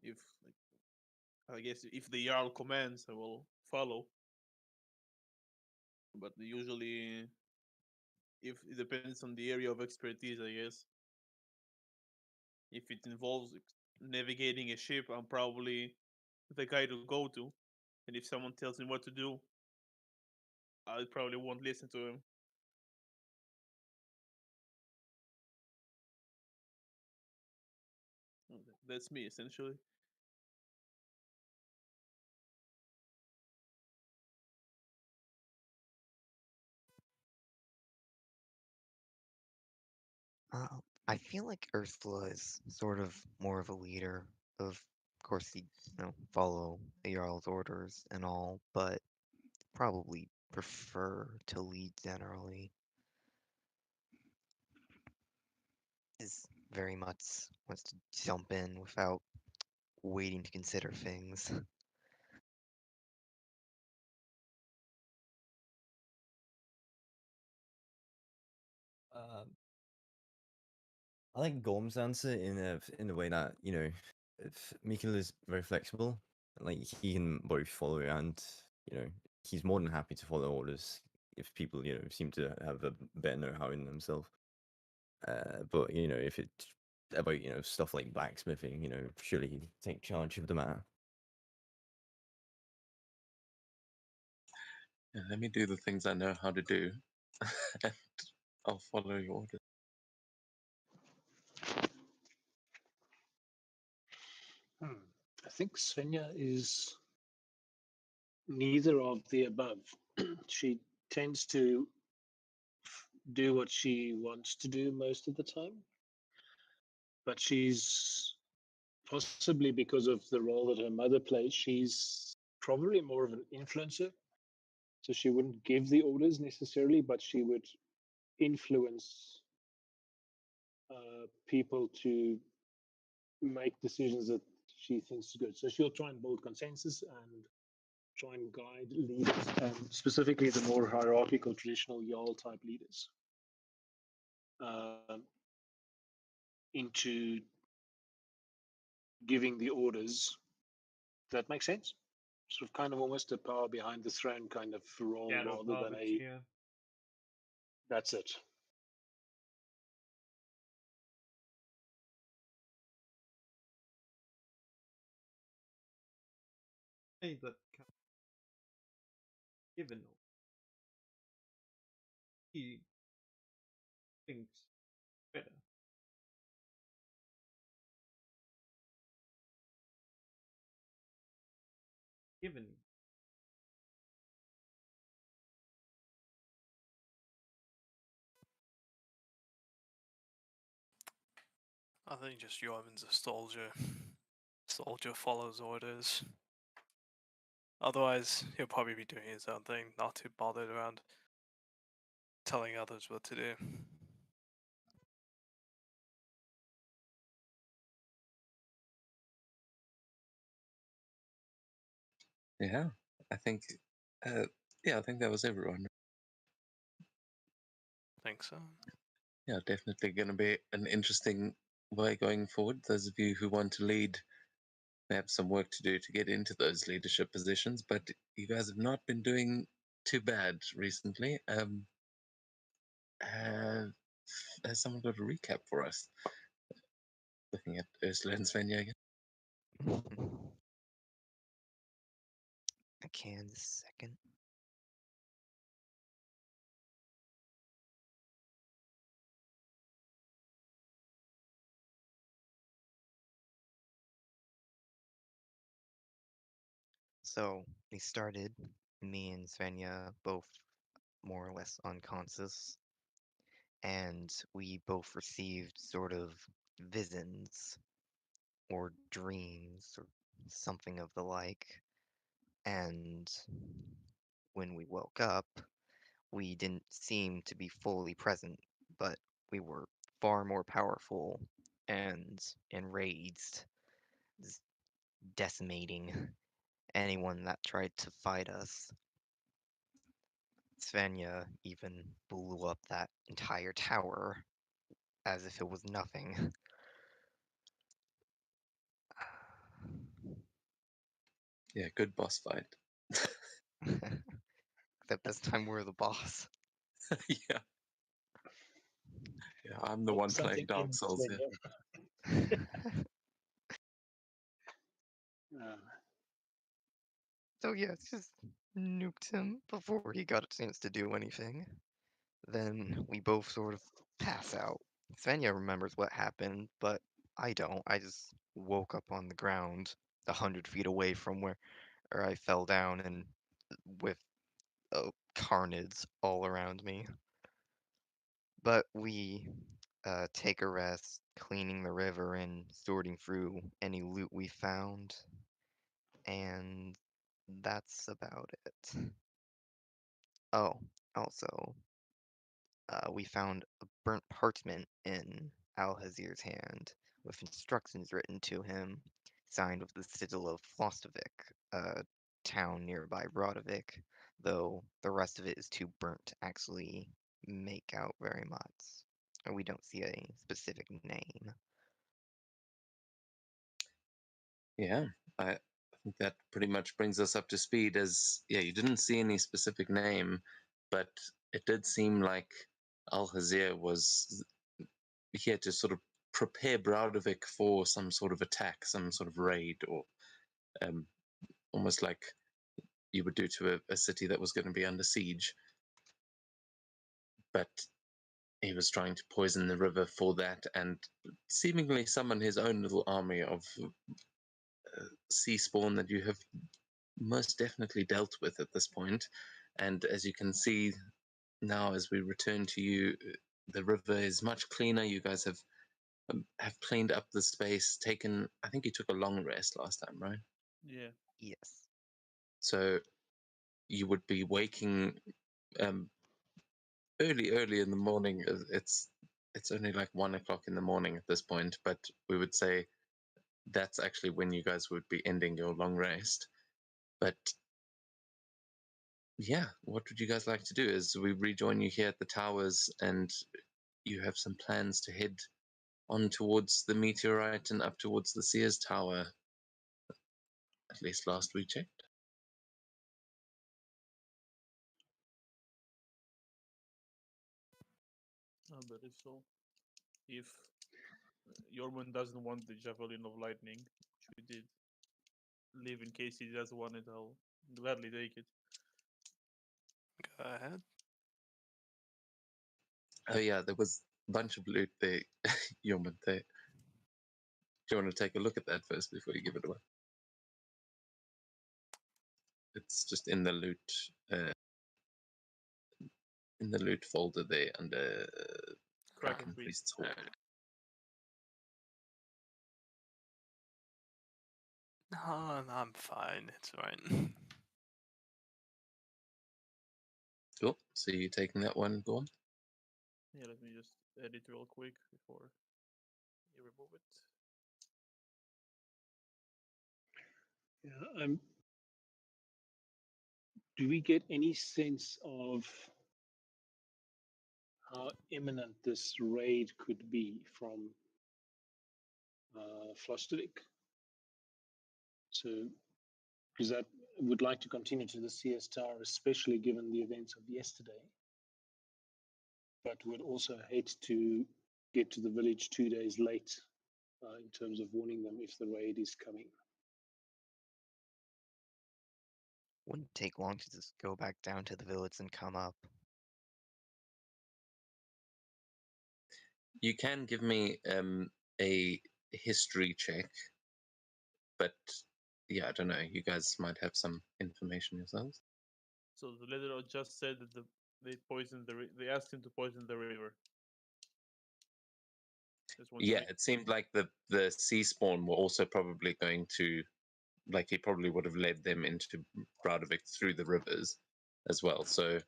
If I guess if the Jarl commands, I will follow. But usually, if it depends on the area of expertise, I guess. If it involves navigating a ship, I'm probably the guy to go to. And if someone tells me what to do, I probably won't listen to him. That's me essentially. I feel like Ursula is sort of more of a leader. Of course, follow the Jarl's orders and all, but probably prefer to lead generally. Is very much wants to jump in without waiting to consider things. Um, I think Gorm's answer in a way that if Mikkel is very flexible, like he can both follow and you know he's more than happy to follow orders if people seem to have a better know-how in themselves. But if it's about stuff like blacksmithing, surely he'd take charge of the matter. Yeah, let me do the things I know how to do, and I'll follow your orders. I think Svenja is neither of the above. She tends to do what she wants to do most of the time, but she's possibly because of the role that her mother plays, she's probably more of an influencer. So she wouldn't give the orders necessarily, but she would influence people to make decisions that she thinks is good. So she'll try and build consensus and try and guide leaders, specifically the more hierarchical, traditional Jarl type leaders, um, into giving the orders. Does that make sense? Sort of kind of almost a power behind the throne kind of role Shadow rather than puppet, a yeah. that's it. Hey, that given he thinks better. Given I think just Jorvin's a soldier. Soldier follows orders. Otherwise, he'll probably be doing his own thing, not too bothered around telling others what to do. Yeah, I think, I think that was everyone. Think so. Yeah, definitely going to be an interesting way going forward. Those of you who want to lead may have some work to do to get into those leadership positions, but you guys have not been doing too bad recently. Uh, has someone got a recap for us? Looking at Ursula and Svenja again. I can this second. So we started, me and Svenja both more or less unconscious, and we both received sort of visions or dreams or something of the like. And when we woke up, we didn't seem to be fully present, but we were far more powerful and enraged, s- decimating anyone that tried to fight us. Svenja even blew up that entire tower as if it was nothing. Yeah, good boss fight. Except this time we're the boss. Yeah. Yeah, I'm the one playing Something Dark ends Souls when here. So yeah, it's just nuked him before he got a chance to do anything. Then we both sort of pass out. Svenja remembers what happened, but I don't. I just woke up on the ground 100 feet away from where I fell down and with carnage all around me. But we take a rest, cleaning the river and sorting through any loot we found. And that's about it. Oh, also, we found a burnt parchment in Alhazir's hand with instructions written to him, signed with the sigil of Flostovik, a town nearby Brodovik, though the rest of it is too burnt to actually make out very much. And we don't see a specific name. Yeah, I think that pretty much brings us up to speed. As yeah, you didn't see any specific name, but it did seem like Alhazir was here to sort of prepare Braudovic for some sort of attack, some sort of raid, or um, almost like you would do to a city that was going to be under siege. But he was trying to poison the river for that and seemingly summon his own little army of sea spawn that you have most definitely dealt with at this point. And as you can see now, as we return to you, the river is much cleaner. You guys have cleaned up the space. Taken, I think you took a long rest last time, right? Yeah. Yes. So you would be waking early in the morning. It's only like 1 o'clock in the morning at this point, but we would say that's actually when you guys would be ending your long rest. But yeah, what would you guys like to do? As we rejoin you here at the towers, and you have some plans to head on towards the meteorite and up towards the Sears Tower. At least last we checked. I believe so. If Yorman doesn't want the Javelin of Lightning, which we did leave in case he does want it, I'll gladly take it. Go ahead. Oh yeah, there was a bunch of loot there, Yeoman. There. Do you want to take a look at that first before you give it away? It's just in the loot folder there under Kraken Priest's Hall. No, I'm fine. It's fine. Cool. So you taking that one, Gorm? Yeah, let me just edit real quick before you remove it. Yeah, do we get any sense of how imminent this raid could be from Flostovik? So, because that would like to continue to the CS Tower, especially given the events of yesterday, but would also hate to get to the village 2 days late in terms of warning them if the raid is coming. Wouldn't take long to just go back down to the village and come up. You can give me a history check, but yeah, I don't know. You guys might have some information yourselves. So the letter just said that they poisoned they asked him to poison the river. Just want to Yeah, make it seemed like the sea spawn were also probably going to, like, he probably would have led them into Braudovic through the rivers as well. So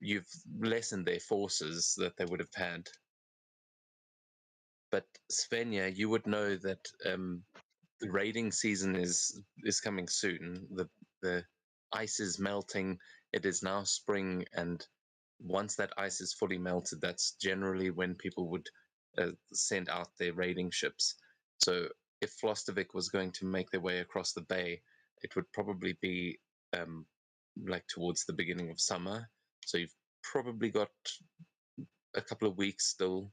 you've lessened their forces that they would have had. But Svenja, you would know that the raiding season is coming soon. The ice is melting. It is now spring, and once that ice is fully melted, that's generally when people would send out their raiding ships. So if Flostovic was going to make their way across the bay, it would probably be like towards the beginning of summer. So you've probably got a couple of weeks still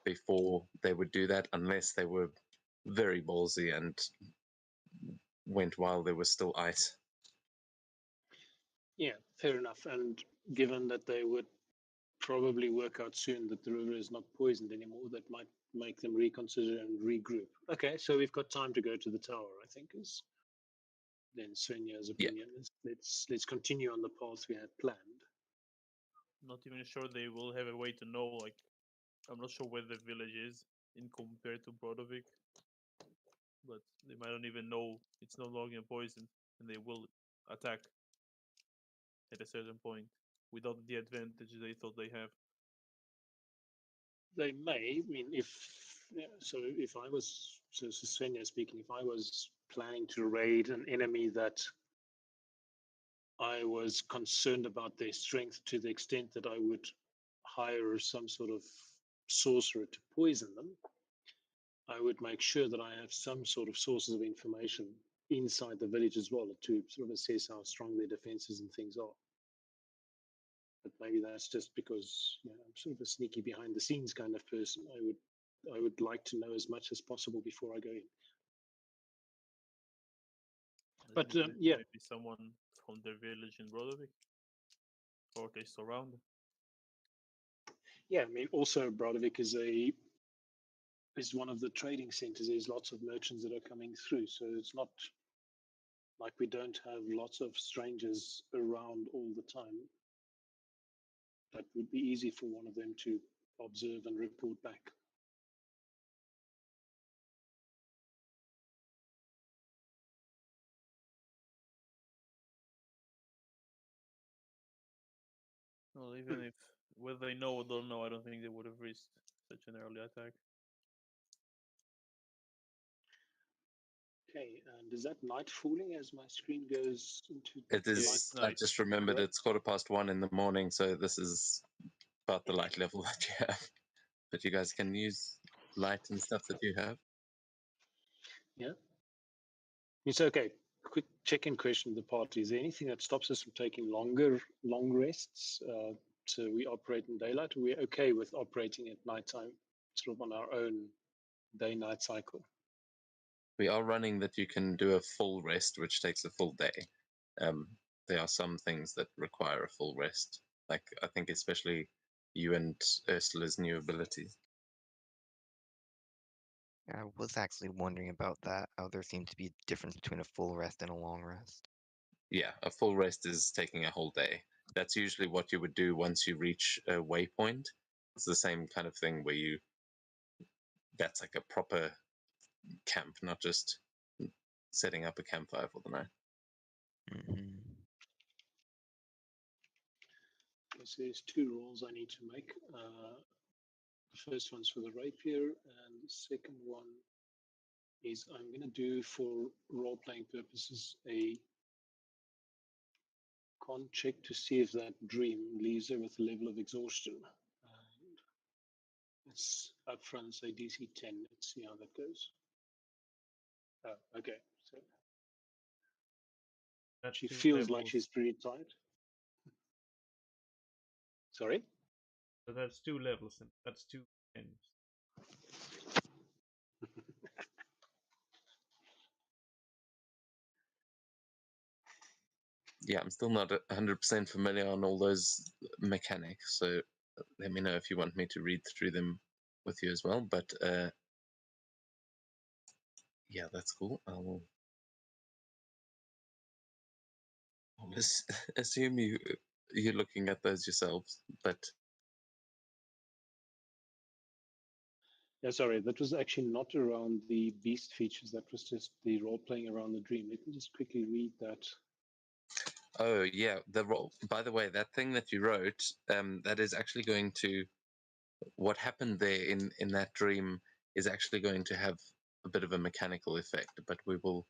before they would do that, unless they were very ballsy and went while there was still ice. Yeah, fair enough. And given that they would probably work out soon that the river is not poisoned anymore, that might make them reconsider and regroup. Okay, so we've got time to go to the tower, I think, is then Svenja's opinion. Let's continue on the path we had planned. Not even sure they will have a way to know. Like, I'm not sure where the village is in compared to Brodovic, but they might not even know it's no longer poison, and they will attack at a certain point without the advantage they thought they have. They may. I mean, if I was, so Svenja speaking, if I was planning to raid an enemy that I was concerned about their strength to the extent that I would hire some sort of sorcerer to poison them, I would make sure that I have some sort of sources of information inside the village as well to sort of assess how strong their defenses and things are. But maybe that's just because I'm sort of a sneaky behind the scenes kind of person. I would like to know as much as possible before I go in. But yeah, Maybe someone from their village in Brodovic, or at least around. yeah. I mean, also Brodovic is one of the trading centers. There's lots of merchants that are coming through, so it's not like we don't have lots of strangers around all the time. That would be easy for one of them to observe and report back. Well, even if whether they know or don't know, I don't think they would have risked such an early attack. Okay, and is that night falling as my screen goes into It the is. light? I just remembered Correct. it's 1:15 in the morning, so this is about the light level that you have. But you guys can use light and stuff that you have. Yeah. It's okay. Quick check-in question of the party. Is there anything that stops us from taking long rests? So we operate in daylight? Or we're okay with operating at nighttime, sort of on our own day-night cycle? We are running that you can do a full rest, which takes a full day. There are some things that require a full rest, like I think especially you and Ursula's new abilities. I was actually wondering about that, how there seemed to be a difference between a full rest and a long rest. Yeah, a full rest is taking a whole day. That's usually what you would do once you reach a waypoint. It's the same kind of thing where that's like a proper camp, not just setting up a campfire for the night. Mm-hmm. Okay, so there's 2 rolls I need to make. The first one's for the rapier, and the second one is I'm going to do, for role-playing purposes, a con check to see if that dream leaves her with a level of exhaustion. And it's up front, say DC 10. Let's see how that goes. Oh, okay. So That's she two feels like levels. she's pretty tired. Sorry? So that's 2 levels, and that's 2 ends. Yeah, I'm still not 100% familiar on all those mechanics, so let me know if you want me to read through them with you as well. But yeah, that's cool. I'll assume you're looking at those yourselves, but Yeah, sorry, that was actually not around the beast features. That was just the role playing around the dream. Let me just quickly read that. oh yeah, the role. By the way, that thing that you wrote, that is actually going to, what happened there in that dream is actually going to have a bit of a mechanical effect. But we'll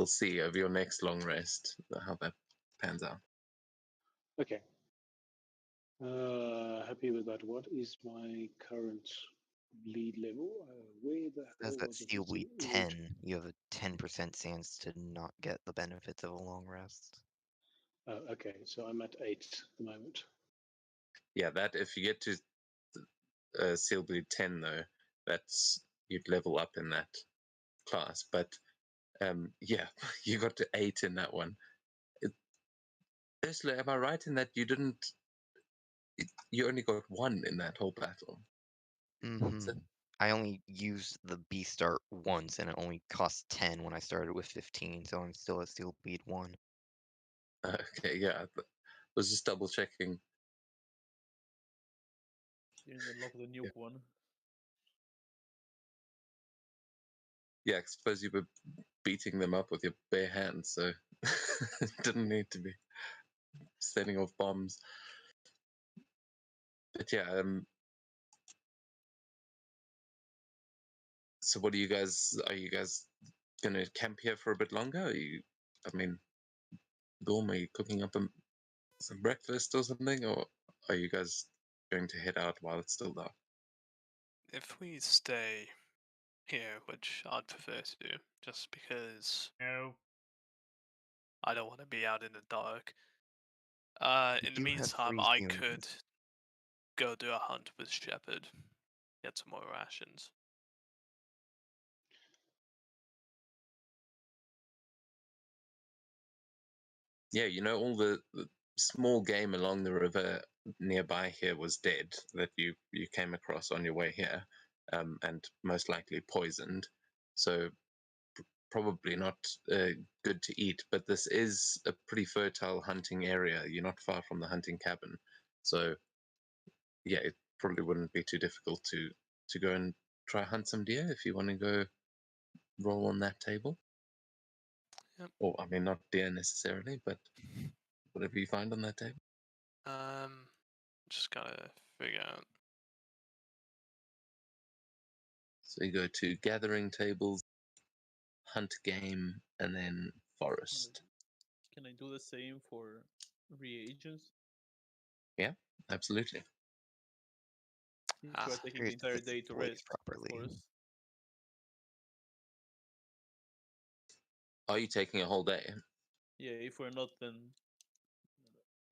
see over your next long rest how that pans out. Okay. Happy with that. What is my current bleed level. Where the As hell that was it? steel It's in bleed religion. 10, you have a 10% chance to not get the benefits of a long rest. Okay, so I'm at 8 at the moment. Yeah, that if you get to Seal Bleed 10 though, that's you'd level up in that class. But yeah, you got to 8 in that one. Ursula, am I right in that you didn't? You only got 1 in that whole battle. Mm-hmm. I only used the B start once, and it only cost 10 when I started with 15, so I'm still at steel bleed 1. Okay, yeah, I was just double checking. Didn't unlock the nuke one. Yeah, I suppose you were beating them up with your bare hands, so it didn't need to be setting off bombs. But yeah, so what are you guys gonna camp here for a bit longer? I mean, Gorm, are you cooking up some breakfast or something, or are you guys going to head out while it's still dark? If we stay here, which I'd prefer to, just because No. I don't want to be out in the dark. You In the do have meantime, 3 I humans. could go do a hunt with Shepard, get some more rations. Yeah, all the small game along the river nearby here was dead that you came across on your way here, and most likely poisoned. So probably not good to eat. But this is a pretty fertile hunting area. You're not far from the hunting cabin, so yeah, it probably wouldn't be too difficult to go and try hunt some deer if you want to go roll on that table. Yep. Or I mean, not deer necessarily, but whatever you find on that table. Just gotta figure out. So you go to gathering tables, hunt game, and then forest. Can I do the same for reagents? Yeah, absolutely. Since Ah, we're taking Curious the if entire it's day to voiced rest, properly. of course. Are you taking a whole day? Yeah, if we're not, then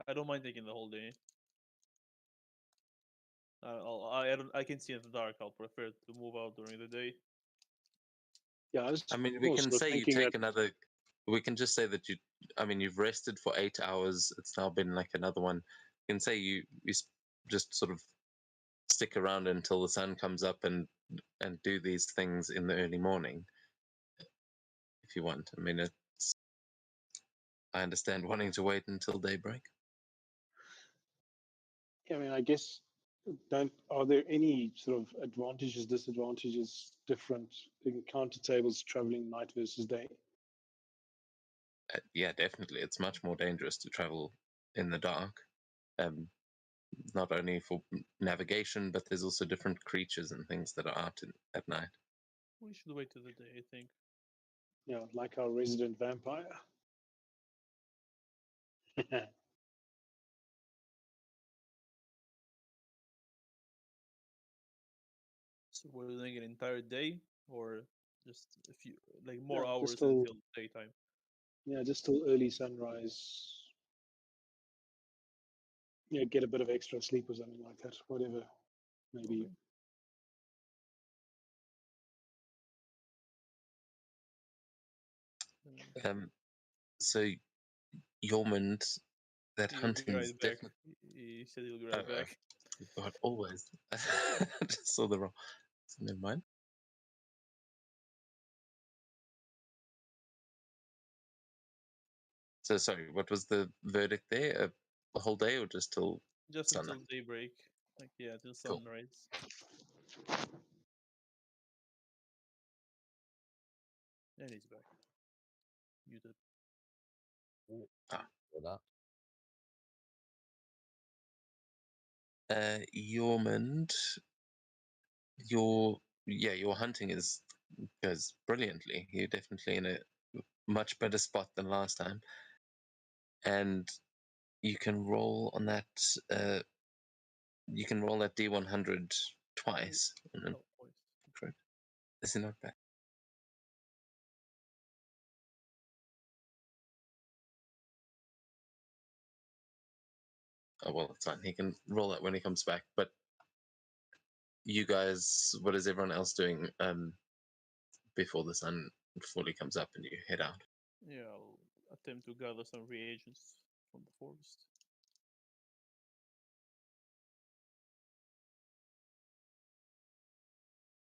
I don't mind taking the whole day. I can see in the dark. I'll prefer to move out during the day. Yeah, I was I mean, we can also say you thinking take that another. We can just say that you've rested for 8 hours. It's now been like another one. You can say you just sort of stick around until the sun comes up and do these things in the early morning, if you want. I mean, I understand wanting to wait until daybreak. I mean, I guess, are there any sort of advantages, disadvantages, different encounter tables traveling night versus day? Yeah, definitely. It's much more dangerous to travel in the dark. Not only for navigation, but there's also different creatures and things that are out at night. We should wait till the day, I think. Yeah, like our resident vampire. So we're doing an entire day, or just a few, like more Yeah, hours just till until daytime. just till early sunrise. Yeah, get a bit of extra sleep or something like that. Whatever, maybe. Okay. So Yormund, that He'll be hunting's right back. definitely. He said he'll be right back. God, always. I just saw the wrong. So never mind. So sorry, what was the verdict there? A whole day or just till Just sunrise? until daybreak. Like, yeah, till Cool. sunrise. And he's back. Muted. For that. Yormund, your hunting goes brilliantly. You're definitely in a much better spot than last time, and you can roll on that. You can roll that D100 twice. And then, Oh, Is he not back? Oh well, it's fine. He can roll that when he comes back. But you guys, what is everyone else doing before the sun fully comes up and you head out? Yeah, I'll attempt to gather some reagents from the forest.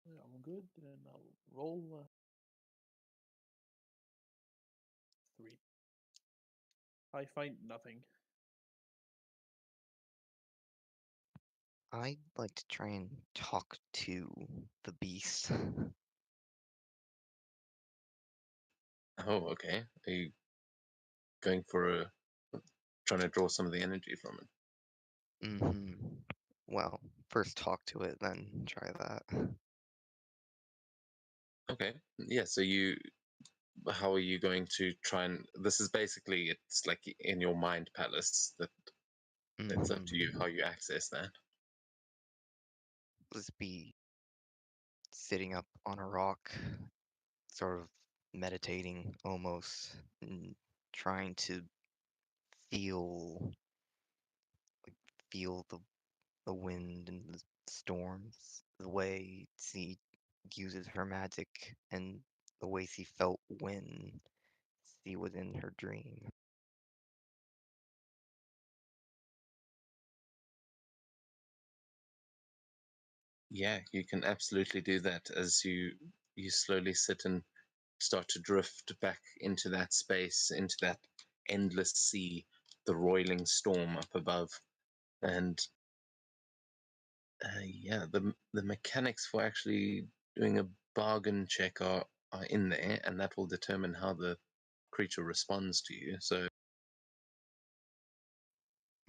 Yeah, I'm good. Then I'll roll 3. I find nothing. I'd like to try and talk to the beast. Oh, okay. Are you going for trying to draw some of the energy from it? Mm-hmm. Well, first talk to it, then try that. Okay. Yeah. So how are you going to try and? This is basically it's like in your mind palace. It's up to you how you access that. Just be sitting up on a rock, sort of meditating almost, and trying to feel feel the wind and the storms, the way she uses her magic, and the way she felt when she was in her dream. Yeah, you can absolutely do that as you slowly sit and start to drift back into that space, into that endless sea, the roiling storm up above, and yeah, the mechanics for actually doing a bargain check are in there, and that will determine how the creature responds to you. So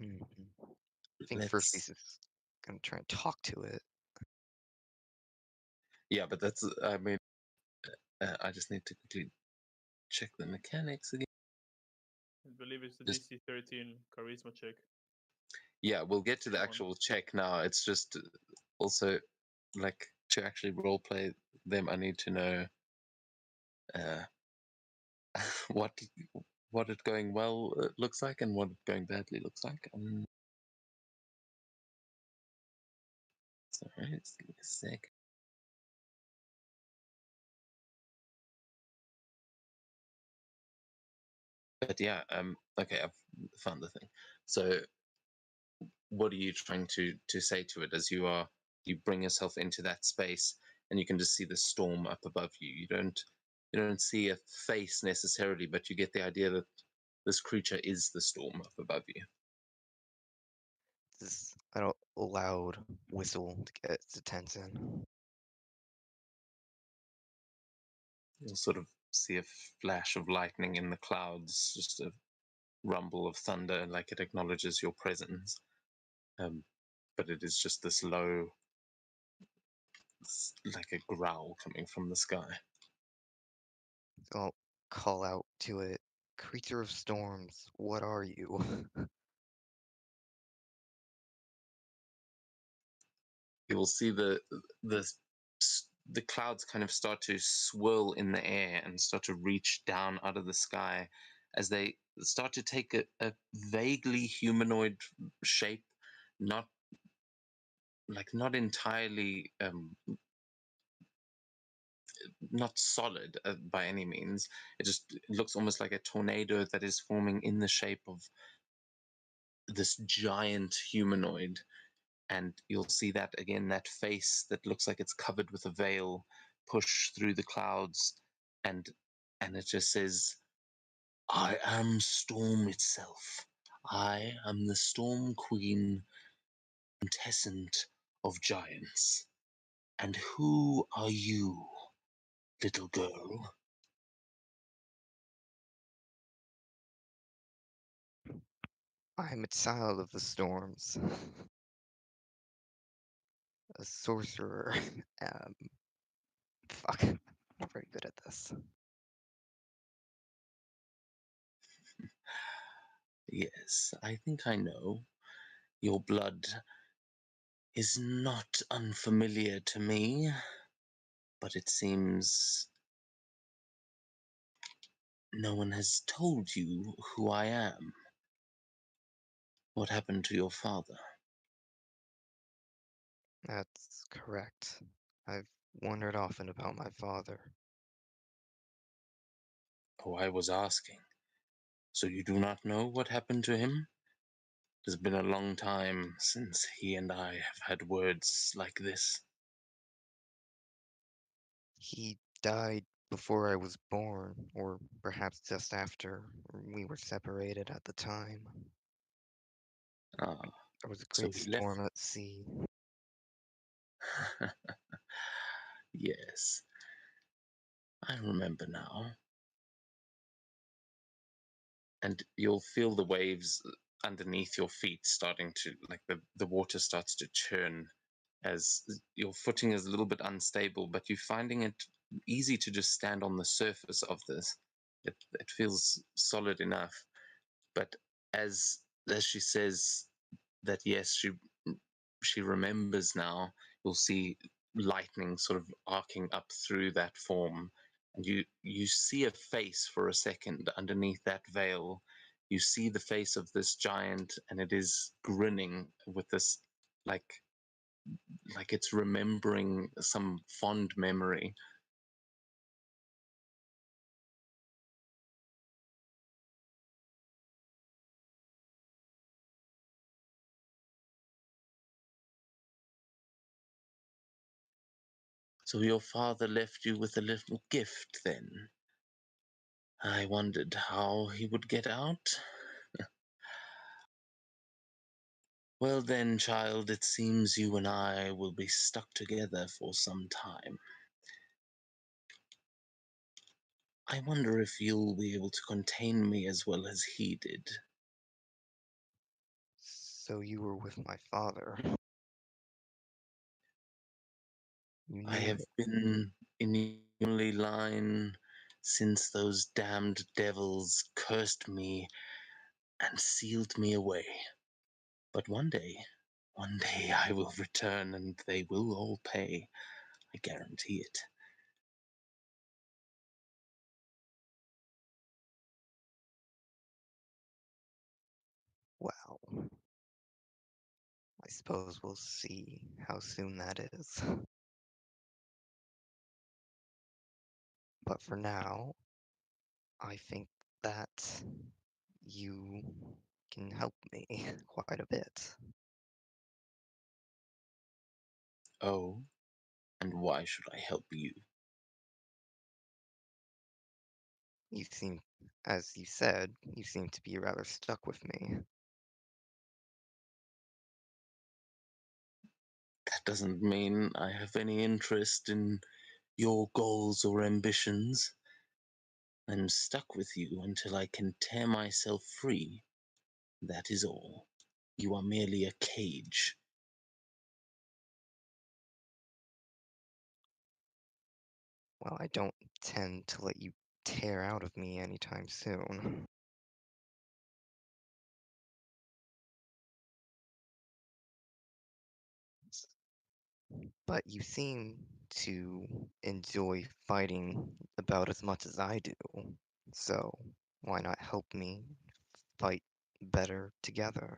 Mhm. I think first let's he's just gonna try and talk to it. yeah, but that's I mean I just need to quickly check the mechanics again. I believe it's the Just- DC 13 charisma check. Yeah, we'll get to the One. actual check now. It's just also like to actually role play them. I need to know uh, what what it going well looks like and what it going badly looks like. Sorry, just give me a sec. But yeah, okay, I've found the thing. So, what are you trying to say to it as you bring yourself into that space and you can just see the storm up above you? You don't see a face necessarily, but you get the idea that this creature is the storm up above you. Just a loud whistle to get its attention. You'll sort of see a flash of lightning in the clouds, just a rumble of thunder, like it acknowledges your presence. But it is just this low, like a growl coming from the sky. So I'll call out to it, "Creature of storms, what are you?" You will see the clouds kind of start to swirl in the air and start to reach down out of the sky as they start to take a vaguely humanoid shape, not not entirely not solid by any means. It looks almost like a tornado that is forming in the shape of this giant humanoid. And you'll see that again, that face that looks like it's covered with a veil push through the clouds, and it just says, "I am storm itself. I am the storm queen, quintessent of giants. And who are you, little girl?" I'm a child of the storms. A sorcerer. Um, fuck. I'm not very good at this. Yes, I think I know. Your blood is not unfamiliar to me, but it seems no one has told you who I am. What happened to your father? That's correct. I've wondered often about my father. Oh, I was asking. So you do not know what happened to him? It has been a long time since he and I have had words like this. He died before I was born, or perhaps just after. We were separated at the time. Ah, There was a so great he left. storm at sea. Yes, I remember now. And you'll feel the waves underneath your feet starting to, like the water starts to churn as your footing is a little bit unstable, but you're finding it easy to just stand on the surface of this. It feels solid enough. But as she says that, yes, she remembers now, you'll see lightning sort of arcing up through that form, and you see a face for a second underneath that veil. You see the face of this giant, and it is grinning with this like like it's remembering some fond memory. So your father left you with a little gift then? I wondered how he would get out. Well then, child, it seems you and I will be stuck together for some time. I wonder if you'll be able to contain me as well as he did. So you were with my father. You I knew have it. been in the only line since those damned devils cursed me and sealed me away. But one day I will return and they will all pay. I guarantee it. Wow. I suppose we'll see how soon that is. But for now, I think that you can help me quite a bit. Oh, and why should I help you? You seem, as you said, you seem to be rather stuck with me. That doesn't mean I have any interest in your goals or ambitions. I'm stuck with you until I can tear myself free. That is all. You are merely a cage. Well, I don't tend to let you tear out of me anytime soon. But you seem to enjoy fighting about as much as I do. So why not help me fight better together?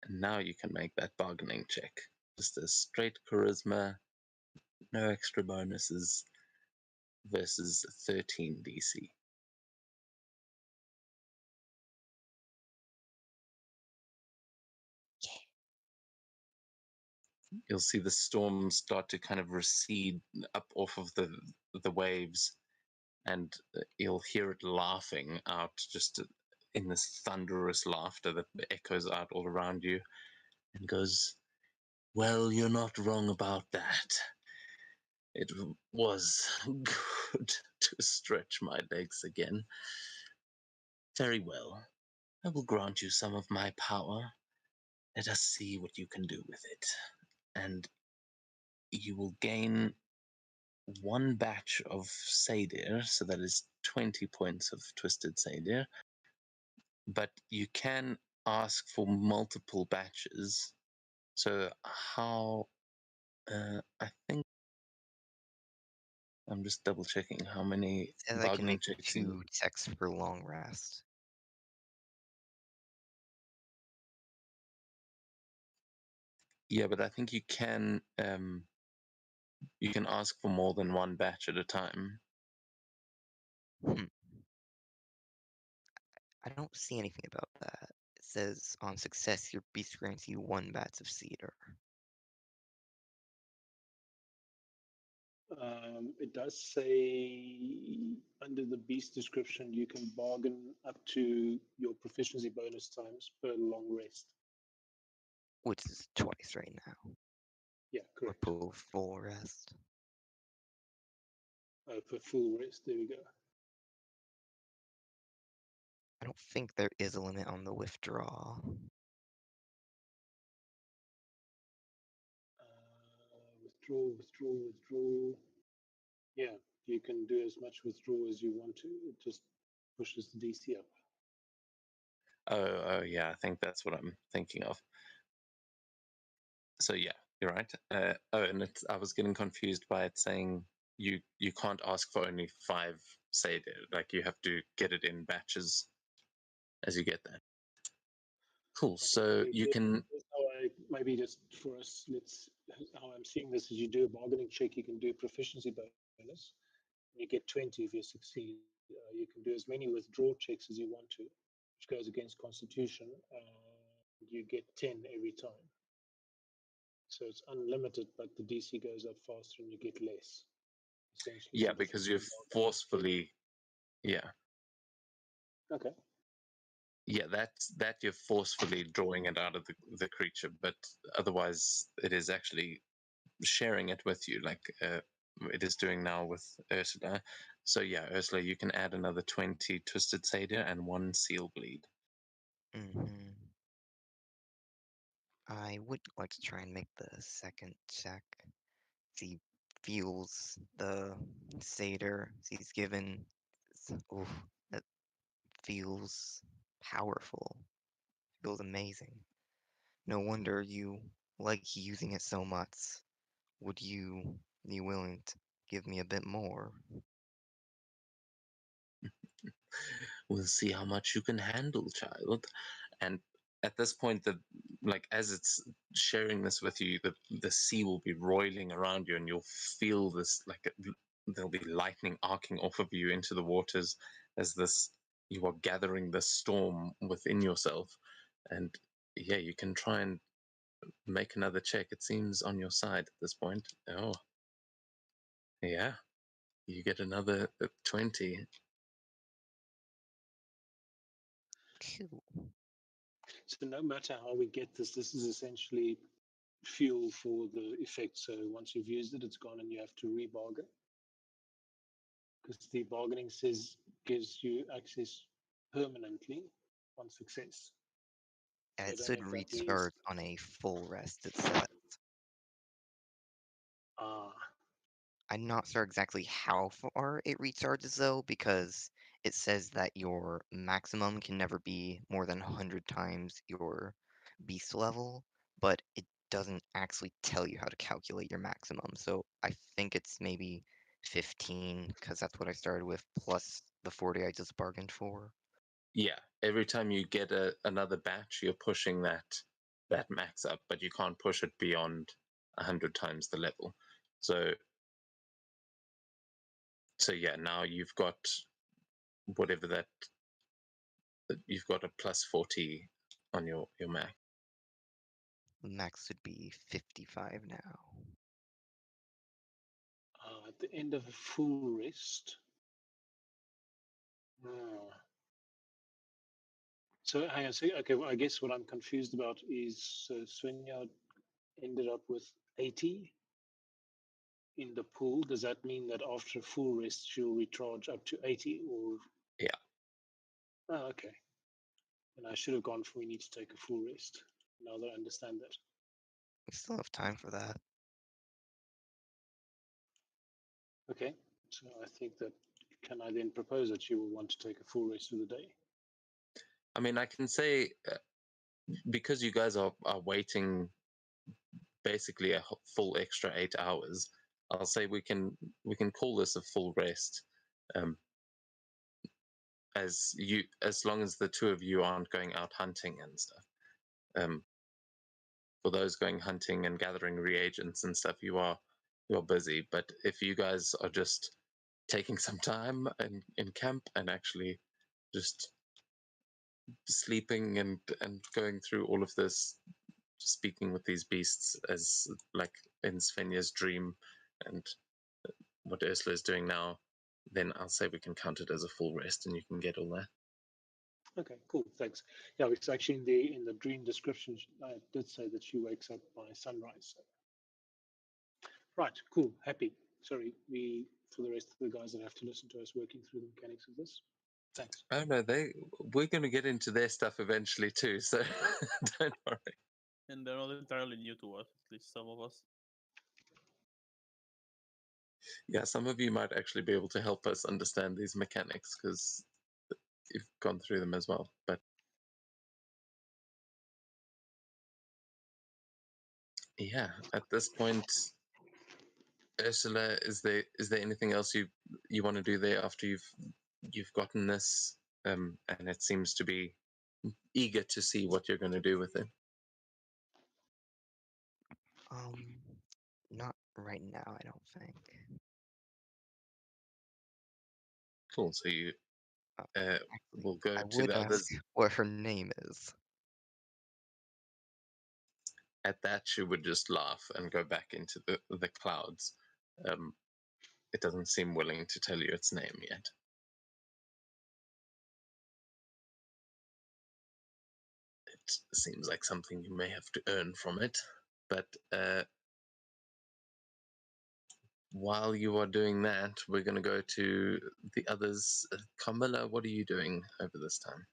And now you can make that bargaining check. Just a straight charisma, no extra bonuses, versus 13 DC. You'll see the storm start to kind of recede up off of the waves, and you'll hear it laughing out just in this thunderous laughter that echoes out all around you, and goes, "Well, you're not wrong about that. It was good to stretch my legs again. Very well. I will grant you some of my power. Let us see what you can do with it. And you will gain one batch of Sadir, so that is 20 points of Twisted Sadir. But you can ask for multiple batches. So how I think I'm just double checking how many It says I can bargaining make checks you 2 checks for long rest. Yeah, but I think you can ask for more than one batch at a time. Hmm. I don't see anything about that. It says on success, your beast grants you 1 bats of cedar. It does say under the beast description you can bargain up to your proficiency bonus times per long rest. Which is twice right now. Yeah, Or correct. per full rest. Per full rest. There we go. I don't think there is a limit on the withdrawal. Withdraw. Yeah, you can do as much withdrawal as you want to. It just pushes the DC up. Oh, yeah, I think that's what I'm thinking of. So yeah, you're right. And I was getting confused by it saying you can't ask for only 5 Seder. Like you have to get it in batches as you get there. Cool. So you can. Maybe just for us, how I'm seeing this is you do a bargaining check, you can do a proficiency bonus, and you get 20 if you succeed. You can do as many withdrawal checks as you want to, which goes against Constitution, and you get 10 every time. So it's unlimited, but the DC goes up faster and you get less. Essentially, Yeah, because you're forcefully. Yeah. Okay. Yeah, that you're forcefully drawing it out of the creature, but otherwise it is actually sharing it with you, like it is doing now with Ursula. So yeah, Ursula, you can add another 20 Twisted Satyr and 1 Seal Bleed. Mm-hmm. I would like to try and make the second check. He feels the satyr he's given. Oof, that feels powerful. Feels amazing. No wonder you like using it so much. Would you be willing to give me a bit more? We'll see how much you can handle, child. And at this point, like as it's sharing this with you, the sea will be roiling around you, and you'll feel this there'll be lightning arcing off of you into the waters as you are gathering the storm within yourself. And yeah, you can try and make another check. It seems on your side at this point. Oh, yeah, you get another 20. Cool. So no matter how we get this is essentially fuel for the effect. So once you've used it, it's gone and you have to rebargain. Because the bargaining gives you access permanently on success. So It should recharge on a full rest, it says. I'm not sure exactly how far it recharges though, because it says that your maximum can never be more than 100 times your beast level, but it doesn't actually tell you how to calculate your maximum. So I think it's maybe 15, because that's what I started with, plus the 40 I just bargained for. Yeah, every time you get another batch, you're pushing that max up, but you can't push it beyond 100 times the level. So yeah, now you've got whatever you've got a plus 40 on your max. The max would be 55 now. At the end of a full rest. So hang on. So, okay, well, I guess what I'm confused about is Svenja ended up with 80 in the pool. Does that mean that after a full rest she'll recharge up to 80 or? Yeah. Oh, okay. And I should have gone for we need to take a full rest. Now that I understand that. We still have time for that. Okay. So I think that can I then propose that she will want to take a full rest of the day? I mean, I can say because you guys are waiting basically a full extra 8 hours. I'll say we can call this a full rest, as long as the two of you aren't going out hunting and stuff. For those going hunting and gathering reagents and stuff, you're busy. But if you guys are just taking some time in camp and actually just sleeping and going through all of this, speaking with these beasts as like in Svenja's dream and what Ursula is doing now, then I'll say we can count it as a full rest and you can get all that. Okay, cool, thanks. Yeah, it's actually in the dream description, I did say that she wakes up by sunrise. So. Right, cool, happy. Sorry, for the rest of the guys that have to listen to us working through the mechanics of this. Thanks. Oh no, we're going to get into their stuff eventually too, so don't worry. And they're not entirely new to us, at least some of us. Yeah, some of you might actually be able to help us understand these mechanics because you've gone through them as well. But yeah, at this point, Ursula, is there anything else you want to do there after you've gotten this, and it seems to be eager to see what you're going to do with it? Not right now, I don't think. Cool. So you will go I to would the ask others. what her name is. At that, she would just laugh and go back into the clouds. It doesn't seem willing to tell you its name yet. It seems like something you may have to earn from it, but while you are doing that, we're going to go to the others. Camilla, what are you doing over this time?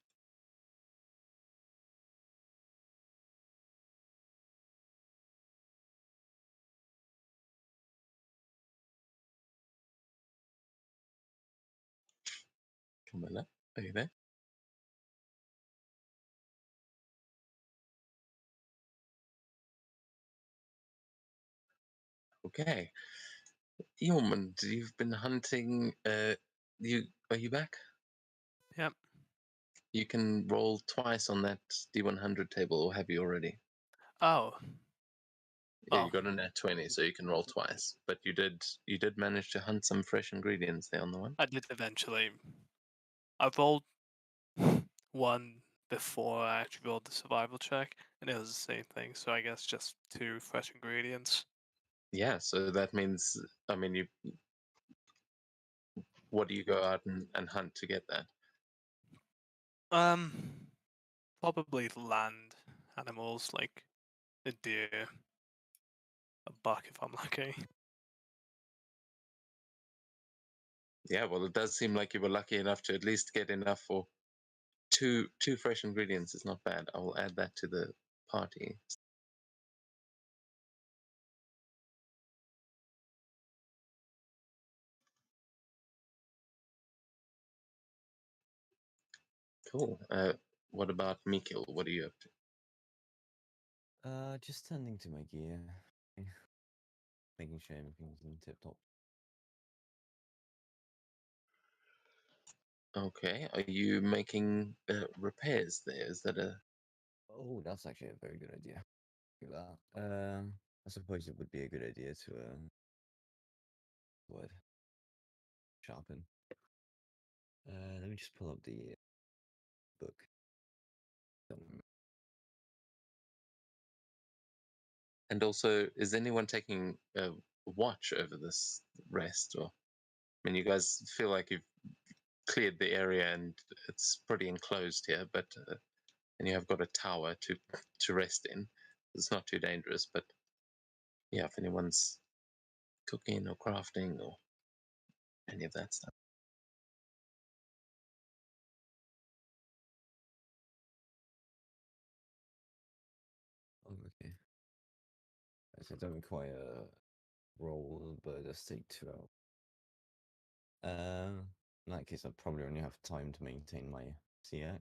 Camilla, are you there? Okay. Yeoman, you've been hunting. Are you back? Yep. You can roll twice on that D100 table, or have you already? Oh. Yeah, Oh. you got a nat 20, so you can roll twice. But you did manage to hunt some fresh ingredients there on the one. I did eventually. I rolled one before I actually rolled the survival check, and it was the same thing. So I guess just 2 fresh ingredients. Yeah, so that means, I mean, what do you go out and hunt to get that? Probably land animals like a deer, a buck if I'm lucky. Yeah, well, it does seem like you were lucky enough to at least get enough for two fresh ingredients. It's not bad. I will add that to the party. Cool. What about Mikil? What are you up to? Just tending to my gear, making sure everything's in tip top. Okay. Are you making repairs there? Is that a... Oh, that's actually a very good idea. Look at that. I suppose it would be a good idea to what sharpen. Let me just pull up the book. And also, is anyone taking a watch over this rest? Or, I mean, you guys feel like you've cleared the area and it's pretty enclosed here, but and you have got a tower to rest in. It's not too dangerous, but yeah, if anyone's cooking or crafting or any of that stuff. Oh, okay. So I don't require a roll, but it does take 2 hours. In that case, I probably only have time to maintain my CX.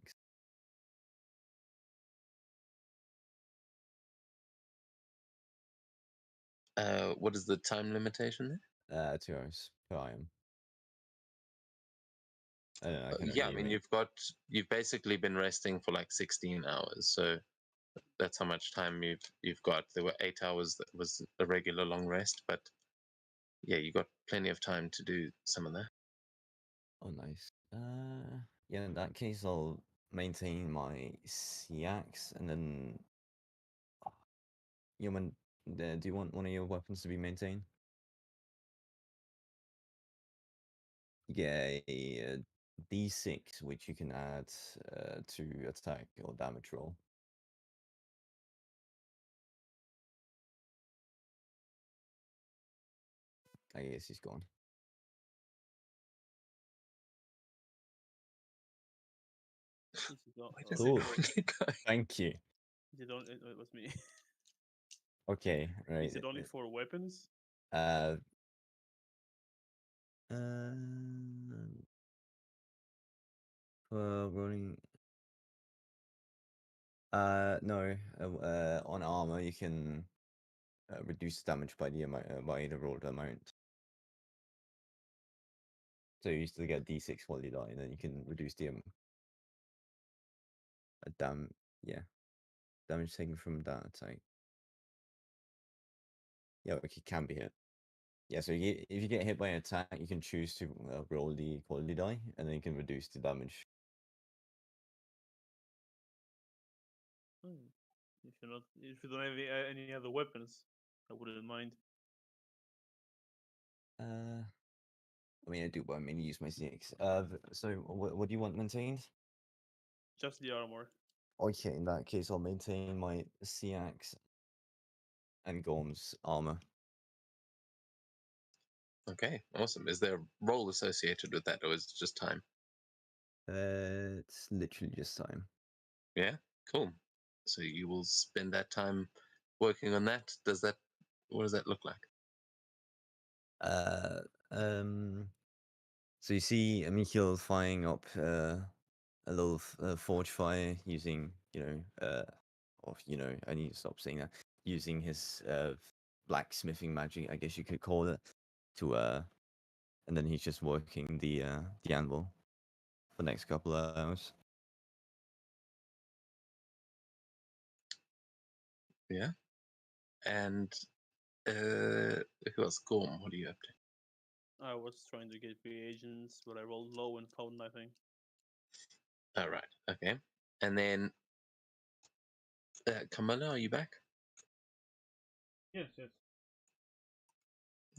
What is the time limitation there? 2 hours per IM. I don't know, I can Yeah, I only mean wait. you've basically been resting for like 16 hours, so that's how much time you've got. There were 8 hours that was a regular long rest, but yeah, you got plenty of time to do some of that. Oh, nice. Yeah, in that case, I'll maintain my CX and then. Yeoman, do you want one of your weapons to be maintained? Yeah, a D6, which you can add to attack or damage roll. I guess he's gone. Is it not, Where does Cool. it really go? Thank you. is it only, it was me. Okay, right. Is it only for weapons? Uh, for rolling. No. On armor, you can reduce damage by the amount by the rolled amount. So you still get D6 while you die, and then you can reduce the damage taken from that attack. Yeah, it can be hit. Yeah, so if you get hit by an attack, you can choose to roll the quality die, and then you can reduce the damage. If you don't have any other weapons, I wouldn't mind. I mean, I do, but I mainly use my CX. So what do you want maintained? Just the armor. Okay, in that case, I'll maintain my CX and Gorm's armor. Okay, awesome. Is there a role associated with that, or is it just time? It's literally just time. Yeah, cool. So you will spend that time working on that. What does that look like? So you see Mikhail firing up a little forge fire using, I need to stop saying that, using his blacksmithing magic, I guess you could call it, to and then he's just working the anvil for the next couple of hours. Yeah. And who else? Gorm, what are you up to? I was trying to get reagents, but I rolled low and found nothing. All right. Okay. And then Camilla, are you back? Yes, yes.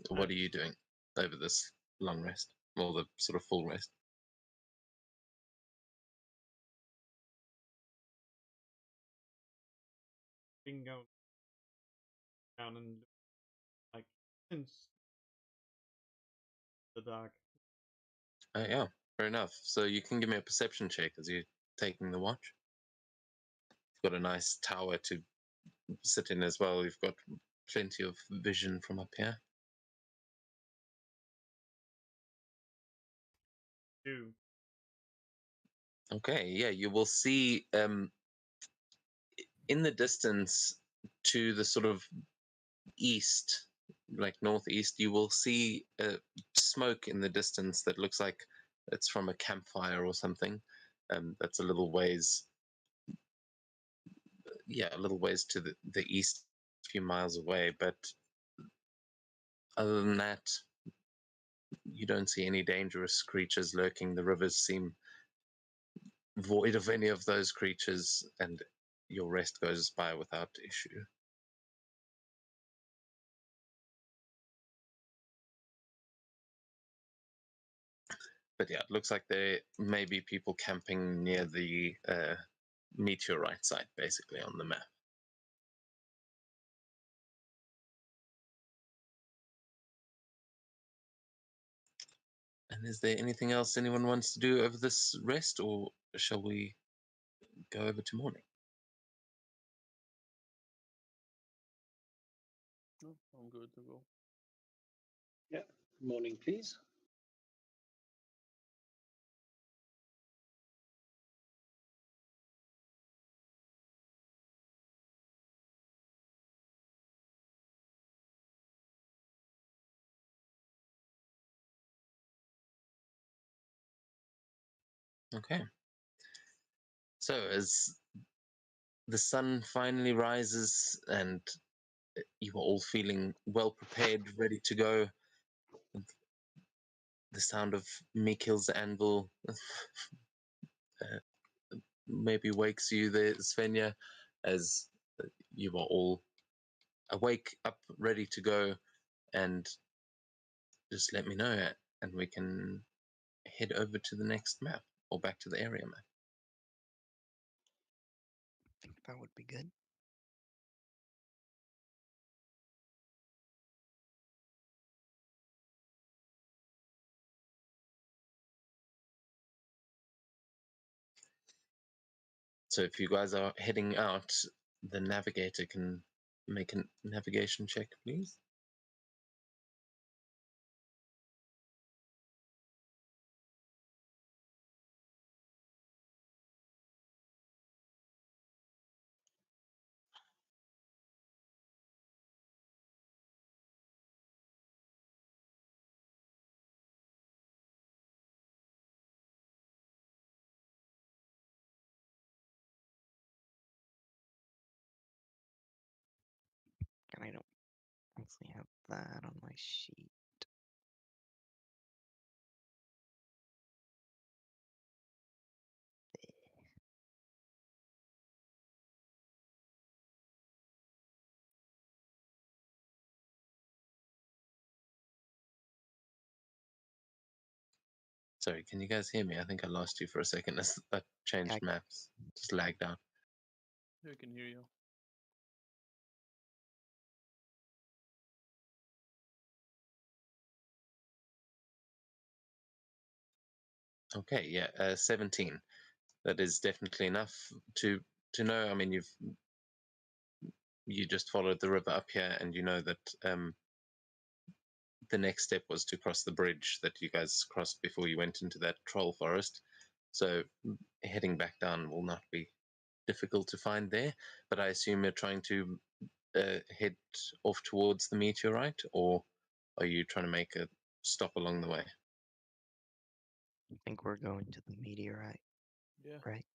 What are you doing over this long rest, or the sort of full rest? We can go down and like since the dark. Oh yeah, fair enough. So you can give me a perception check as you're taking the watch. You've got a nice tower to sit in as well. You've got plenty of vision from up here. Do Okay, yeah, you will see in the distance to the sort of east, like northeast, you will see smoke in the distance that looks like it's from a campfire or something. That's a little ways, a little ways to the east, a few miles away. But other than that, you don't see any dangerous creatures lurking. The rivers seem void of any of those creatures, and your rest goes by without issue. But yeah, it looks like there may be people camping near the meteorite site, basically, on the map. And is there anything else anyone wants to do over this rest, or shall we go over to morning? No, I'm good to go. Yeah. Morning, please. Okay. So as the sun finally rises and you are all feeling well prepared, ready to go, the sound of Mikil's anvil maybe wakes you there, Svenja, as you are all awake, up, ready to go, and just let me know, and we can head over to the next map or back to the area map. I think that would be good. So if you guys are heading out, the navigator can make a navigation check, please. And I don't actually have that on my sheet. Sorry, can you guys hear me? I think I lost you for a second as I changed I- maps. Just lagged out. I can hear you. Okay, yeah, 17. That is definitely enough to know. I mean, you just followed the river up here, and you know that the next step was to cross the bridge that you guys crossed before you went into that troll forest. So heading back down will not be difficult to find there. But I assume you're trying to head off towards the meteorite, or are you trying to make a stop along the way? I think we're going to the meteorite, Yeah. right?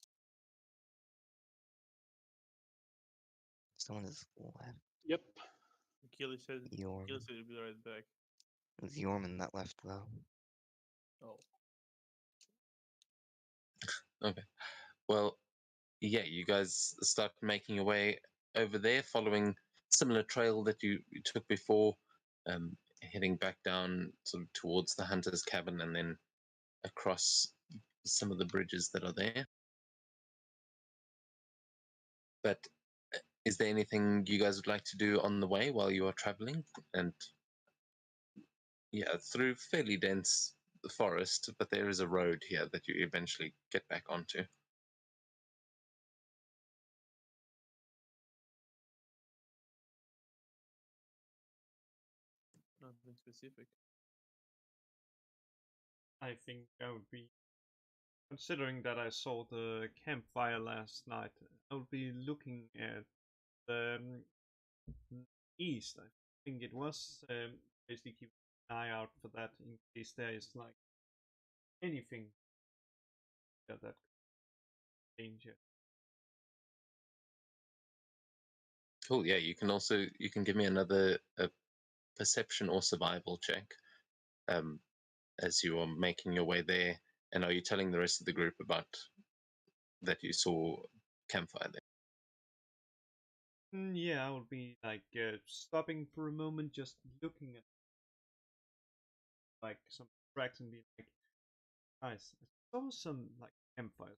Someone is left. Yep. Achilles said Yorm. Achilles said he'll be right back. It was Yorman that left, though. Oh. Okay. Well, yeah, you guys start making your way over there, following similar trail that you took before, heading back down sort of towards the hunter's cabin and then across some of the bridges that are there. But is there anything you guys would like to do on the way while you are traveling? And yeah, through fairly dense forest, but there is a road here that you eventually get back onto. Nothing specific. I think I would be, considering that I saw the campfire last night, I would be looking at the east. I think it was basically keep an eye out for that in case there is like anything that could danger. Cool. Yeah, you can give me another perception or survival check as you are making your way there. And are you telling the rest of the group about that you saw campfire there? Yeah, I would be like stopping for a moment, just looking at like some tracks and be like, nice. I saw some like campfires.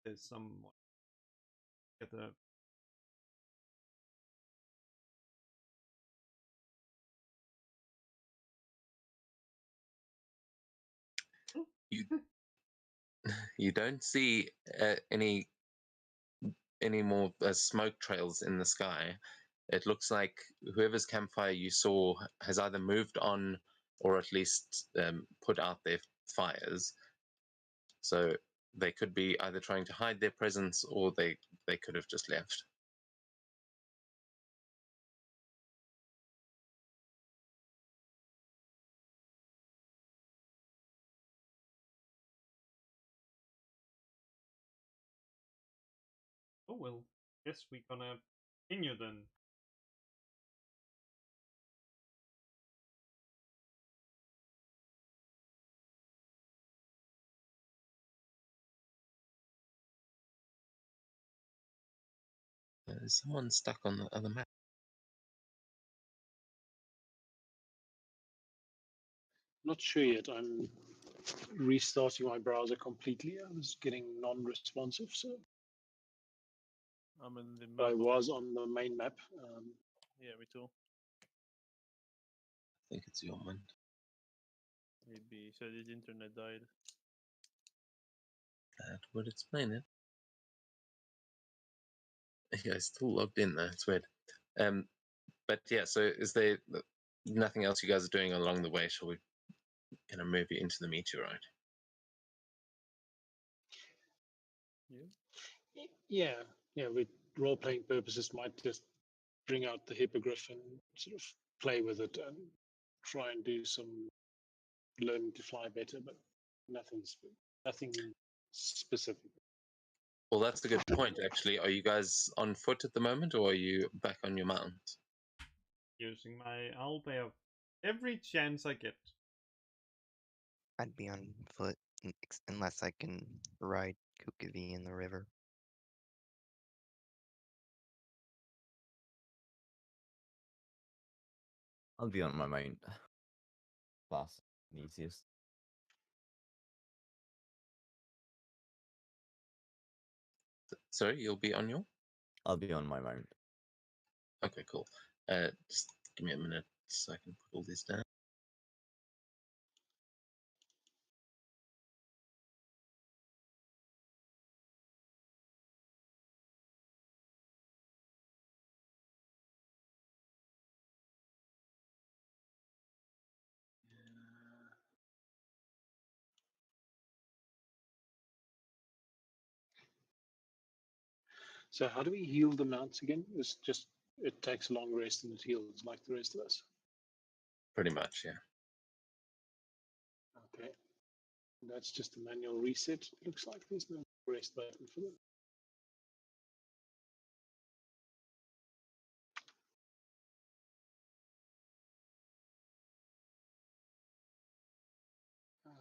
There's someone at the You you don't see any more smoke trails in the sky. It looks like whoever's campfire you saw has either moved on or at least put out their fires. So they could be either trying to hide their presence or they could have just left. Oh well, guess we're gonna continue then. Is someone stuck on the other map? Not sure yet. I'm restarting my browser completely. I was getting non-responsive, so I'm in the but I map. was on the main map. Yeah, me too. I think it's your mind. Maybe so. His internet died. That would explain it. You guys still logged in there. It's weird. But yeah. So is there nothing else you guys are doing along the way? Shall we kind of move you into the meteorite? Yeah, yeah. With role-playing purposes, might just bring out the hippogriff and sort of play with it and try and do some learning to fly better, but nothing specific. Well, that's a good point, actually. Are you guys on foot at the moment, or are you back on your mount? Using my owlbear every chance I get. I'd be on foot unless I can ride Kukavi in the river. I'll be on my mount. Fast and easiest. Sorry, you'll be on your? I'll be on my mount. Okay, cool. Just give me a minute so I can put all these down. So how do we heal the mounts again? It's just it takes a long rest and it heals like the rest of us. Pretty much, yeah. Okay. That's just a manual reset. Looks like there's no rest button for them.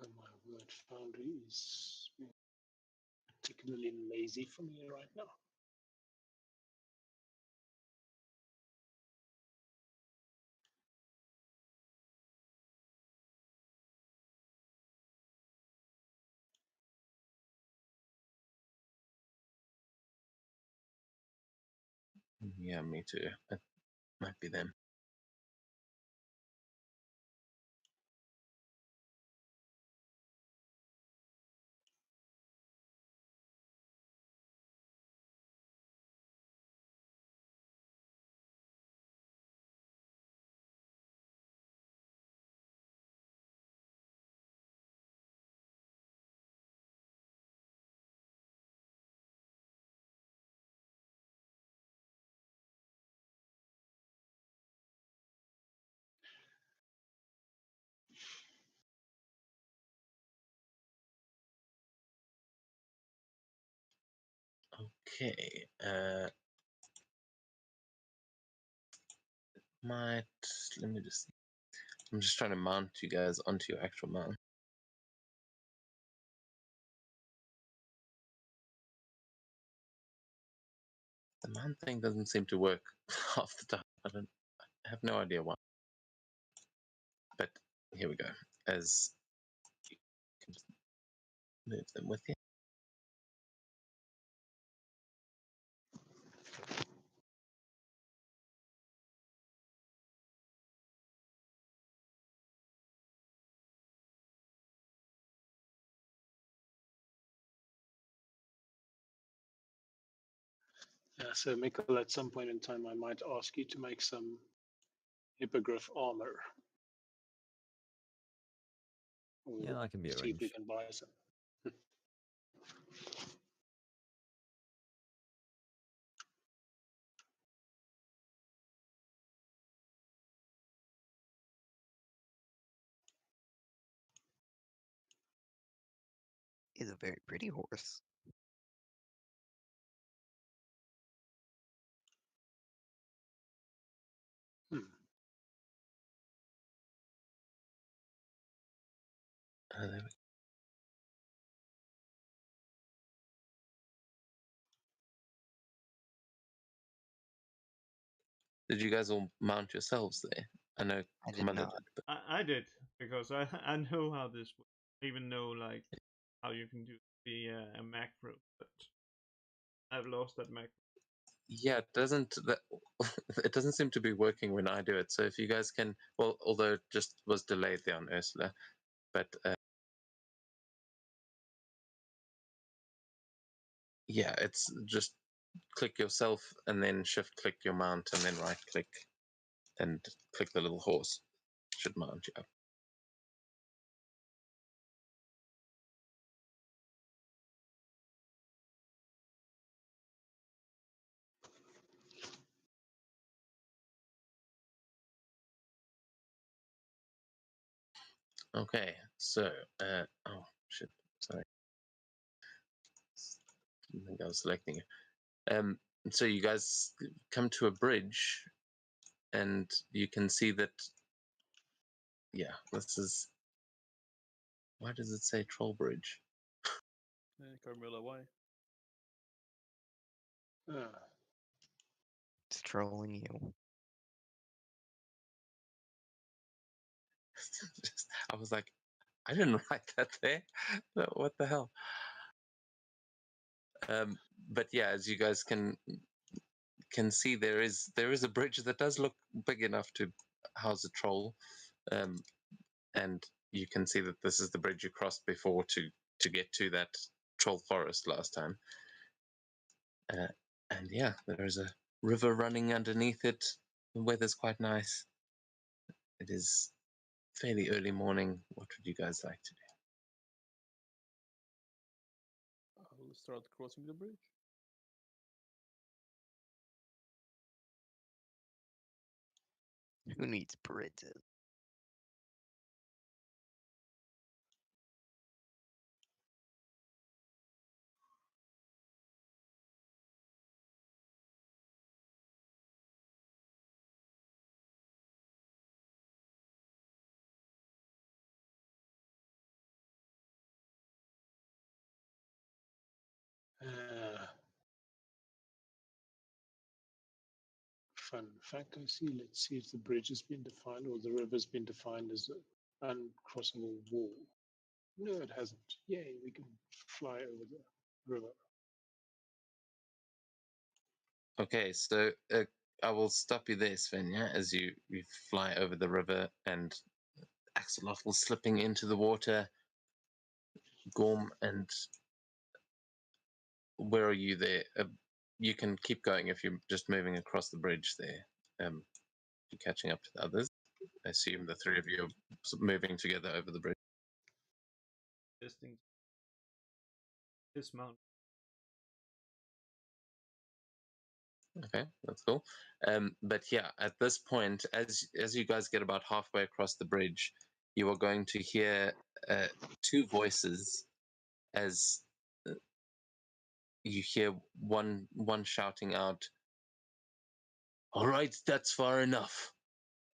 My word foundry is particularly lazy for me right now. Yeah, me too. It might be them. Okay. Might let me just see. I'm just trying to mount you guys onto your actual mount. The mount thing doesn't seem to work half the time. I have no idea why. But here we go. As you can just move them with you. So Mikkel, at some point in time, I might ask you to make some hippogriff armor. Yeah, that can be See if we arranged. can buy some. He's a very pretty horse. there we go. Did you guys all mount yourselves there? I know I did Commander not. did, but I did because I know how this works. I even know like how you can do the a macro, but I've lost that macro. yeah, it doesn't it doesn't seem to be working when I do it. So if you guys can, well, although it just was delayed there on Ursula, but yeah, it's just click yourself and then shift click your mount and then right click and click the little horse. Should mount you up. Okay, so oh shit, sorry. I think I was selecting it. So you guys come to a bridge, and you can see that. Yeah, this is. Why does it say Troll Bridge? Carmilla, why? Ah, It's trolling you. I was like, I didn't write that there. What the hell? But yeah, as you guys can see, there is a bridge that does look big enough to house a troll, and you can see that this is the bridge you crossed before to get to that troll forest last time. And yeah, there is a river running underneath it. The weather's quite nice. It is fairly early morning. What would you guys like to do? I'll start crossing the bridge. Who needs bridges? fun fact I see. Let's see if the bridge has been defined or the river's been defined as an uncrossable wall. No, it hasn't. Yay, we can fly over the river. Okay, so I will stop you there, Svenja, as you fly over the river and Axolotl slipping into the water. Gorm, and where are you there? You can keep going if you're just moving across the bridge there. You're catching up to the others. I assume the three of you are moving together over the bridge. This thing, dismount. Okay, that's cool. But yeah, at this point, as you guys get about halfway across the bridge, you are going to hear two voices as you hear one shouting out, "All right, that's far enough,"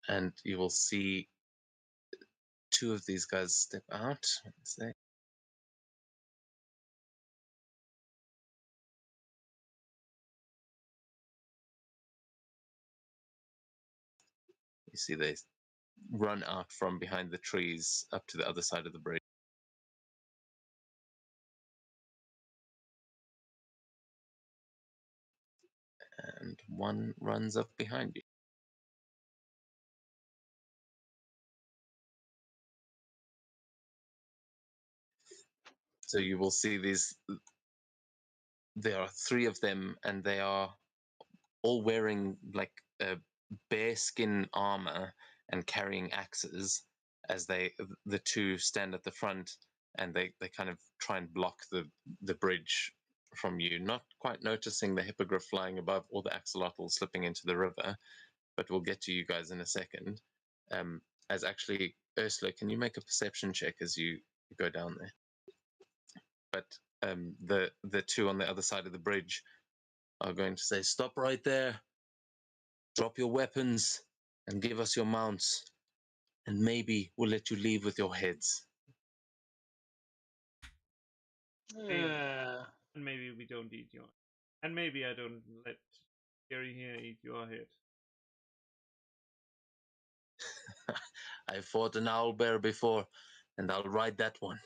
and you will see two of these guys step out. You see they run out from behind the trees up to the other side of the bridge. And one runs up behind you. So you will see these. There are three of them, and they are all wearing like bearskin armor and carrying axes. As the two stand at the front, and they kind of try and block the bridge from you, not quite noticing the hippogriff flying above or the axolotl slipping into the river. But we'll get to you guys in a second. As actually, Ursula, can you make a perception check as you go down there? But the two on the other side of the bridge are going to say, "Stop right there. Drop your weapons and give us your mounts, and maybe we'll let you leave with your heads." Uh, And maybe we don't eat your. And maybe I don't let Gary here eat your head. I fought an owl bear before, and I'll ride that one.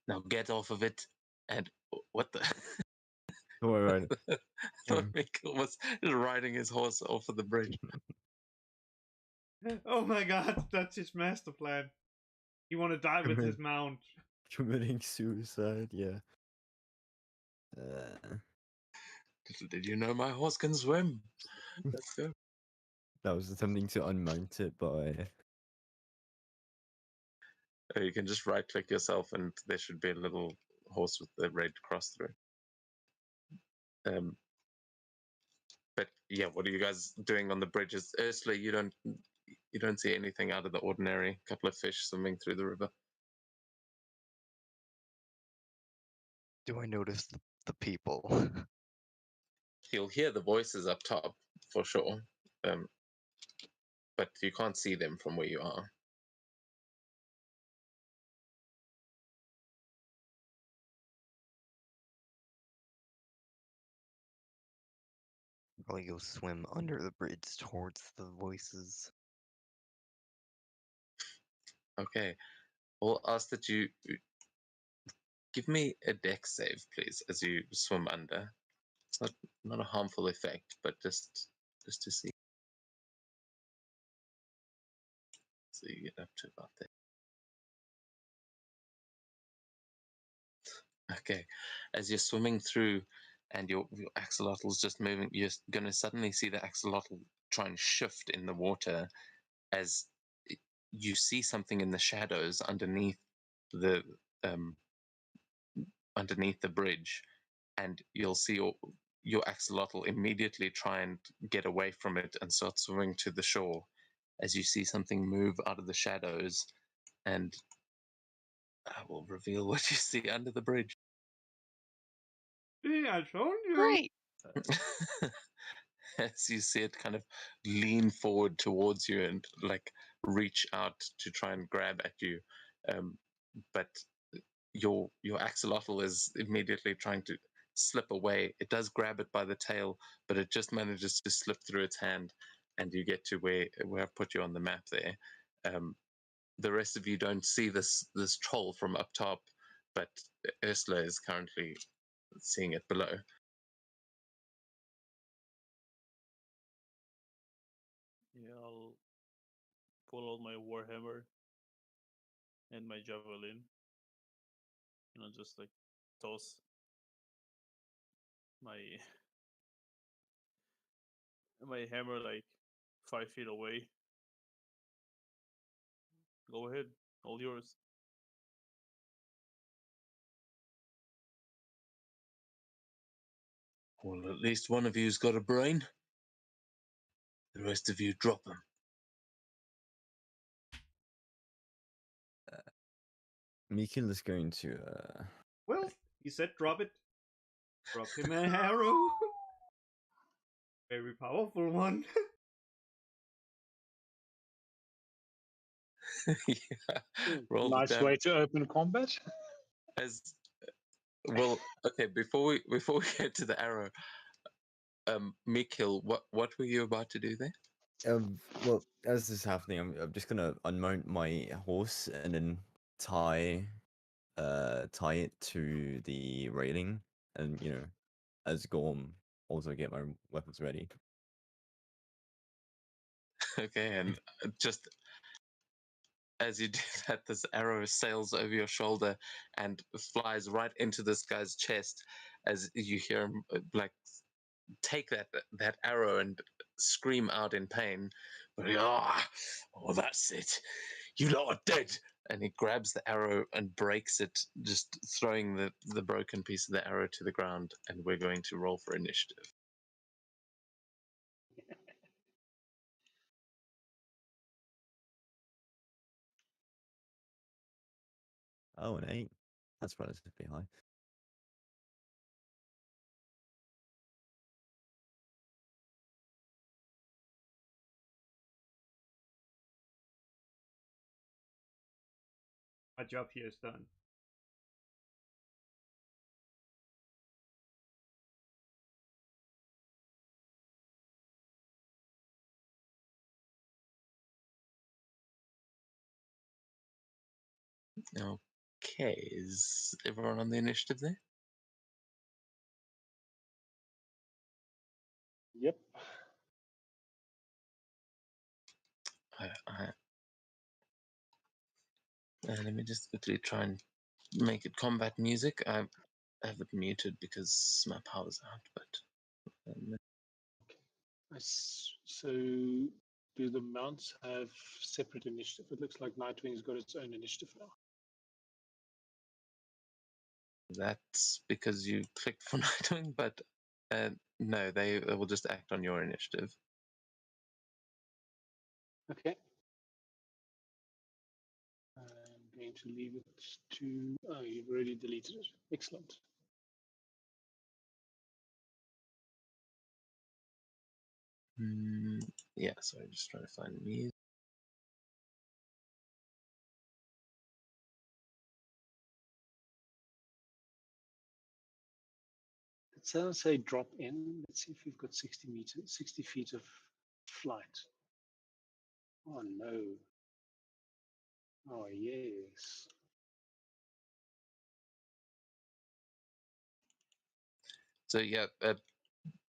Now get off of it, and what the? Don't worry about it. I thought Mikkel was riding his horse off of the bridge. Oh my god, that's his master plan. He want to die with his mount. Committing suicide, yeah. Uh, Did you know my horse can swim? Let's go. that was attempting to unmount it, but Or you can just right click yourself, and there should be a little horse with the red cross through. But yeah, what are you guys doing on the bridges? Ursula, you don't see anything out of the ordinary. A couple of fish swimming through the river. Do I notice the people? You'll hear the voices up top for sure, but you can't see them from where you are. Probably go swim under the bridge towards the voices. Okay, I'll ask that you give me a dex save, please, as you swim under. It's not a harmful effect, but just to see. So you get up to about there. Okay, as you're swimming through and your axolotl is just moving, you're going to suddenly see the axolotl try and shift in the water as you see something in the shadows underneath the bridge, and you'll see your axolotl immediately try and get away from it and start swimming to the shore as you see something move out of the shadows, and I will reveal what you see under the bridge. See, I told you. Great. As you see it kind of lean forward towards you and like reach out to try and grab at you, but your axolotl is immediately trying to slip away. It does grab it by the tail, but it just manages to slip through its hand, and you get to where I've put you on the map there. The rest of you don't see this troll from up top, but Ursula is currently seeing it below. Yeah, I'll pull out my warhammer and my javelin. Just like toss my hammer like 5 feet away. Go ahead, all yours. Well, at least one of you's got a brain. The rest of you drop them. Mikkel is going to Well, he said drop it. Drop him an arrow. Very powerful one. Yeah. Roll the nice damage. way to open combat. As well, okay. Before we get to the arrow, Mikil, what were you about to do there? well, as this is happening, I'm just gonna unmount my horse and then tie it to the railing, and as Gorm also get my weapons ready. Okay, and just as you do that, this arrow sails over your shoulder and flies right into this guy's chest. As you hear him like take that arrow and scream out in pain. But oh, that's it. You lot are dead. And he grabs the arrow and breaks it, just throwing the broken piece of the arrow to the ground. And we're going to roll for initiative. Oh, an 8. That's relatively high. My job here is done. Okay, is everyone on the initiative there? Yep. Let me just quickly try and make it combat music. I have it muted because my power's out, but So do the mounts have separate initiative? It looks like Nightwing's got its own initiative now. that's because you clicked for Nightwing, but no, they will just act on your initiative. Okay. I'm going to leave it to. Oh, you've already deleted it. Excellent. Yeah, sorry, just trying to find music. It sounds say drop in. Let's see if we've got 60 meters, 60 feet of flight. Oh no. Oh yes. So yeah,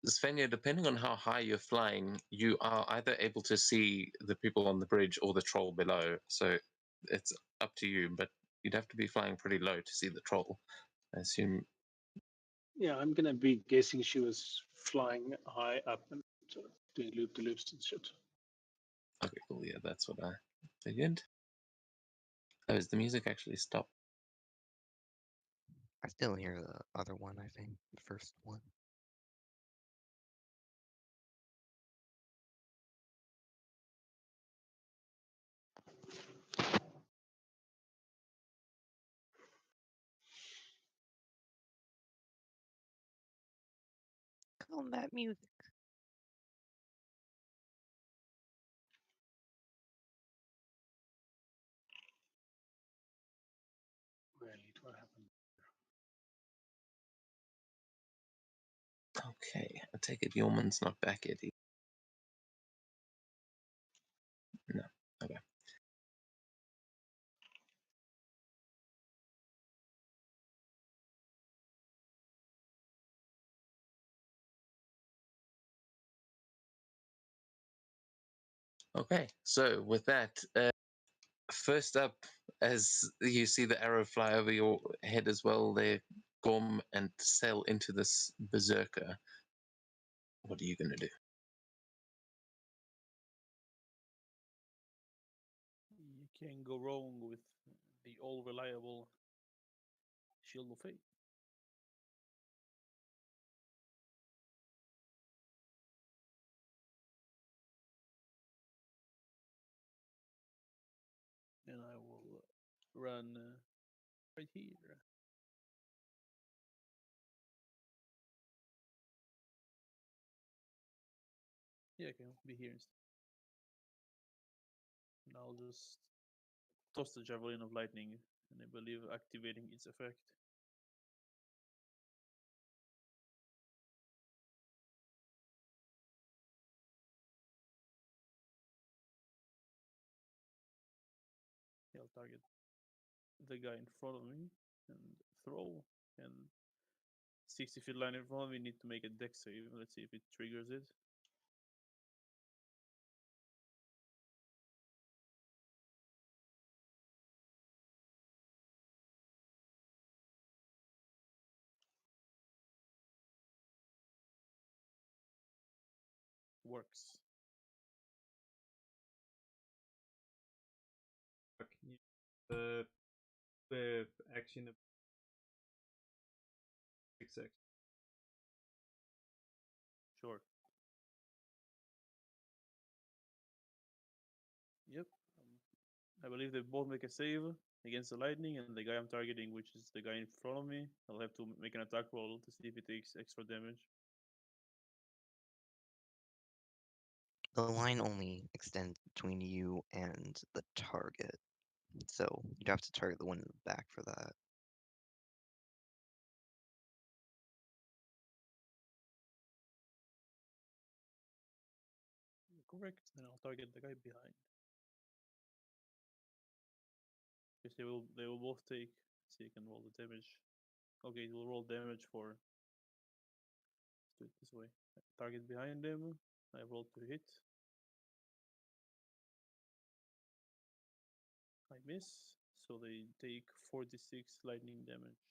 Svenja, depending on how high you're flying, you are either able to see the people on the bridge or the troll below. So it's up to you, but you'd have to be flying pretty low to see the troll. I assume. Yeah, I'm gonna be guessing she was flying high up and sort of doing loop the loops and shit. Okay, cool. Yeah, that's what I figured. Oh, is the music actually stopped? I still hear the other one, I think. The first one. Combat music. Really, what happened? Okay, I take it Yeoman's not back yet. No. Okay. Okay, so with that, first up, as you see the arrow fly over your head as well, there, Gorm, and sail into this berserker. What are you going to do? You can't go wrong with the all reliable Shield of Fate. And I will run right here. Yeah, I can be here instead. And I'll just toss the Javelin of Lightning, and I believe activating its effect. I'll target the guy in front of me and throw. And 60 feet line in front of me need to make a dex save. Let's see if it triggers it. Works. Can you the action of 6x? Sure. Yep. I believe they both make a save against the lightning, and the guy I'm targeting, which is the guy in front of me, I'll have to make an attack roll to see if it takes extra damage. The line only extends between you and the target. So you'd have to target the one in the back for that. Correct. Then I'll target the guy behind. Because they will both take. So you can roll the damage. Okay, it will roll damage for. Let's do it this way. Target behind them. I roll to hit. I miss, so they take 46 lightning damage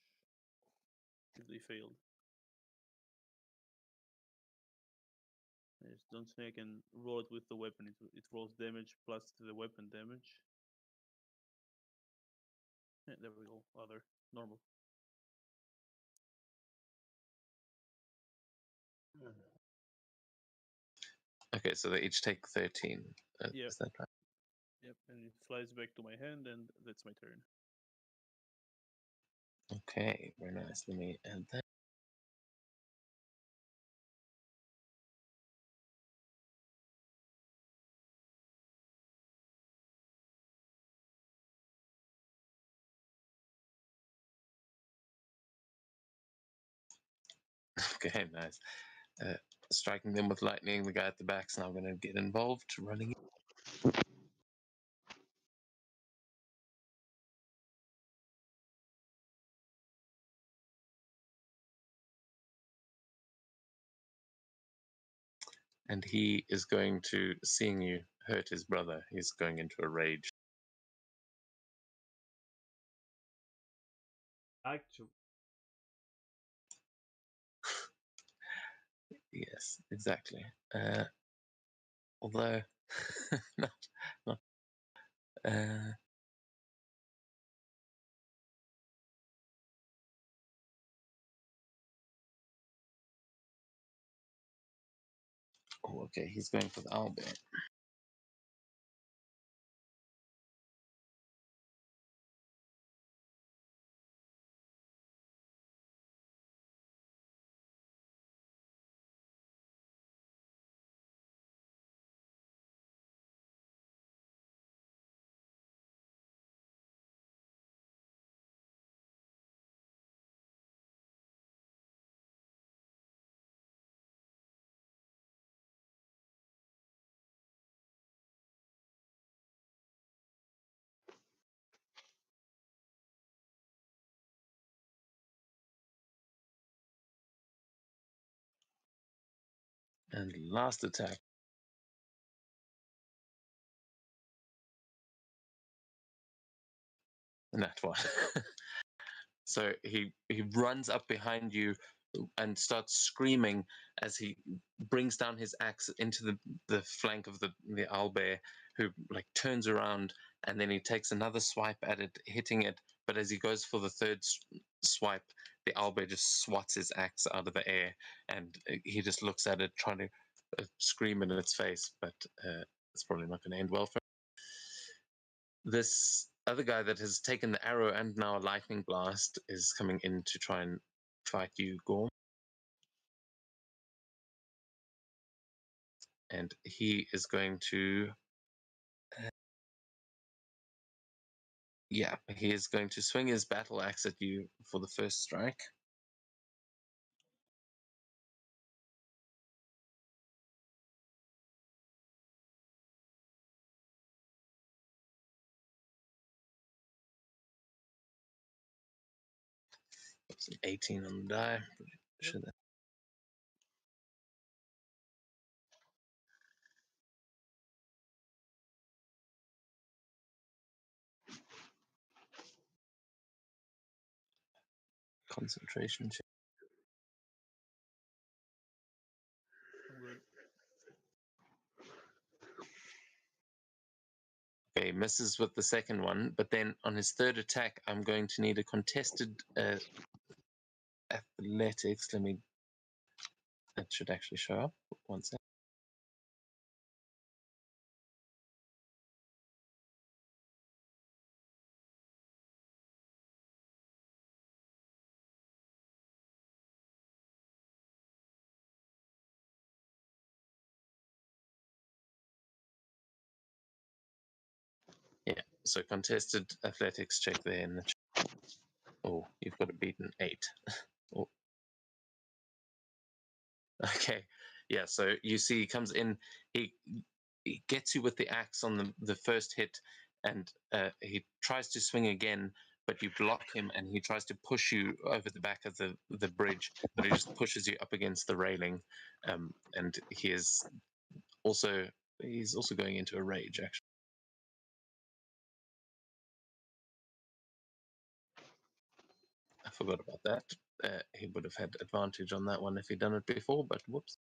if they failed. I just don't think I can roll it with the weapon. It rolls damage plus the weapon damage. Yeah, there we go. Other normal. Okay, so they each take 13. Yep. Is that right? Yep, and it flies back to my hand, and that's my turn. Okay, very nice. Let me add that. Okay, nice. Striking them with lightning. The guy at the back's now going to get involved, running. And he is going to, seeing you hurt his brother, he's going into a rage. Like to. Yes, exactly. Although, not, oh, okay, he's going for the owlbear. And last attack. And that one. So he runs up behind you and starts screaming as he brings down his axe into the flank of the owlbear, who like turns around, and then he takes another swipe at it, hitting it. But as he goes for the third swipe, the owlbear just swats his axe out of the air, and he just looks at it, trying to scream in its face. But it's probably not going to end well for him. This other guy that has taken the arrow and now a lightning blast is coming in to try and fight you, Gorm. And he is going to he is going to swing his battle axe at you for the first strike. It's an 18 on the die. Sure that. Concentration check. I'm good. Okay, misses with the second one, but then on his third attack, I'm going to need a contested athletics. Let me. That should actually show up. One sec. Yeah, so contested athletics check there in the chat. Oh, you've got a beaten 8. Oh. Okay, yeah, so you see he comes in, he gets you with the axe on the first hit, and he tries to swing again, but you block him, and he tries to push you over the back of the bridge, but he just pushes you up against the railing, and he's also going into a rage, actually. I forgot about that. He would have had advantage on that one if he'd done it before, but whoops.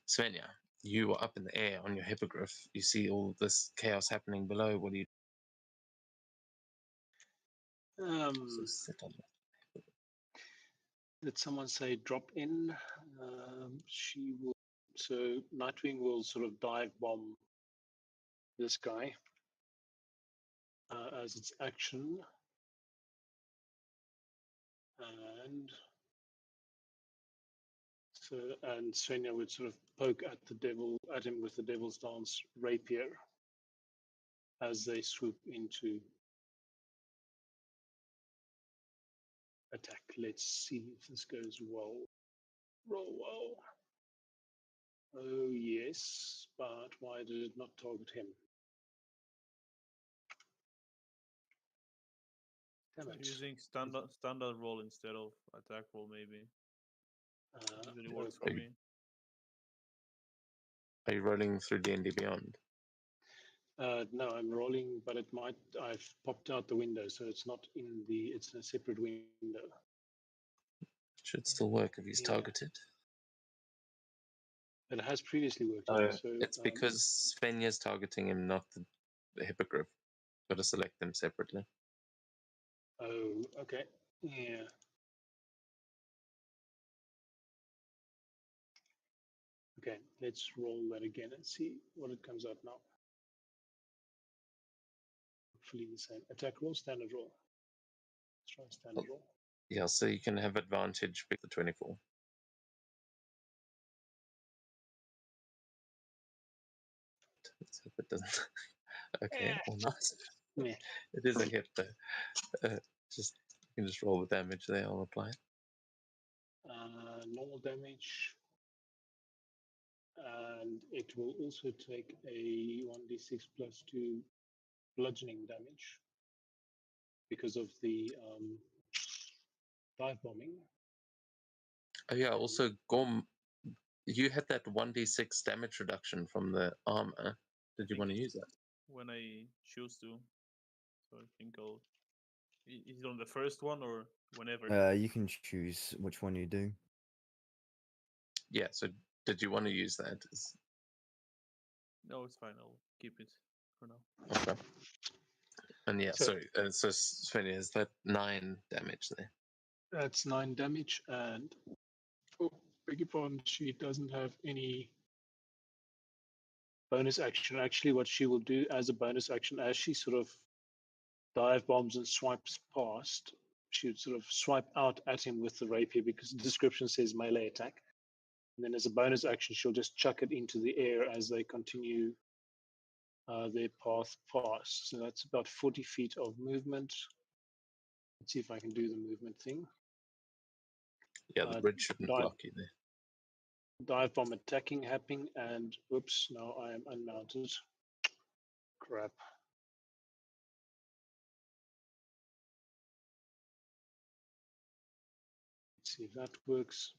Svenja, you are up in the air on your hippogriff. You see all this chaos happening below. What do you sit on that? Did someone say drop in? She will. So Nightwing will sort of dive bomb this guy as its action, and Svenja would sort of poke at him with the Devil's Dance rapier as they swoop into attack. Let's see if this goes well. Roll well. Oh yes, but why did it not target him? Damn it. Using standard roll instead of attack roll, maybe. Usually works for okay. me. Are you rolling through D&D Beyond? No, I'm rolling, but it might. I've popped out the window, so it's not in the. It's in a separate window. Should still work if he's Yeah. targeted. It has previously worked. Oh, so it's because Svenja's targeting him, not the hippogriff. Got to select them separately. Oh, okay. Yeah. Okay, let's roll that again and see what it comes out now. Hopefully the same. Attack roll, standard roll. Let's try standard roll. Yeah, so you can have advantage with the 24. Let's hope it doesn't. Okay, or not. Yeah. It is a hit though. Just you can just roll the damage there. I'll apply it. Normal damage. And it will also take a 1d6 plus 2 bludgeoning damage because of the dive bombing. Oh yeah. Also, Gorm, you had that 1d6 damage reduction from the armor. Did you want to use that? When I choose to. So I think I'll. Is it on the first one or whenever? You can choose which one you do. Yeah. So did you want to use that? No, it's fine. I'll keep it for now. Okay. And yeah, So- sorry. So Svenja, is that 9 damage there? That's 9 damage, and beg your pardon, she doesn't have any bonus action. Actually, what she will do as a bonus action, as she sort of dive bombs and swipes past, she would sort of swipe out at him with the rapier because the description says melee attack. And then as a bonus action, she'll just chuck it into the air as they continue their path past. So that's about 40 feet of movement. Let's see if I can do the movement thing. Yeah, the bridge shouldn't block you there. Dive bomb attacking happening, and whoops, now I am unmounted. Crap. Let's see if that works.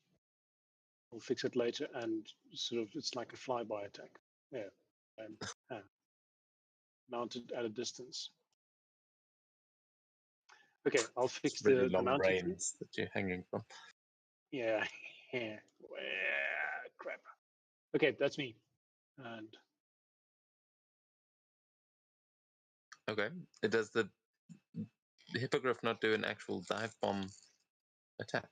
We'll fix it later, and sort of it's like a flyby attack. Yeah, I'm mounted at a distance. Okay, I'll fix It's really the long mounted thing. reins that you're hanging from. Yeah, yeah. Crap. Okay, that's me. And Okay. Does the hippogriff not do an actual dive bomb attack?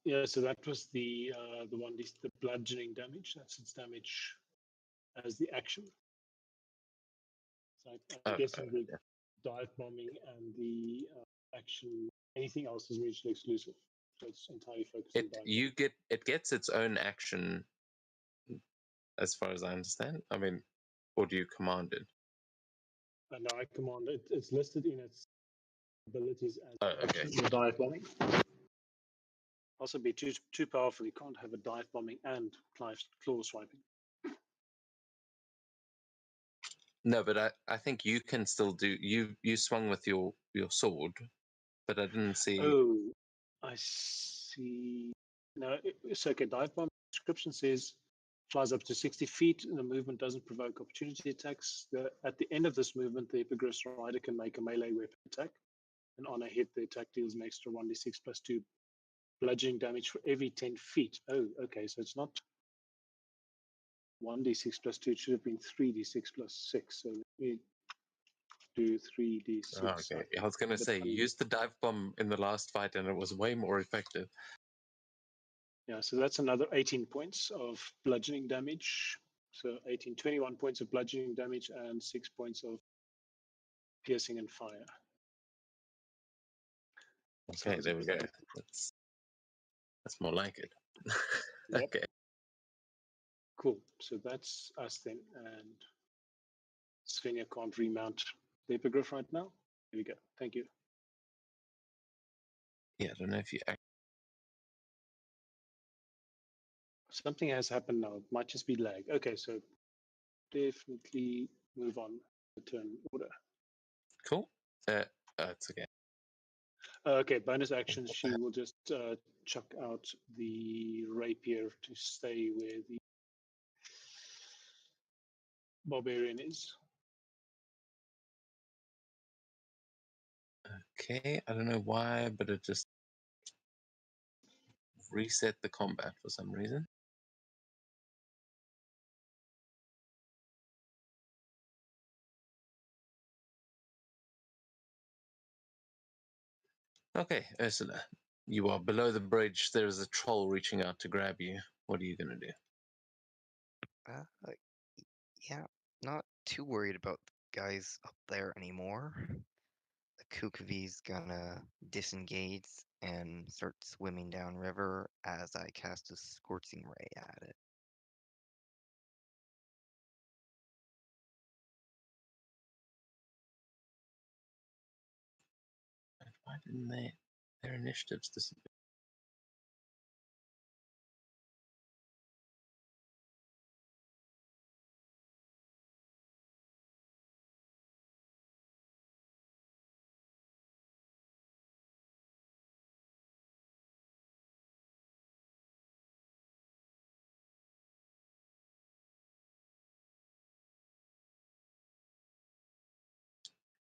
yeah, so that was the one, the bludgeoning damage. That's its damage as the action. So I'm guessing the yeah. dive bombing and the action, anything else is mutually exclusive. So it's entirely focused on dive. It gets its own action, as far as I understand. I mean, or do you command it? And I command it. It's listed in its abilities as okay. action, the dive bombing. Also, be too powerful. You can't have a dive bombing and claw swiping. No, but I think you can still do. You swung with your sword, but I didn't see. Oh, I see. No, it's okay. Dive bomb description says flies up to 60 feet, and the movement doesn't provoke opportunity attacks. At the end of this movement, the Epigress rider can make a melee weapon attack, and on a hit, the attack deals an extra 1d6 plus 2 bludgeoning damage for every 10 feet. Oh, okay, so it's not 1d6 plus 2, it should have been 3d6 plus 6. So let me do 3d6. Oh, okay, I was gonna say you used the dive bomb in the last fight, and it was way more effective. Yeah, so that's another 18 points of bludgeoning damage. So 18, 21 points of bludgeoning damage and 6 points of piercing and fire. Okay, Sounds there we go. good. That's more like it. Yep. Okay. Cool. So that's us then. And Svenja can't remount the Epigraph right now. There we go. Thank you. Yeah, I don't know if you. Something has happened now. It might just be lag. Okay, so definitely move on the turn order. Cool. It's okay. Okay, bonus actions. She will just chuck out the rapier to stay where the barbarian is. Okay, I don't know why, but it just reset the combat for some reason. Okay, Ursula, you are below the bridge. There is a troll reaching out to grab you. What are you gonna do? Yeah, not too worried about the guys up there anymore. The Kukavi's gonna disengage and start swimming downriver as I cast a scorching ray at it. Why didn't their initiatives disappear?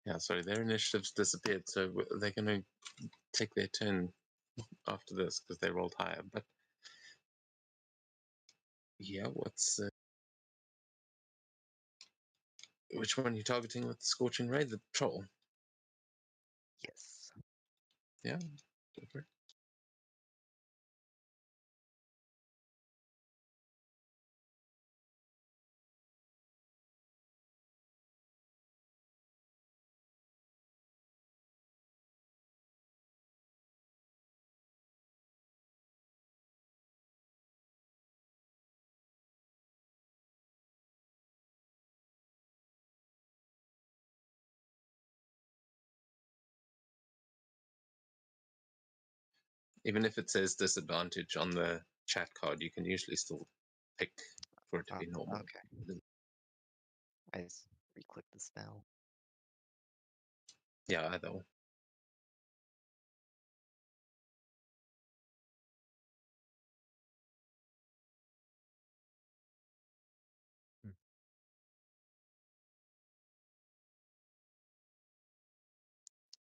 Yeah, sorry, their initiatives disappeared, so they're gonna take their turn after this because they rolled higher. But yeah, what's which one are you targeting with the scorching ray? The troll. Yes. Yeah, go for it. Even if it says disadvantage on the chat card, you can usually still pick for it to be normal. Okay. I just re-click the spell. Yeah, either one.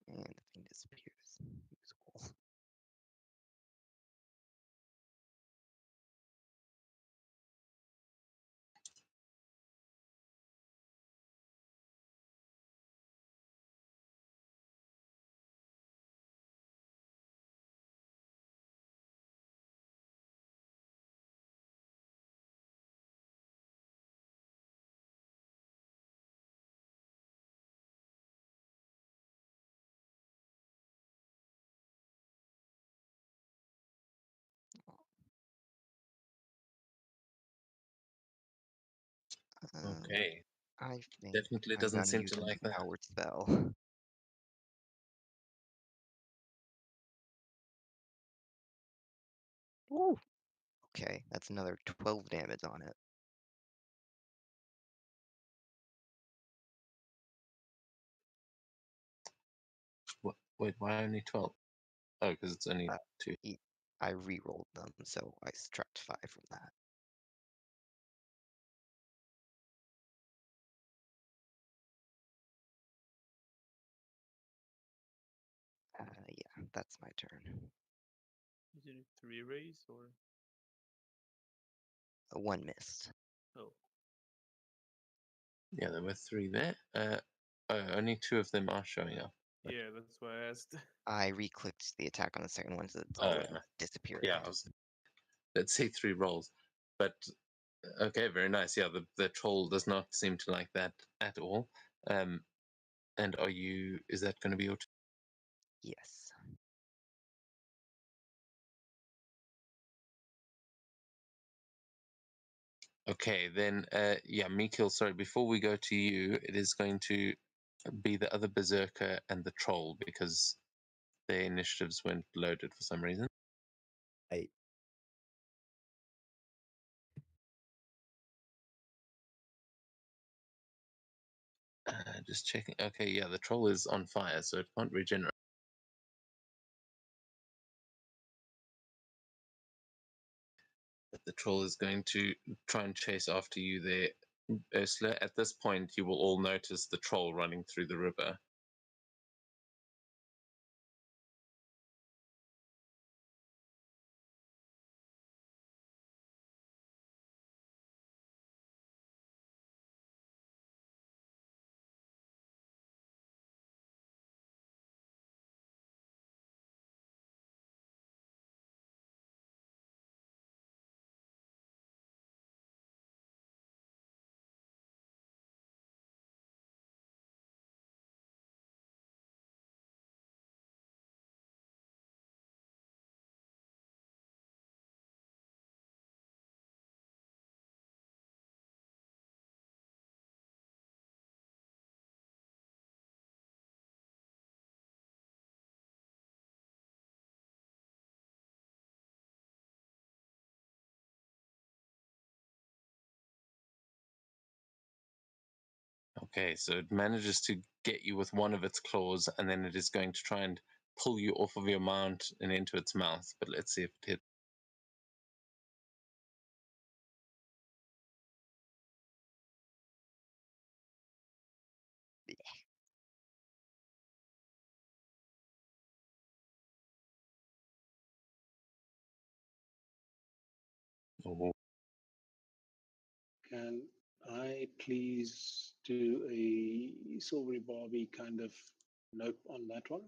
And the thing disappears. Usable. Okay. I think Definitely I'm doesn't gonna seem use to an like that. empowered spell. Ooh. Okay, that's another 12 damage on it. Wait, why only 12? Oh, because it's only Uh, 2. I re-rolled them, so I subtract 5 from that. Yeah, that's my turn. Isn't it 3 rays or? 1 missed. Oh, Yeah, there were 3 there. Only 2 of them are showing up. yeah, that's why I asked. I re-clicked the attack on the second one, so it's Oh, all yeah. disappeared. Yeah, let's say 3 rolls. But okay, very nice. Yeah, the troll does not seem to like that at all. And is that going to be your turn? Yes. Okay, then, yeah, Mikil, sorry, before we go to you, it is going to be the other berserker and the troll because their initiatives weren't loaded for some reason. 8. Just checking. Okay, yeah, the troll is on fire, so it can't regenerate. But the troll is going to try and chase after you there, Ursula. At this point, you will all notice the troll running through the river. Okay, so it manages to get you with one of its claws, and then it is going to try and pull you off of your mount and into its mouth. But let's see if it hits. Oh, Can I please do a Silvery Barbie kind of nope on that one?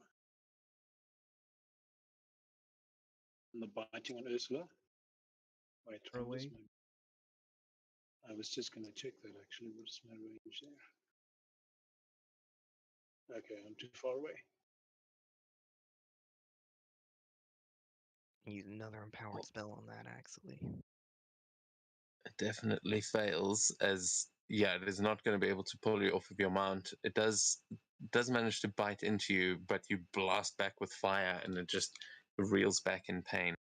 On the biting on Ursula? Wait, Far what is away. I was just going to check that actually. What is my range there? Okay, I'm too far away. Use another empowered spell on that, actually. it definitely fails, as yeah, it is not going to be able to pull you off of your mount. It does manage to bite into you, but you blast back with fire, and it just reels back in pain.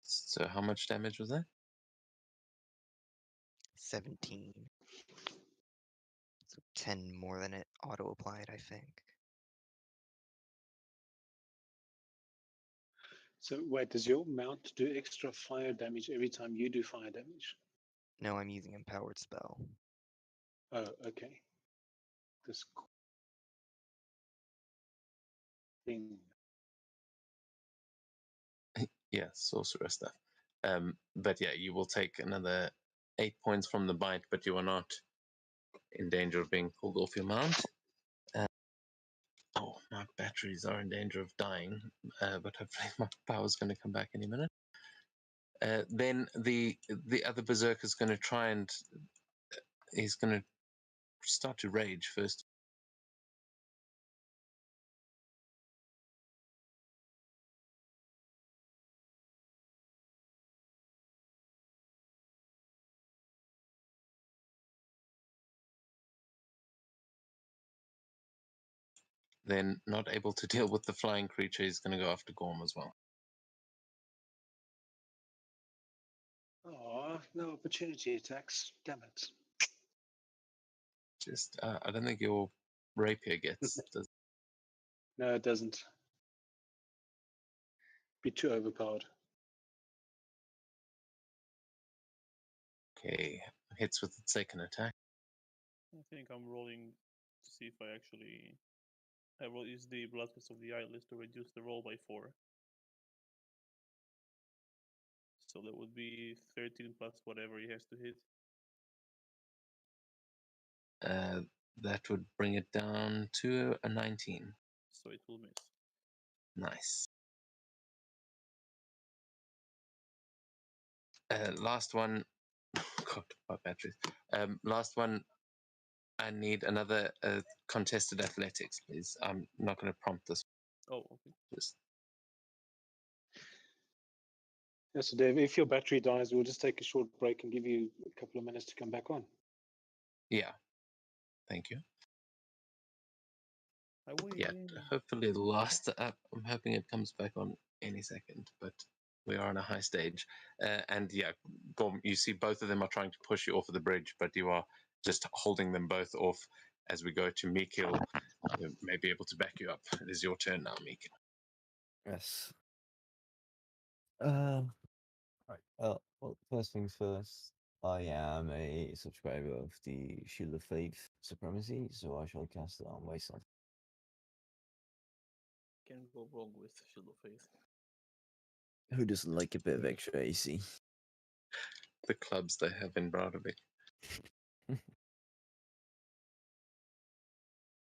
So how much damage was that? 17. So 10 more than it auto-applied, I think. So wait, does your mount do extra fire damage every time you do fire damage? No, I'm using empowered spell. Oh, okay. This thing. Yeah, sorcerer stuff. But yeah, you will take another 8 points from the bite, but you are not in danger of being pulled off your mount. Oh, my batteries are in danger of dying, but hopefully my power's going to come back any minute. Then the other berserker is going to try and he's going to start to rage first. Then, not able to deal with the flying creature, he's going to go after Gorm as well. Oh, no opportunity attacks. Damn it. Just, I don't think your rapier gets. Does, No, it doesn't. Be too overpowered. okay, hits with its second attack. I think I'm rolling to see if I actually. I will use the Bloodlust of the Eyeless to reduce the roll by 4. So that would be 13 plus whatever he has to hit. That would bring it down to a 19. So it will miss. Nice. Last one. God, my batteries. Last one. I need another contested athletics, please. I'm not going to prompt this. Oh, okay. Just Yeah, so Dave, if your battery dies, we'll just take a short break and give you a couple of minutes to come back on. yeah. Thank you. I win. Yeah. Hopefully the last. I'm hoping it comes back on any second, but we are on a high stage. And yeah, Gorm, you see both of them are trying to push you off of the bridge, but you are just holding them both off as we go to Mikil. May be able to back you up. It is your turn now, Mikil. Yes. Right. Well, first things first. I am a subscriber of the Shield of Faith Supremacy, so I shall cast it on myself. Can't go wrong with Shield of Faith. Who doesn't like a bit of extra AC? The clubs they have in Bradovik.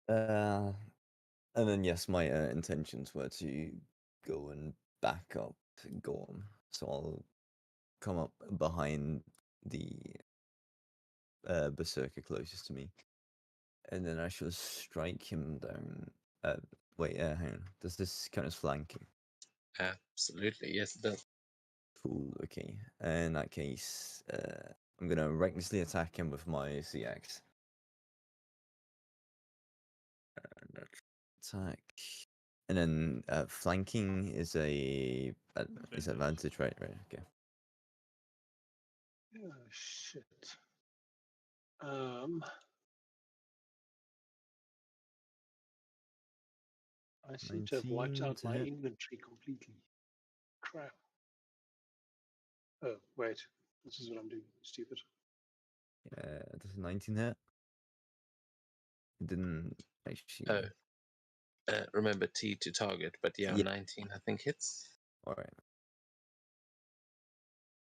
And then yes, my intentions were to go and back up Gorm, so I'll come up behind the berserker closest to me, and then I shall strike him down. Wait, hang on. Does this count as flanking? Absolutely, yes, it does. Cool. Okay. In that case, I'm gonna recklessly attack him with my CX. Attack. And then flanking is a is advantage, right? Right. Okay. Oh, shit. I seem to have wiped 19 out to my hit. inventory completely. Crap. Oh, wait. This is what I'm doing. Stupid. Does 19 hit? It didn't actually. Remember T to target, but yeah, Yeah. 19 I think hits. All right.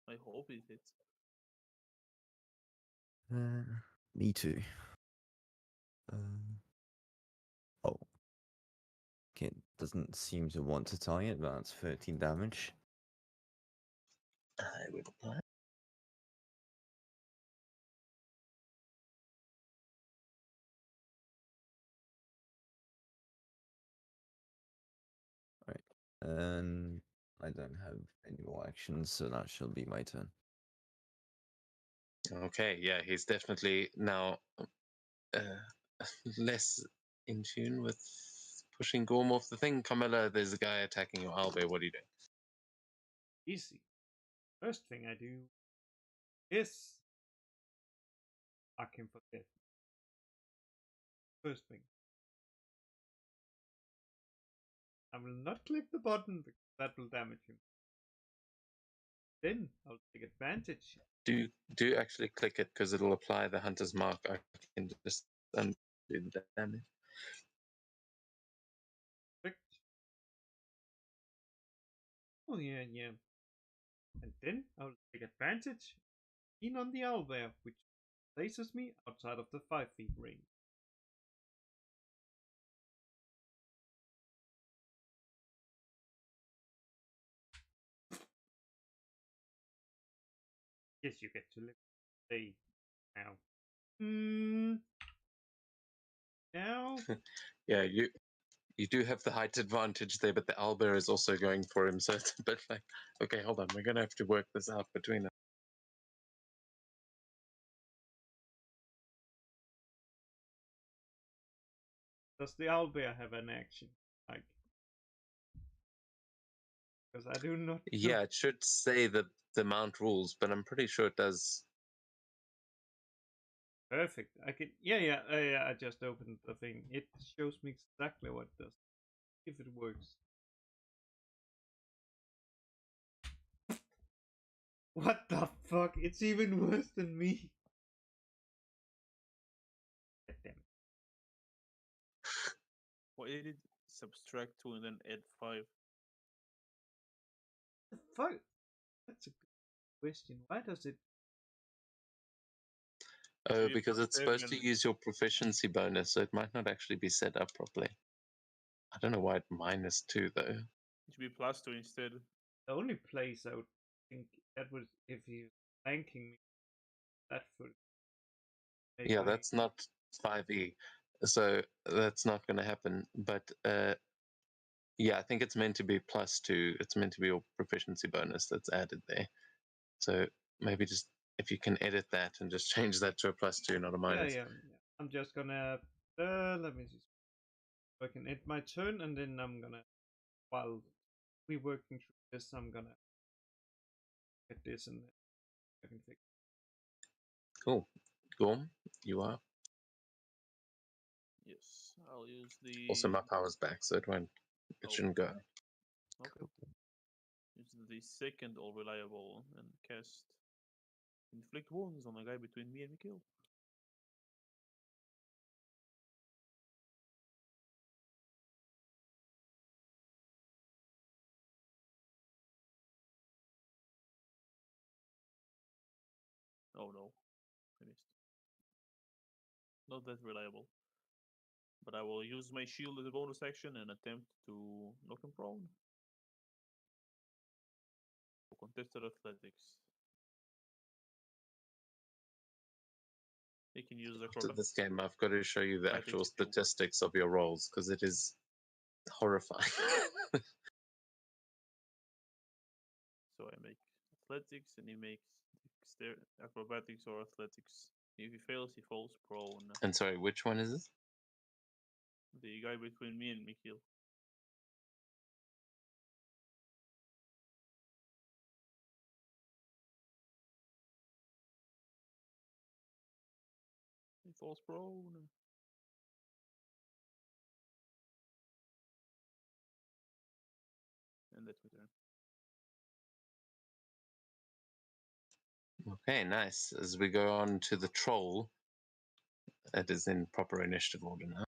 I hope it hits. Me too. Oh. Okay, it doesn't seem to want to target, but that's 13 damage. I will apply. And I don't have any more actions, so that shall be my turn. Okay, yeah, he's definitely now less in tune with pushing Gorm off the thing. Camilla, there's a guy attacking your Albe. What are you doing? Easy. First thing I do is I can forget. First thing. I will not click the button because that will damage him. Then I'll take advantage. Do actually click it because it'll apply the hunter's mark. I can just undo the damage. Click. Oh yeah. And then I'll take advantage. In on the owlbear, which places me outside of the 5 feet range. Yes, you get to live. Stay now. Now. Yeah, you do have the height advantage there, but the owlbear is also going for him, so it's a bit like, okay, hold on, we're gonna have to work this out between us. Does the owlbear have an action? Like, because I do not. Yeah, it should say the mount rules, but I'm pretty sure it does. Perfect. I can. Yeah. I just opened the thing. It shows me exactly what it does. If it works. What the fuck? It's even worse than me. God damn it. Why did it subtract 2 and then add 5? The fuck? That's a good question. Why does it? Oh, be because it's supposed to +7. use your proficiency bonus, so it might not actually be set up properly. I don't know why it -2 though. It should be +2 instead. The only place I would think that was if he's flanking me. That would. make Yeah, my- that's not 5e, so that's not going to happen. But yeah, I think it's meant to be +2. It's meant to be your proficiency bonus that's added there. So maybe just if you can edit that and just change that to a +2, not a minus. Yeah. I'm just gonna. Let me see. I can end my turn, and then I'm gonna. While we working through this, I'm gonna get this, and then I can fix. Cool. Gorm, you are. Yes, I'll use the. Also, my power's back, so it won't. It Oh. shouldn't go. Okay. Use the second all reliable and cast inflict wounds on the guy between me and Mikhail. Oh no, I missed. Not that reliable. But I will use my shield as a bonus action and attempt to knock him prone. For contested athletics. He can use After acrobatics. this game, I've got to show you the Athletics actual if you want. statistics of your rolls because it is horrifying. So I make athletics and he makes acrobatics or athletics. If he fails, he falls prone. And sorry, which one is this? The guy between me and Mikhail. He falls prone. And that's my turn. Okay, nice. As we go on to the troll, it is in proper initiative order now.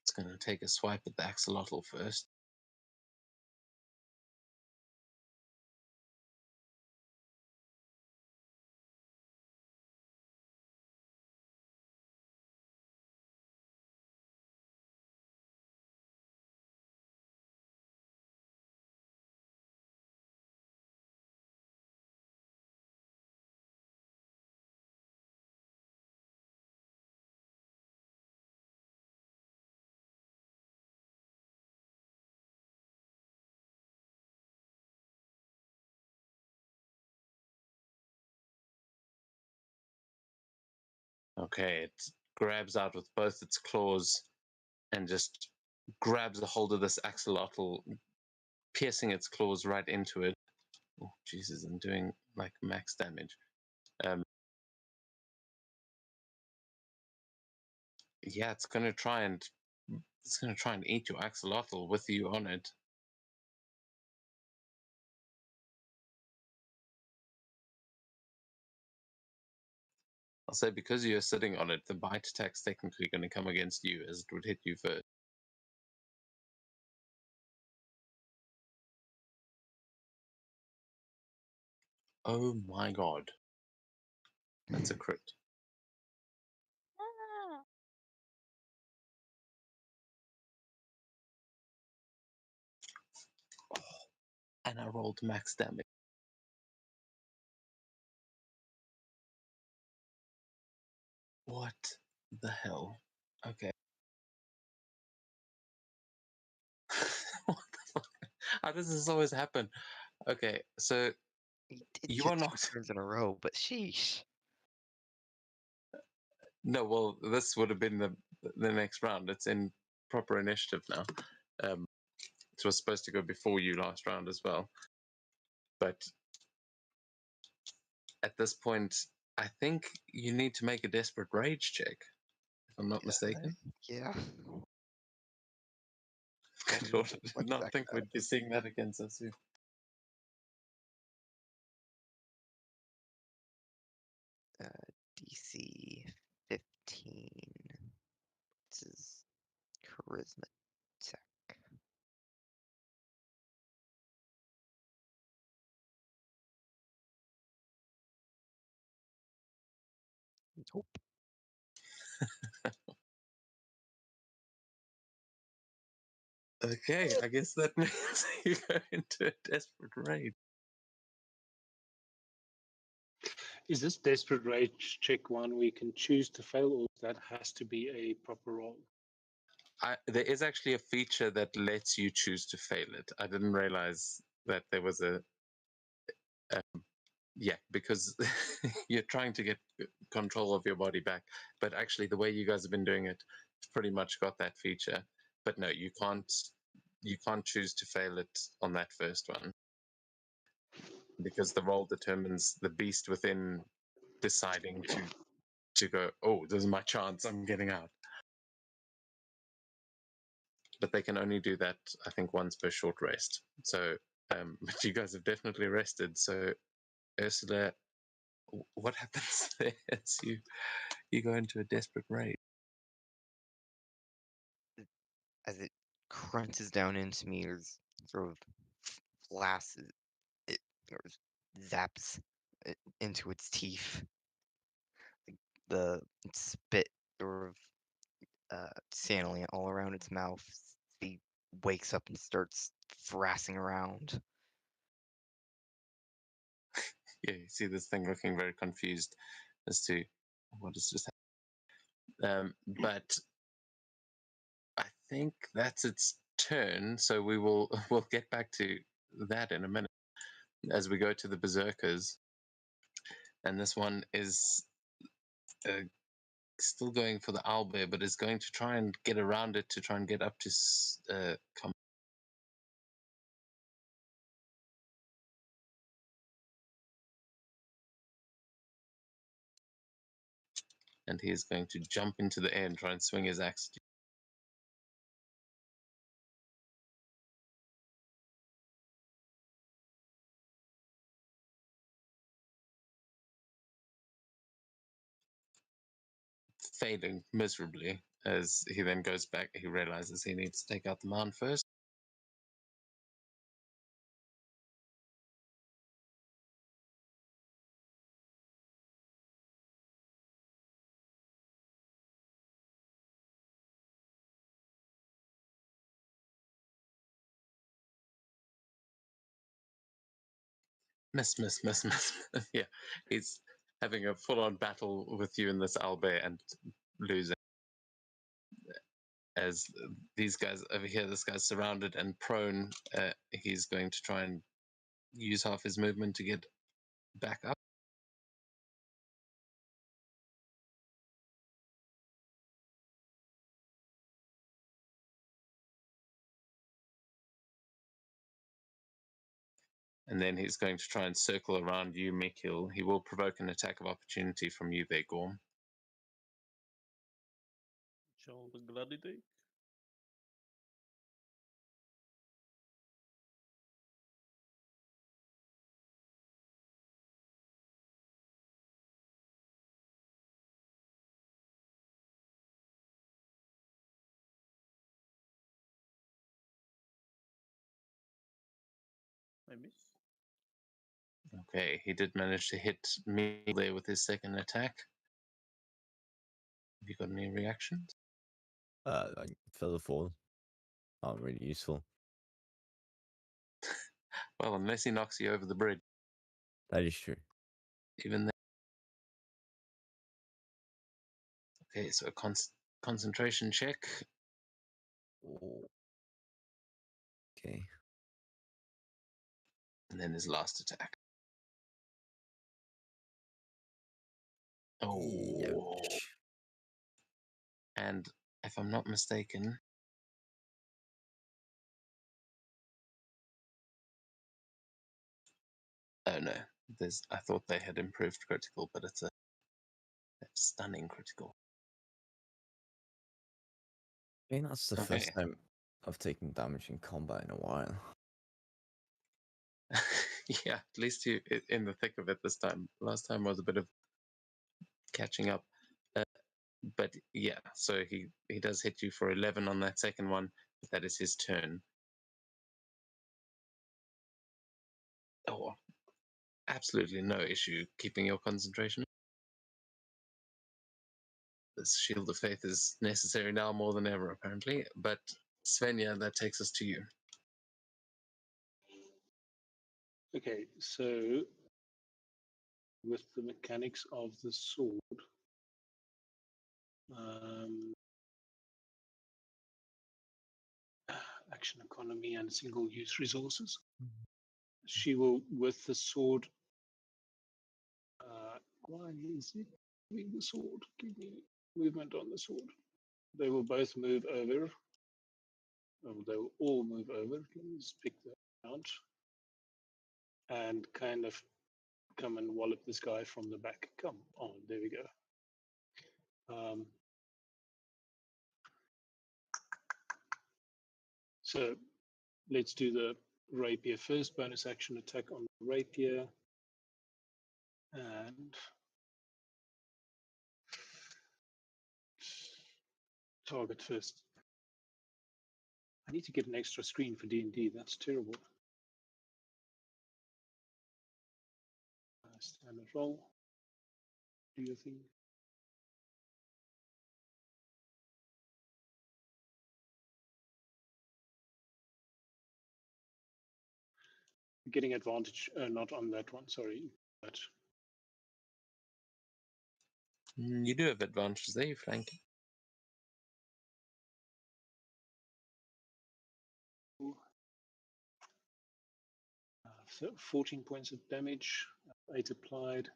It's going to take a swipe at the axolotl first. Okay, it grabs out with both its claws and just grabs a hold of this axolotl, piercing its claws right into it. Oh, Jesus, I'm doing like max damage. Yeah, it's gonna try and eat your axolotl with you on it. I'll say because you're sitting on it, the bite attack's technically going to come against you as it would hit you first. Oh my god. That's a crit. Oh, and I rolled max damage. What the hell? Okay. What the fuck? How does this always happen? Okay, so You did you get are 2 not. turns in a row, but sheesh. No, well, this would have been the next round. It's in proper initiative now. was supposed to go before you last round as well. But at this point, I think you need to make a desperate rage check, if I'm not mistaken. Yeah. Good lord, I did What not deck think that we'd be is. seeing that against us. DC 15. This is charisma check. Nope. Okay, I guess that means you go into a desperate rage. Is this desperate rage check one we can choose to fail, or that has to be a proper roll? There is actually a feature that lets you choose to fail it. I didn't realize that there was a. Yeah, because you're trying to get control of your body back, but actually the way you guys have been doing it, pretty much got that feature. But no, you can't. You can't choose to fail it on that first one because the roll determines the beast within deciding to go. Oh, this is my chance. I'm getting out. But they can only do that, I think, once per short rest. So, but you guys have definitely rested. So, Ursula, what happens there as you go into a desperate rage? As it crunches down into me, or sort of blasts it, or zaps it into its teeth. The spit sort of channeling all around its mouth. He wakes up and starts thrashing around. Yeah, you see this thing looking very confused as to what has just happened. But I think that's its turn. So we'll get back to that in a minute as we go to the berserkers. And this one is still going for the owlbear, but is going to try and get around it to try and get up to come. And he is going to jump into the air and try and swing his axe. Failing miserably as he then goes back. He realizes he needs to take out the man first. Miss. Yeah, he's having a full-on battle with you in this owlbear and losing. As these guys over here, this guy's surrounded and prone. He's going to try and use half his movement to get back up. And then he's going to try and circle around you, Mikil. He will provoke an attack of opportunity from you there, Gorm. Shall the gladly take? I miss. Okay, he did manage to hit me there with his second attack. Have you got any reactions? Like feather fall aren't really useful. Well, unless he knocks you over the bridge. That is true. Even then. Okay, so a concentration check. Oh. Okay. And then his last attack. Oh. Ouch. And if I'm not mistaken, Oh no, I thought they had improved critical, but it's a stunning critical. I think that's the Okay. first time I've taken damage in combat in a while. Yeah, at least you in the thick of it this time. Last time was a bit of catching up. But yeah, so he does hit you for 11 on that second one, but that is his turn. Oh, absolutely no issue keeping your concentration. This Shield of Faith is necessary now more than ever, apparently. But Svenja, that takes us to you. Okay, so with the mechanics of the sword, action economy and single-use resources, she will, with the sword, why is it with the sword? Give me movement on the sword. They will both move over. Oh, they will all move over. Let me just pick that out. And kind of come and wallop this guy from the back. Come on, there we go. So let's do the rapier first. Bonus action attack on the rapier. And target first. I need to get an extra screen for D&D. That's terrible. Standard roll. Do your thing. Getting advantage, not on that one, sorry. But You do have advantages there, you flanking. so 14 points of damage, 8 applied.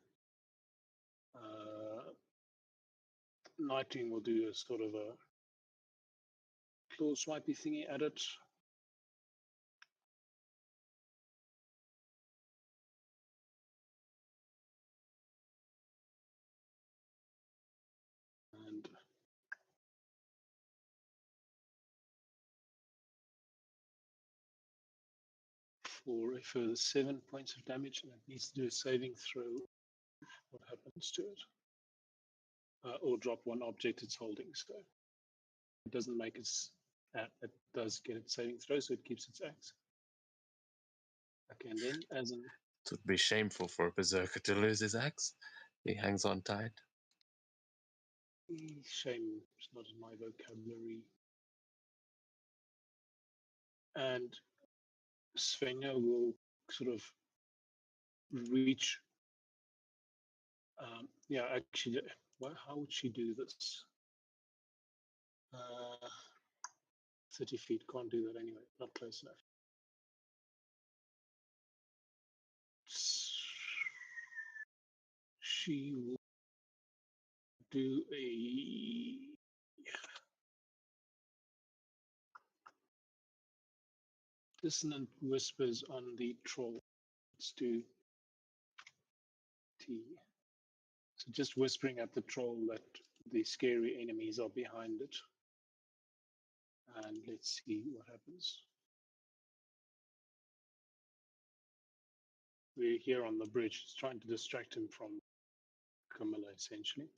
Nightwing will do a sort of a claw swipey thingy at it. And for a further 7 points of damage, and it needs to do a saving throw. What happens to it? Or drop one object it's holding. So it doesn't make its. It does get its saving throw, so it keeps its axe. Okay, and then as an. It would be shameful for a berserker to lose his axe. He hangs on tight. Shame is not in my vocabulary. And Svenja will sort of reach. Yeah, actually, how would she do this? 30 feet, can't do that anyway, not close enough. She will do a dissonant whispers on the troll. Let's do T. So just whispering at the troll that the scary enemies are behind it. And let's see what happens. We're here on the bridge, it's trying to distract him from Camilla, essentially.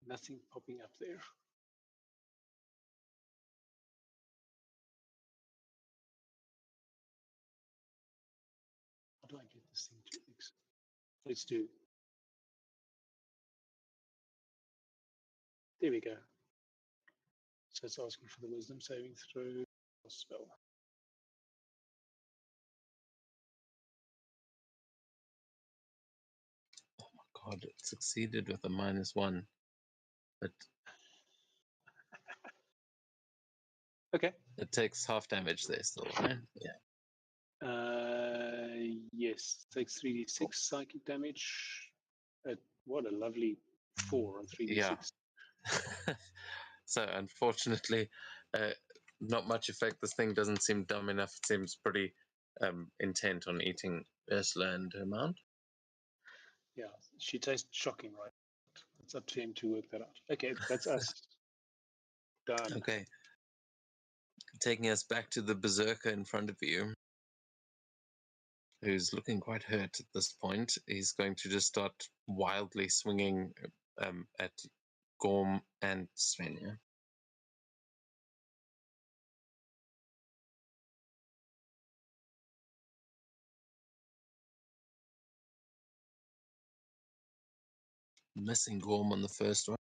Nothing popping up there. How do I get this thing to exit? Let's do. There we go. So it's asking for the wisdom saving throw spell. Oh my god, it succeeded with a -1. But Okay. it takes half damage there still, right? Yeah. Yes, takes 3d6 psychic damage. What a lovely 4 on 3d6. Yeah. So unfortunately, not much effect. This thing doesn't seem dumb enough. It seems pretty intent on eating Ursula and her mount. Yeah, she tastes shocking, right? It's up to him to work that out. Okay, that's us. Done. Okay. Taking us back to the berserker in front of you, who's looking quite hurt at this point. He's going to just start wildly swinging at Gorm and Svenja. Missing Gorm on the first one.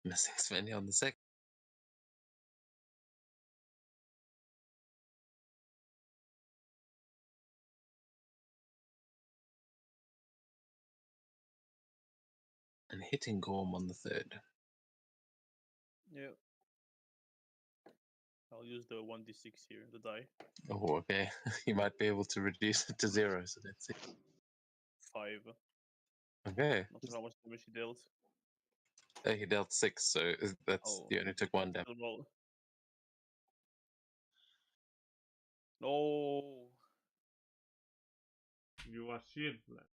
Missing Svenja on the second. And hitting Gorm on the third. Yeah. I'll use the 1d6 here, the die. Oh, okay. You might be able to reduce it to 0, so let's see. 5. Okay. Not sure how much damage he dealt. He dealt 6, so that's Oh. you only took 1 damage. Still roll. No. You are shieldless.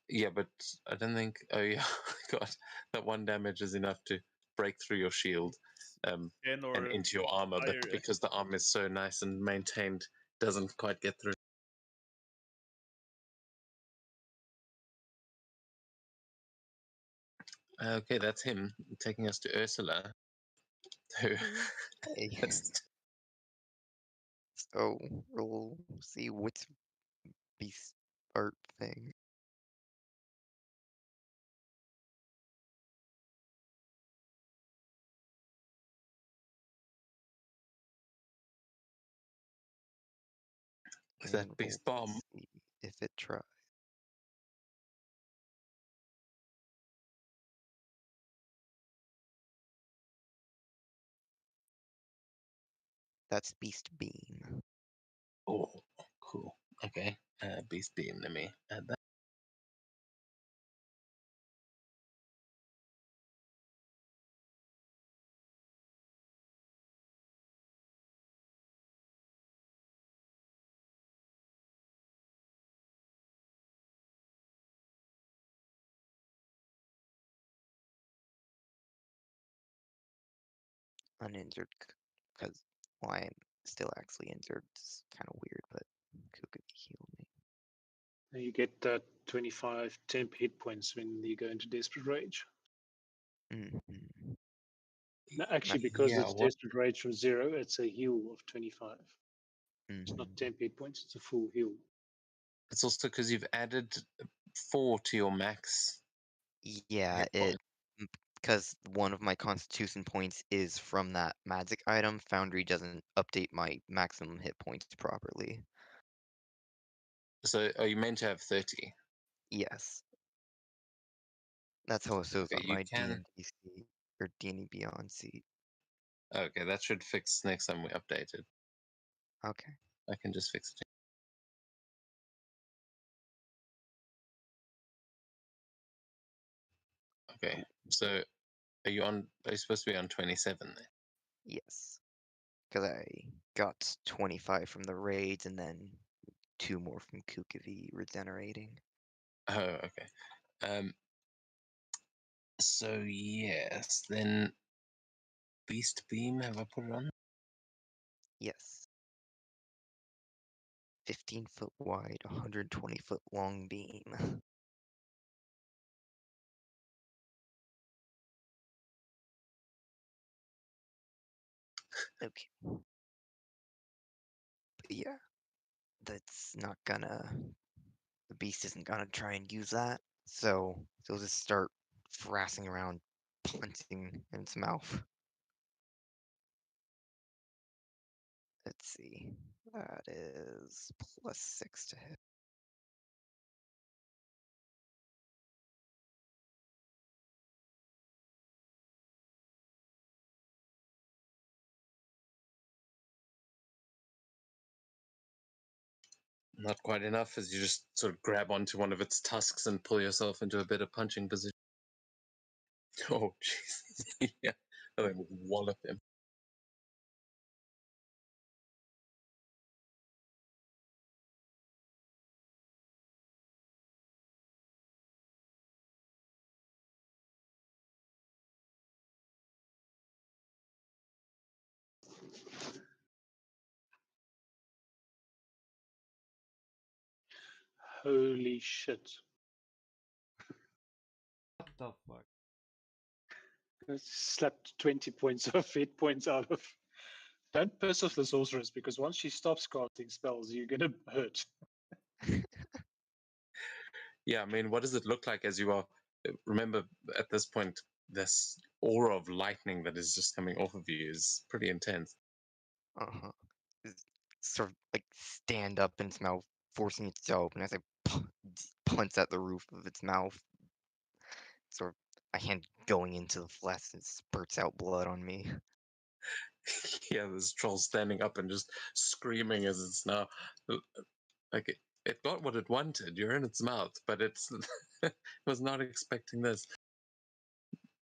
Yeah, but I don't think. Oh yeah, God, that 1 damage is enough to break through your shield 10 and or into your armor, but higher. because the armor is so nice and maintained, doesn't quite get through. Okay, that's him taking us to Ursula. Who? Hey. has- So we'll see what's beast art thing. Is that and beast we'll bomb? see if it tries. That's beast beam. Oh, cool. Okay, beast beam. Let me add that. Uninjured, because well, I'm still actually injured. It's kind of weird, but Kuka healed me. And you get 25 temp hit points when you go into Desperate Rage. Mhm. No, actually, because Yeah, it's what? Desperate Rage from 0, it's a heal of 25. It's not Mhm. temp hit points, it's a full heal. It's also because you've added 4 to your max. Yeah, hit it point. because one of my constitution points is from that magic item. Foundry doesn't update my maximum hit points properly. So are you meant to have 30? Yes, that's how it shows Okay, on you my can. D&D sheet or D&D Beyond sheet. Okay, that should fix next time we update it. Okay. I can just fix it. Okay, so are you supposed to be on 27 then? Yes, because I got 25 from the raids and then 2 more from Kukavi regenerating. Oh, okay. So yes, then Beast Beam, have I put it on? Yes. 15-foot wide, 120-foot long beam. Okay. But yeah, that's not gonna. The beast isn't gonna try and use that, so he'll just start thrashing around, punching in its mouth. Let's see. That is +6 to hit. Not quite enough as you just sort of grab onto one of its tusks and pull yourself into a better punching position. Oh, Jesus. Yeah. I think wallop him. Holy shit. What the fuck? I slapped 20 points of hit points out of. Don't piss off the sorceress because once she stops casting spells, you're gonna hurt. Yeah, I mean, what does it look like as you are? Remember, at this point, this aura of lightning that is just coming off of you is pretty intense. Uh-huh. Sort of like stand up in its mouth, forcing it to open as I punch at the roof of its mouth. Sort of my hand going into the flesh and spurts out blood on me. Yeah, this troll standing up and just screaming as it's now like it got what it wanted. You're in its mouth, but it's it was not expecting this.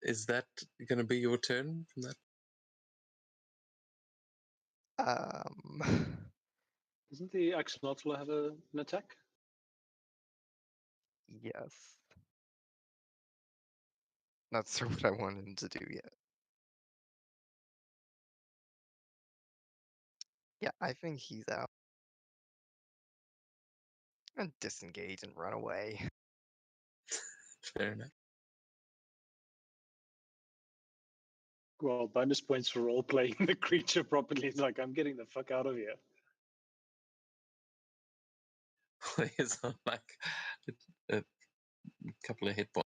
Is that going to be your turn from that? Doesn't the axolotl have an attack? Yes. Not sure what I want him to do yet. Yeah, I think he's out. And disengage and run away. Fair enough. Well, bonus points for role playing the creature properly. It's like I'm getting the fuck out of here. It's on like a couple of hit points.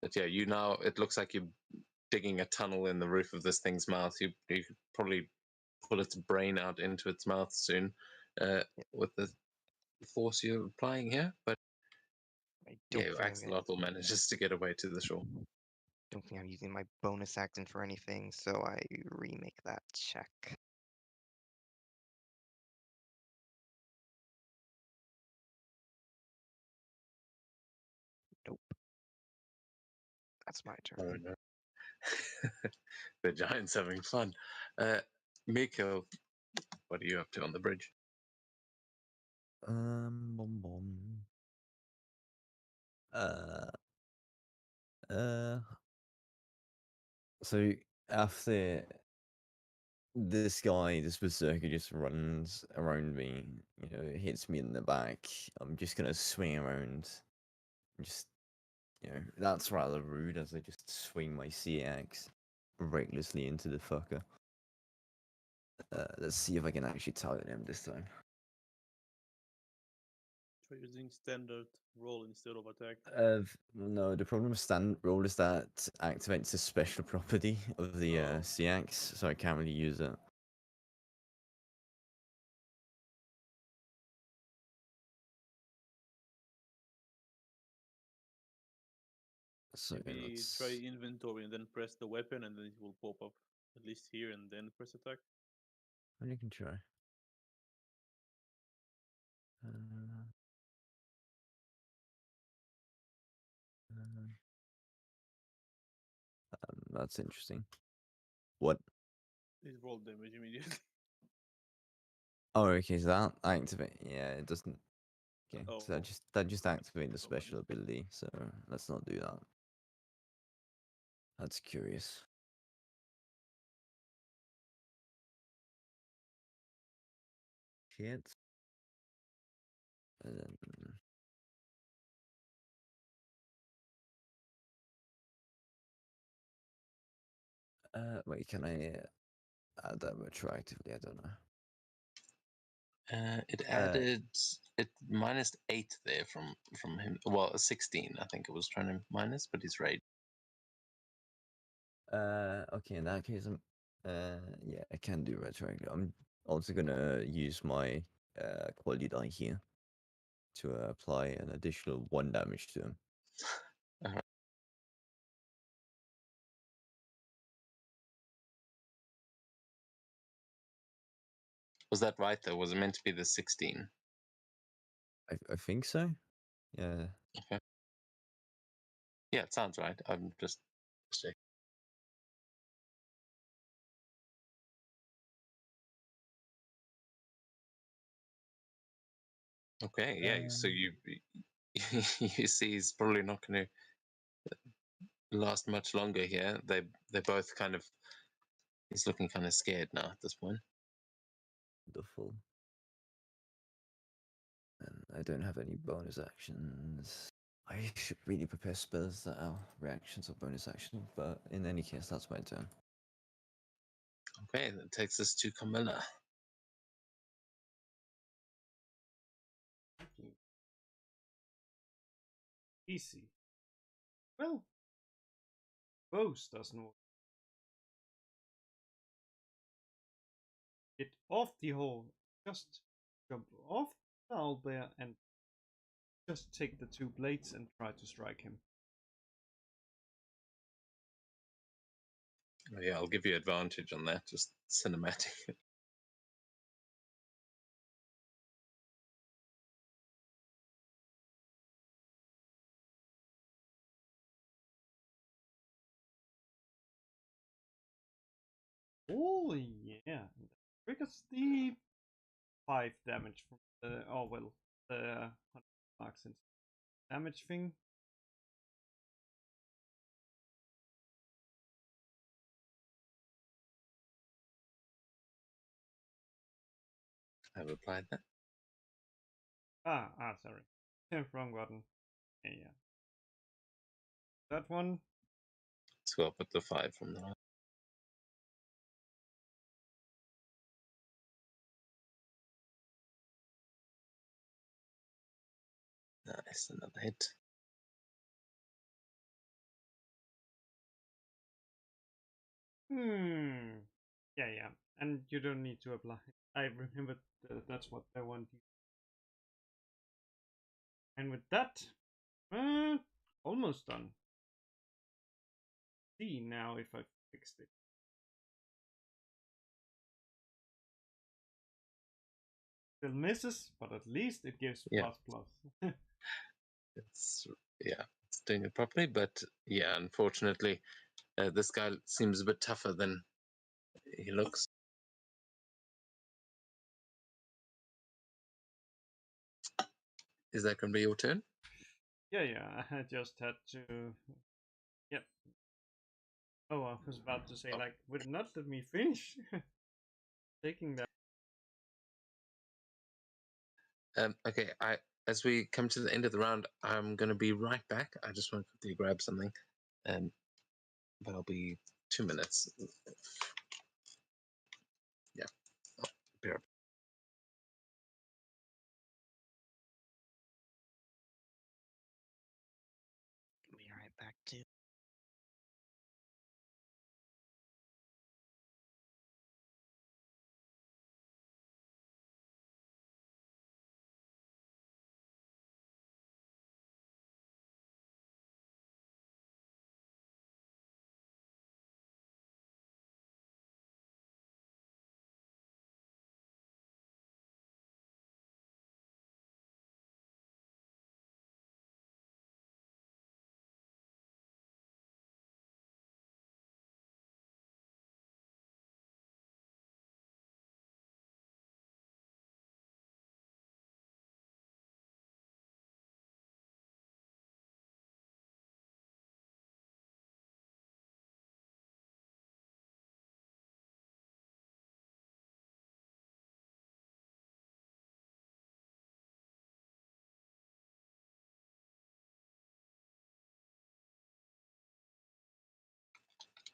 But yeah, you now it looks like you're digging a tunnel in the roof of this thing's mouth. You could probably pull its brain out into its mouth soon with the force you're applying here. But I don't yeah, think I'm gonna- axolotl manages to get away to the shore. don't think I'm using my bonus action for anything, so I remake that check. Nope. That's my Oh, turn. no. The giant's having fun. Miko, what are you up to on the bridge? Bom bom. So after this guy, this berserker just runs around me, hits me in the back, I'm just gonna swing around. Just, that's rather rude as I just swing my sea axe recklessly into the fucker. Let's see if I can actually target him this time. Try using standard roll instead of attack. No, the problem with stand roll is that activates a special property of the Oh. sea axe, so I can't really use it. So Maybe let's... try inventory and then press the weapon, and then it will pop up at least here, and then press attack. You can try. That's interesting. What? It roll damage immediately. Oh, okay, so that activate. Yeah, it doesn't. Okay, so Oh. that just activate the Oh, my special ability. So let's not do that. That's curious. Shit. And then... wait, can I add that retroactively? I don't know. It added it -8 there from him. Well, 16, I think it was trying to minus, but he's right. Okay, in that case, yeah, I can do retroactively. I'm also gonna use my quality die here to apply an additional 1 damage to him. Was that right though? Was it meant to be the 16? I think so. Yeah. Okay. Yeah, it sounds right. I'm just checking. Okay, yeah. So you you see, he's probably not going to last much longer here. They both kind of. He's looking kind of scared now at this point. Wonderful. And I don't have any bonus actions. I should really prepare spells that are reactions or bonus action, but in any case, that's my turn. Okay, that takes us to Camilla. Easy. Well, boast doesn't work. Get off the hole. Just jump off the owlbear and just take the 2 blades and try to strike him. Oh, yeah, I'll give you advantage on that. Just cinematic. Oh yeah, triggers the 5 damage from the the 100 marks and damage thing. I've applied that. Sorry. Wrong button. Yeah. That one. Let's go up with the 5 from the. Nice, another hit. Yeah. And you don't need to apply. I remembered that's what I want you. And with that, almost done. See now if I fixed it. Still misses, but at least it gives Yeah. plus. It's doing it properly, but yeah, unfortunately, this guy seems a bit tougher than he looks. Is that going to be your turn? Yeah. I just had to. Yep. Oh, I was about to say, like, would not let me finish taking that. Okay, as we come to the end of the round, I'm going to be right back. I just want to quickly grab something, but I'll be 2 minutes. Yeah, I'll be right back. Be right back too.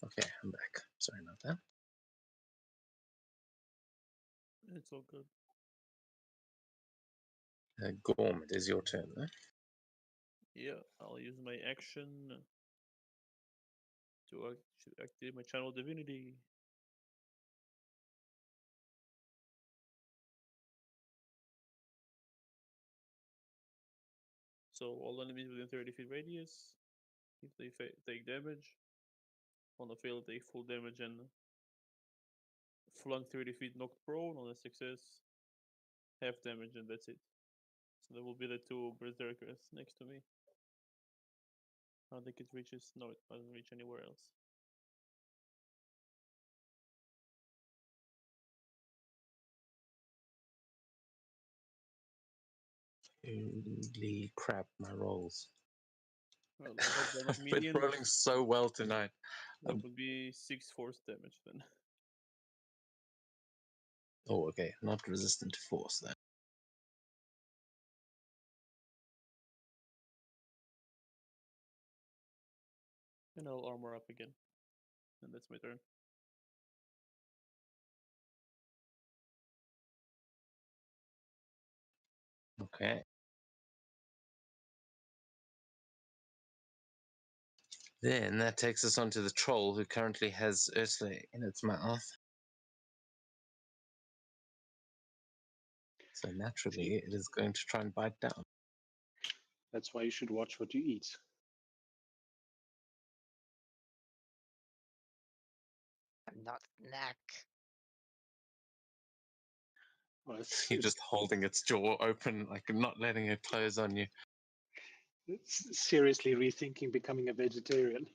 Okay, I'm back. Sorry about that. It's all good. Gorm, it is your turn. Yeah, I'll use my action to activate my channel divinity. So all enemies within 30 feet radius, if they take damage, on a fail take full damage and flung 30 feet, knocked prone on a success, half damage, and that's it. So there will be the two berserkers next to me. I don't think it reaches. No, it doesn't reach anywhere else. Holy crap, my rolls. Well, I hope they're not I've been minions. rolling so well tonight. That would be 6 force damage then. Oh, okay. Not resistant to force then. And I'll armor up again. And that's my turn. Okay. Then that takes us on to the troll who currently has Ursula in its mouth. So naturally, it is going to try and bite down. That's why you should watch what you eat. Not snack. Well, You're just holding its jaw open, like not letting it close on you. it's seriously rethinking becoming a vegetarian.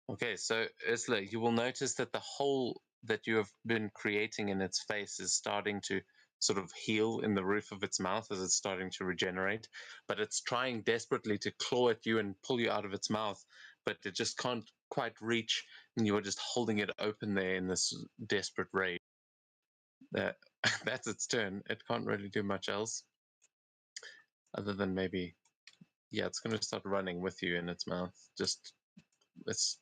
Okay, so Ursula, you will notice that the hole that you have been creating in its face is starting to sort of heal in the roof of its mouth as it's starting to regenerate. But it's trying desperately to claw at you and pull you out of its mouth, but it just can't quite reach, and you are just holding it open there in this desperate rage. That that's its turn. It can't really do much else, other than maybe, yeah, it's going to start running with you in its mouth. Just it's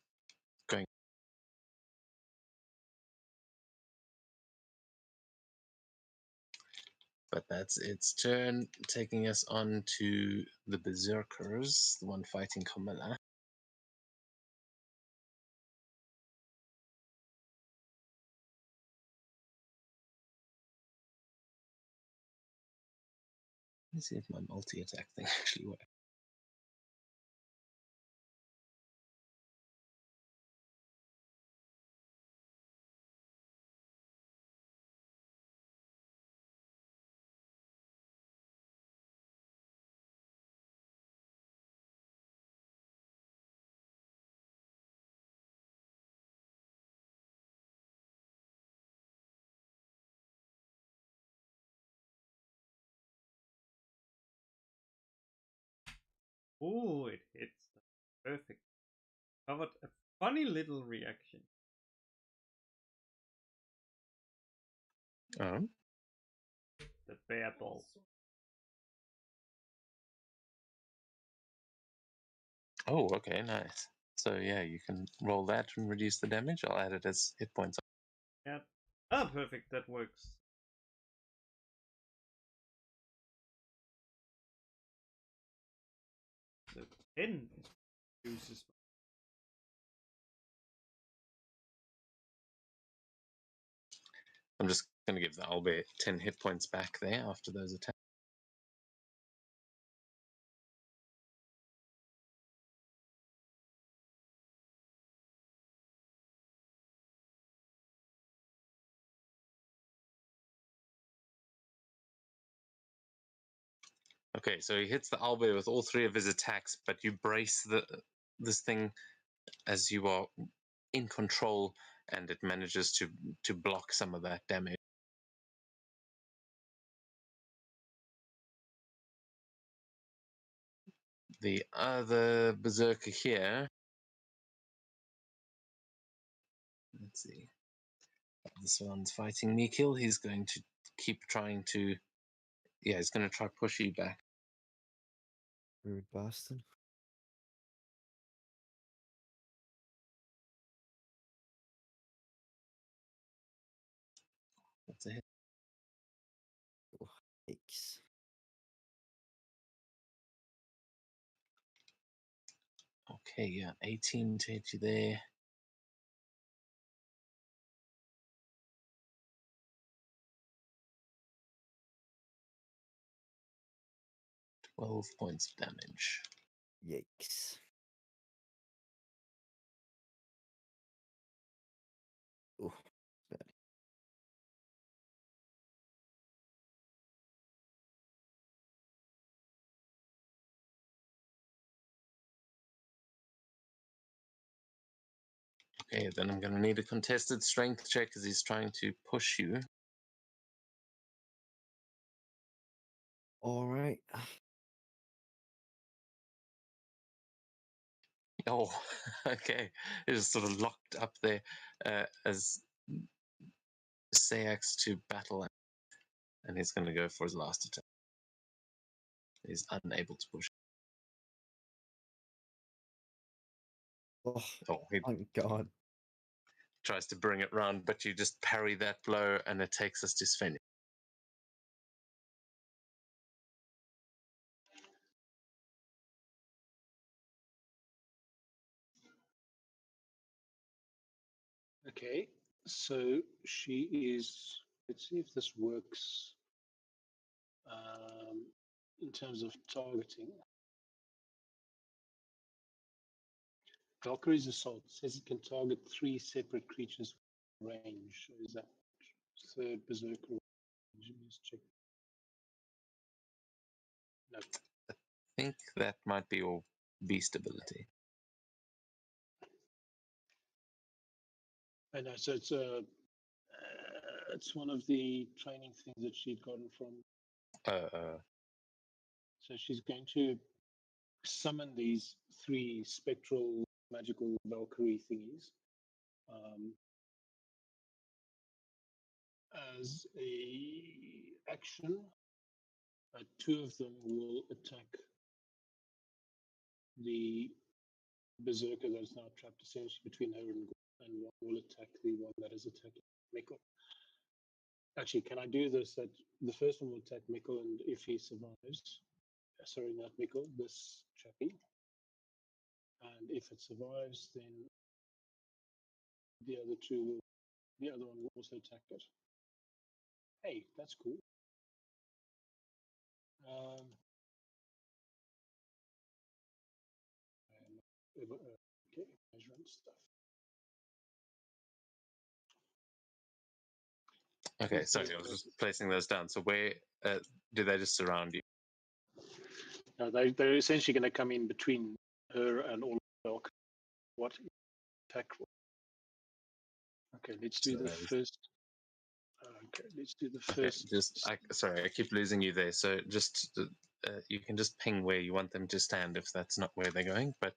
going. But that's its turn, taking us on to the Berserkers, the one fighting Camilla. Let me see if my multi-attack thing actually works. Oh, it hits. Perfect. Covered a funny little reaction. Oh, The bear ball. oh, okay, nice. So yeah, you can roll that and reduce the damage. I'll add it as hit points. Yeah. Ah, perfect. That works. So 10 uses. I'm just going to give the Albert 10 hit points back there after those attacks. Okay, so he hits the Albert with all three of his attacks, but you brace this thing as you are in control, and it manages to block some of that damage. The other berserker here, let's see, this one's fighting Mikil. He's going to keep trying to, yeah, he's going to try push you back. Rude bastard. That's a hit. Oh, yikes. Okay, yeah, 18 to hit you there. Twelve points of damage. Yikes. Oh, bad. Okay, then I'm going to need a contested strength check as he's trying to push you. All right. Oh, okay. It's sort of locked up there as Sayax to battle, and he's going to go for his last attack. He's unable to push. Oh, Oh, he thank God. tries to bring it round, but you just parry that blow, and it takes us to Sven. Okay, so she is. Let's see if this works in terms of targeting. Valkyrie's Assault says it can target 3 separate creatures range. So is that third Berserker range? Let me just check. No. I think that might be your beast ability. I know. So it's one of the training things that she'd gotten from. So she's going to summon these 3 spectral magical Valkyrie thingies. As a action, 2 of them will attack the Berserker that is now trapped essentially between her and Gorm, and one will attack the one that is attacking Mikkel. Actually, can I do this? That the first one will attack Mikkel, and if he survives, sorry, not Mikkel, this chappie, and if it survives, then the other one will also attack it. Hey, that's cool. Okay, measurement stuff. Okay, sorry, I was just placing those down. So where do they just surround you? No, they're essentially going to come in between her and all of what attack. Okay, let's do the first. Okay, let's do the first. Okay, sorry, I keep losing you there. So just you can just ping where you want them to stand if that's not where they're going. But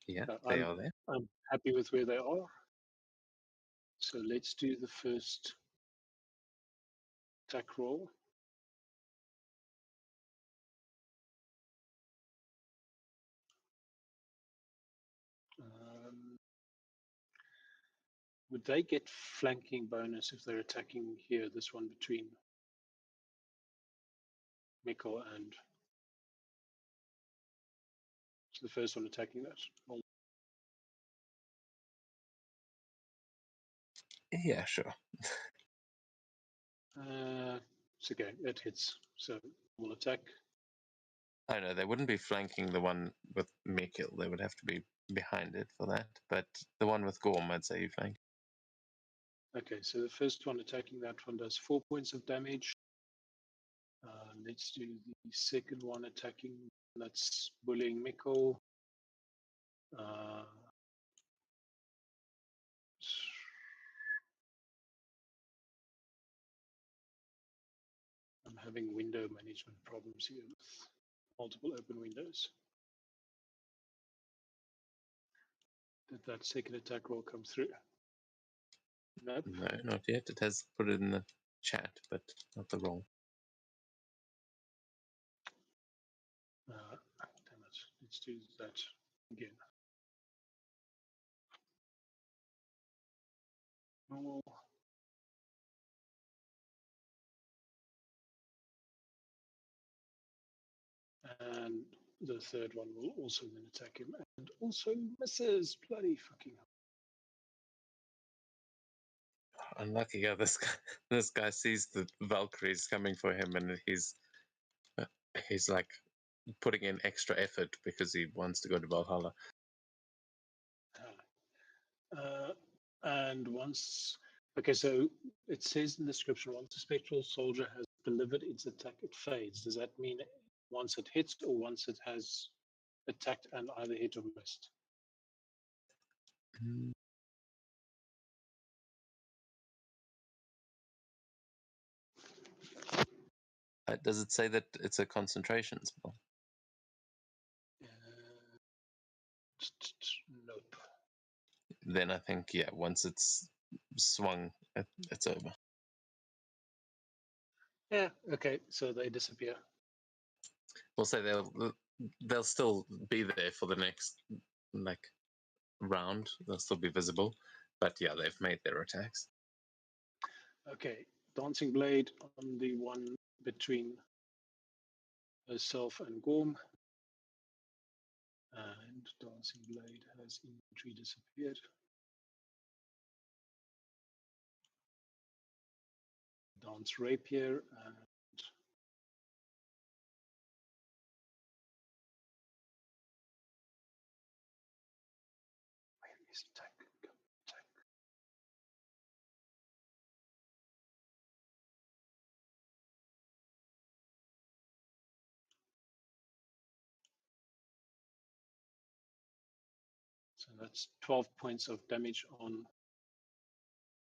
yeah, they are there. I'm happy with where they are. So let's do the first attack roll. Would they get flanking bonus if they're attacking here, this one between Mikkel and so the first one attacking that? Yeah, sure. It's okay, it hits. So we'll attack. I know they wouldn't be flanking the one with Mikkel. They would have to be behind it for that. But the one with Gorm, I'd say you flank. Okay, so the first one attacking that one does 4 points of damage. Let's do the second one attacking. That's bullying Mikkel. I'm having window management problems here with multiple open windows. Did that second attack roll come through? Nope. No, not yet. It has put it in the chat, but not the roll. Damn it. Let's do that again. Normal. And the third one will also then attack him and also misses. Bloody fucking hell. Unlucky guy. This guy sees the Valkyries coming for him, and he's like putting in extra effort because he wants to go to Valhalla. And once, okay, so it says in the description, once a spectral soldier has delivered its attack, it fades. Does that mean once it hits or once it has attacked and either hit or missed? Does it say that it's a concentration spell? Nope. Then I think, yeah, once it's swung, it's over. Yeah, okay, so they disappear. We'll say they'll still be there for the next like round. They'll still be visible, but yeah, they've made their attacks. Okay, Dancing Blade on the one between herself and Gorm. And Dancing Blade has inventory disappeared. Dance Rapier and where is attack? Attack. So that's 12 points of damage on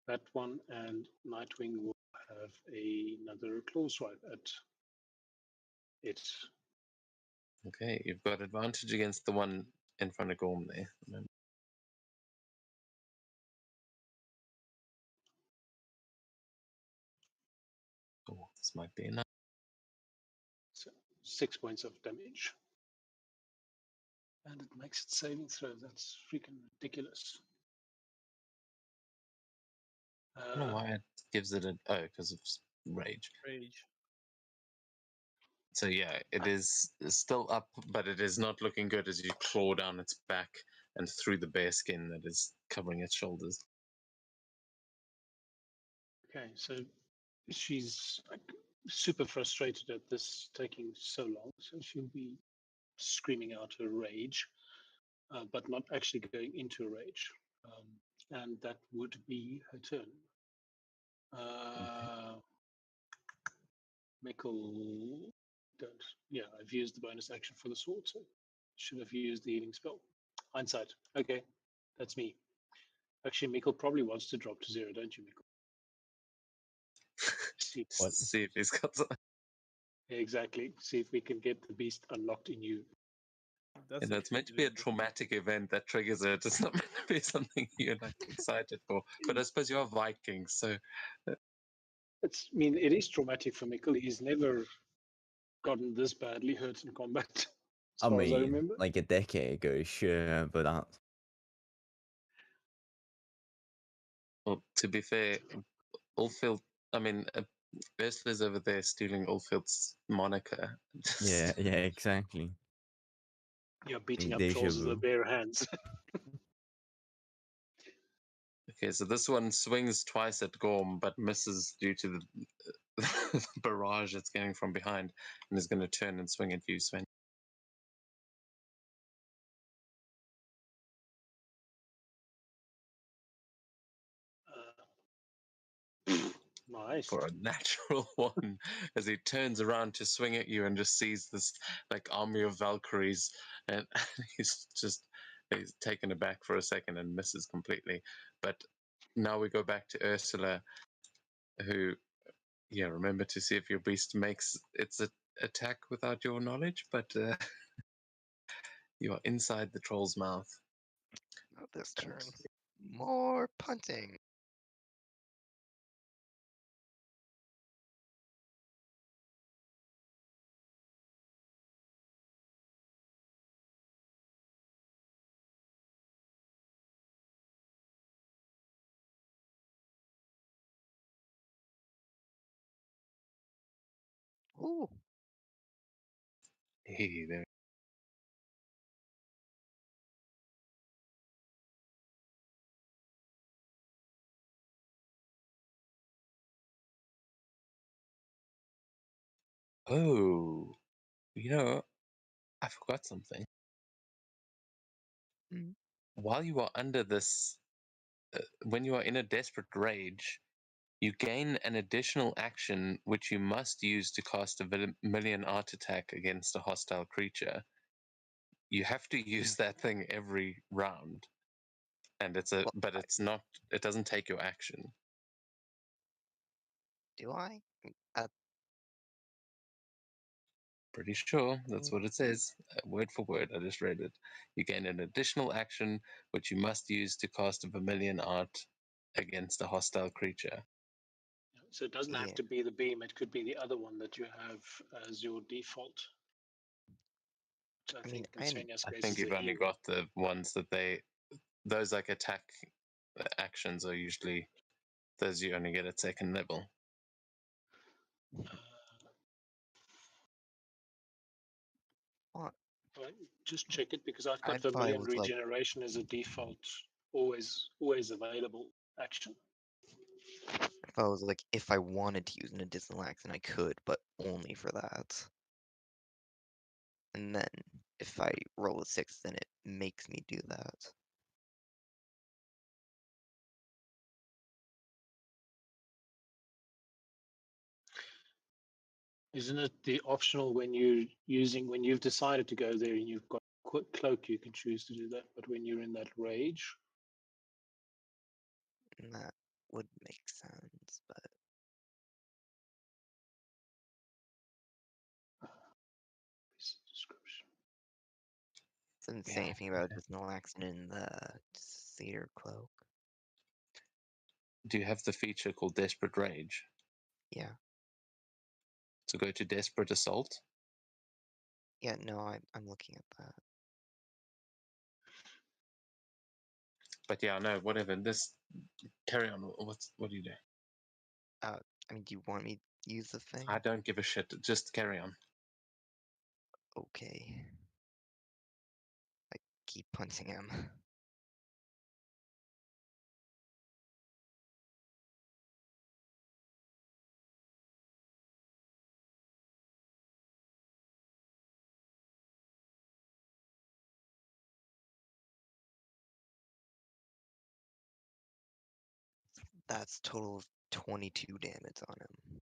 that one, and Nightwing will have another claw swipe at it. Okay, you've got advantage against the one in front of Gorm there. Remember? Oh, this might be enough. So 6 points of damage. And it makes it saving throw. That's freaking ridiculous. I don't know why it gives it because of rage. Rage. So yeah, it is still up, but it is not looking good as you claw down its back and through the bare skin that is covering its shoulders. Okay, so she's like super frustrated at this taking so long, so she'll be screaming out her rage, but not actually going into a rage. And that would be her turn. Mikkel, don't. Yeah, I've used the bonus action for the sword, so should have used the healing spell. Hindsight. Okay, that's me. Actually, Mikkel probably wants to drop to 0, don't you, Mikkel? See, What? See if he's got something. exactly. See if we can get the beast unlocked in you. That's It's meant to be a traumatic event that triggers it. It's not meant to be something you're like excited for. But I suppose you're Vikings, so It's. I mean, it is traumatic for Mikkel. He's never gotten this badly hurt in combat, as I far as I mean, remember. like a decade ago, sure, but that. well, to be fair, Ulfield. I mean, Ursula's over there stealing Ulfield's moniker. Yeah, yeah, exactly. You're beating Like up deja trolls with the vu. bare hands. Okay, so this one swings twice at Gorm, but misses due to the barrage it's getting from behind, and is going to turn and swing at you, Sven. Nice. For a natural one, as he turns around to swing at you and just sees this like army of Valkyries, and he's taken aback for a second and misses completely. But now we go back to Ursula, who, yeah, remember to see if your beast makes its attack without your knowledge, but you are inside the troll's mouth. Not this turn. More punting. Ooh. Hey there. Oh, I forgot something. Mm. While you are under this, when you are in a desperate rage, you gain an additional action which you must use to cast a million art attack against a hostile creature. You have to use that thing every round, and but it's not. It doesn't take your action. Do I? Pretty sure that's what it says, word for word. I just read it. You gain an additional action which you must use to cast a vermilion art against a hostile creature. So it doesn't have Yeah. to be the beam, it could be the other one that you have as your default. So I think in Svenya's I case think is you've a only hero. got the ones that those like attack actions are usually those you only get at second level. Right, just check it because I've I got thought it Vermilion was like Regeneration as a default, always available action. if I was like if I wanted to use an additional action I could, but only for that. And then if I roll a 6, then it makes me do that. Isn't it the optional when you've decided to go there and you've got cloak, you can choose to do that, but when you're in that rage, And that would make sense, but description. it doesn't say anything about additional action in the Cedar Cloak. Do you have the feature called Desperate Rage? Yeah. So go to Desperate Assault. Yeah, no, I'm looking at that. But yeah, no, whatever. This carry on. What do you do? I mean, do you want me to use the thing? I don't give a shit. Just carry on. Okay. I keep punching him. That's total of 22 damage on him.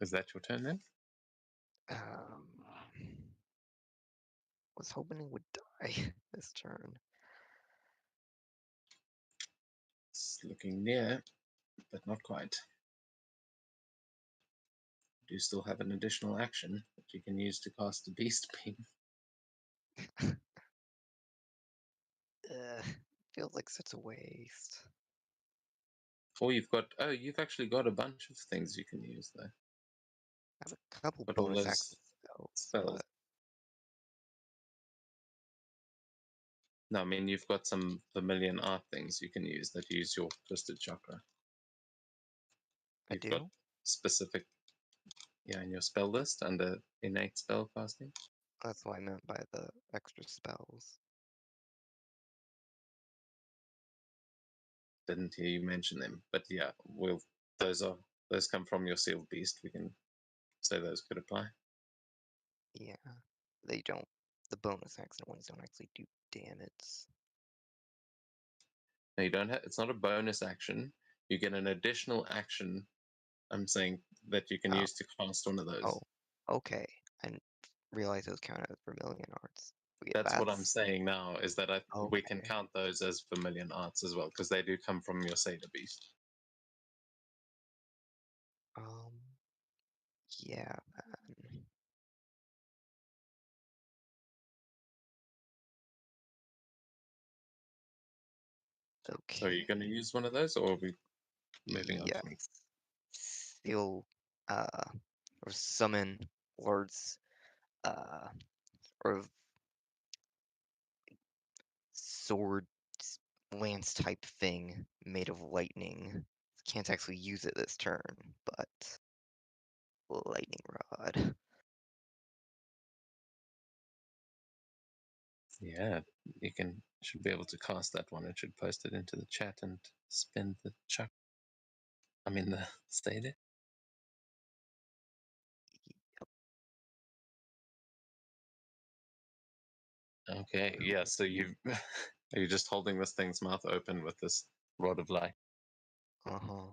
Is that your turn then? Was hoping it would die this turn. It's looking near, but not quite. You do still have an additional action that you can use to cast a Beast Beam. Feels like such a waste. Or you've actually got a bunch of things you can use though. I have a couple But all bonus those action spells. but No, I mean you've got some Vermilion art things you can use that use your Twisted Chakra. I You've do. got specific, in your spell list under innate spell casting. That's what I meant by the extra spells. Didn't hear you mention them, but yeah, those come from your Sealed Beast. We can say those could apply. Yeah, they don't. The bonus action ones don't actually do damage. No, you don't have. It's not a bonus action. You get an additional action. I'm saying that you can Oh. use to cast one of those. Oh, okay. I didn't realize those count as Vermilion arts. Yeah, That's what I'm saying now. Is that we can Okay. count those as Vermilion arts as well because they do come from your Satyr Beast. Yeah, man. Okay. So are you going to use one of those, or are we moving on from? Seal, or summon words, or sword lance type thing made of lightning. Can't actually use it this turn, but lightning rod. Yeah, you should be able to cast that one. It should post it into the chat and spend the chuck. I mean the stay there. Okay, yeah. So are you just holding this thing's mouth open with this rod of light? Uh-huh.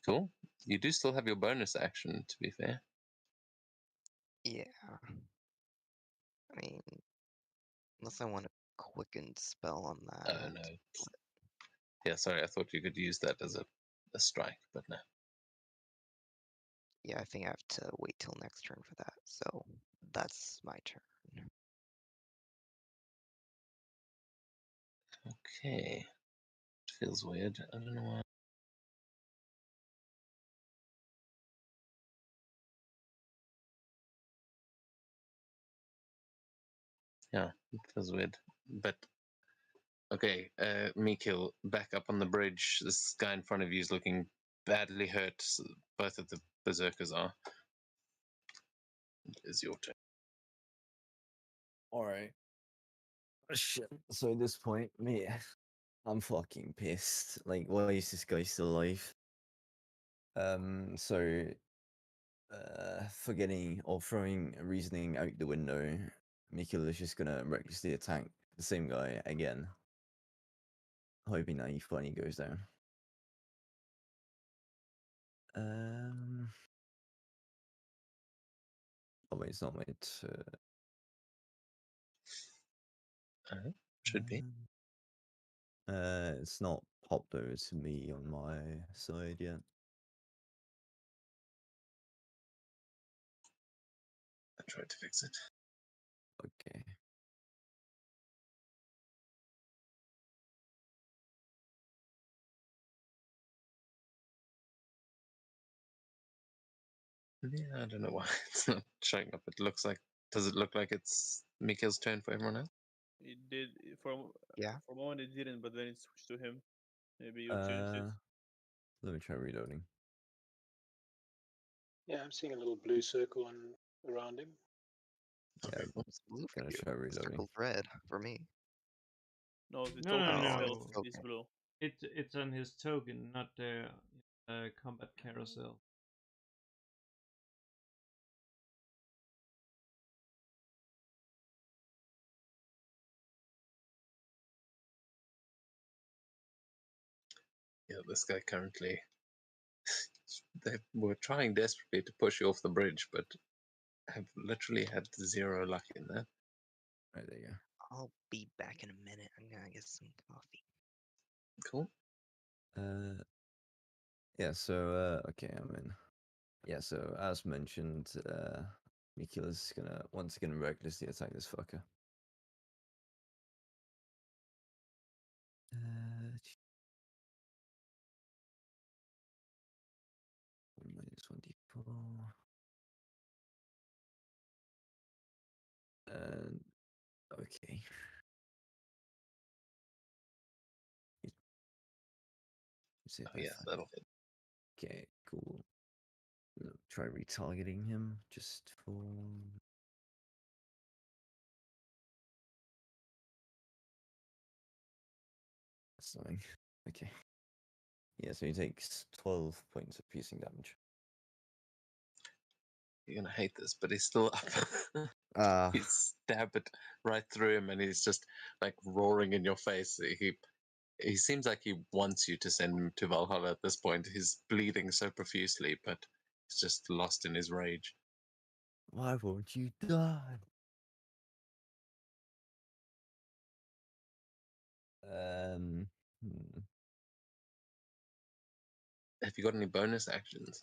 Cool. You do still have your bonus action, to be fair. Yeah. I mean, unless I want a quicken spell on that. Oh no. Yeah, sorry. I thought you could use that as a strike, but no. Yeah, I think I have to wait till next turn for that. So that's my turn. Okay. It feels weird. I don't know why. Yeah, it feels weird. But okay, Mikil, back up on the bridge. This guy in front of you is looking badly hurt. Both of the berserkers are. It is your turn. All right. Shit. So at this point, me, I'm fucking pissed. Like, why is this guy still alive? So, forgetting or throwing reasoning out the window, Mikkel is just gonna recklessly attack the same guy again, hoping that he finally goes down. Oh wait, it's not my turn. Should be. It's not popped over to me on my side yet. I tried to fix it. Okay. Yeah, I don't know why it's not showing up. It looks like. Does it look like it's Mikhail's turn for everyone else? It did Yeah. for a moment it didn't, but then it switched to him. Maybe you changed it. Let me try reloading. Yeah, I'm seeing a little blue circle around him. Yeah, Okay, cool. It's blue for gonna you. try reloading. Circle's red for me. No, the No, token no, itself no. is Okay. blue. It's on his token, not the combat carousel. Yeah, this guy currently. They were trying desperately to push you off the bridge, but have literally had zero luck in that. Right, there you go. I'll be back in a minute. I'm gonna get some coffee. Cool. Yeah, so okay, I'm in. Yeah, so as mentioned, Mikula's gonna once again recklessly attack this fucker. -1d4. And okay. Oh, yeah, that'll hit. Okay, cool. Try retargeting him just for. That's annoying. Okay. Yeah, so he takes 12 points of piercing damage. You're gonna hate this, but he's still up. Ah, You stab it right through him, and he's just like roaring in your face. He seems like he wants you to send him to Valhalla at this point. He's bleeding so profusely, but he's just lost in his rage. why won't you die? Hmm. Have you got any bonus actions?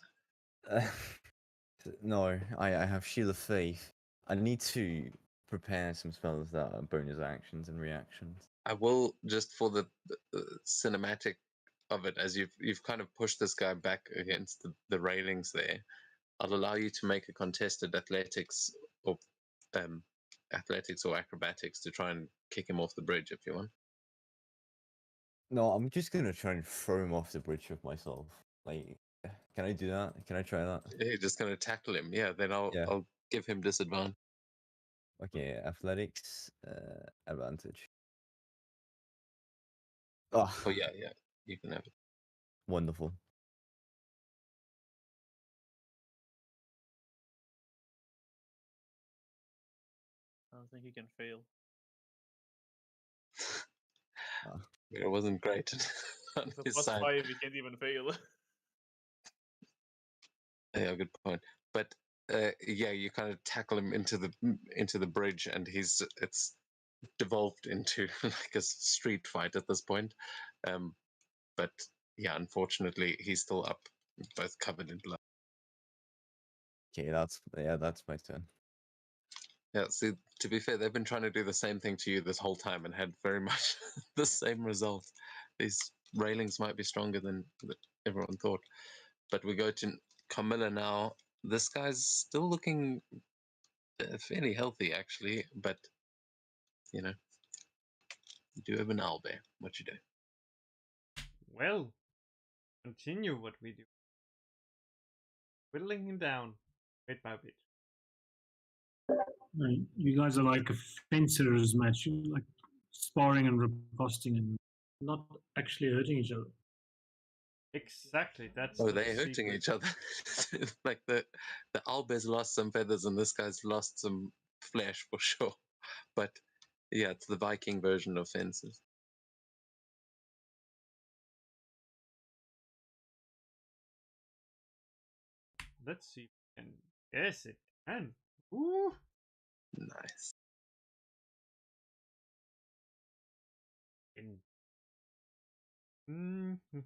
No, I have Shield of Faith. I need to prepare some spells that are bonus actions and reactions. I will, just for the cinematic of it, as you've kind of pushed this guy back against the railings there. I'll allow you to make a contested athletics or athletics or acrobatics to try and kick him off the bridge if you want. No, I'm just gonna try and throw him off the bridge with myself. Like, can I do that? Can I try that? You're just going to tackle him. Yeah, then Yeah. I'll give him disadvantage. Okay, athletics, advantage. Oh, Oh, yeah, you can have it. wonderful. I don't think he can fail. It wasn't great on With a his plus side. 5, he can't even fail. Yeah, good point. But yeah, you kind of tackle him into the bridge, and it's devolved into like a street fight at this point. But yeah, unfortunately, he's still up, both covered in blood. Okay, that's my turn. Yeah, see, to be fair, they've been trying to do the same thing to you this whole time and had very much the same result. These railings might be stronger than everyone thought. But we go to Camilla now. This guy's still looking fairly healthy, actually, but you know, you do have an owlbear. What you do? Well, continue what we do. Whittling him down bit by bit. You guys are like a fencers match, like sparring and riposting and not actually hurting each other. Exactly. That's Oh, the they're hurting secret. each other. Like the owlbear's lost some feathers and this guy's lost some flesh for sure. But yeah, it's the Viking version of fences. Let's see. And yes, it can. Ooh. Nice. Mm-hmm.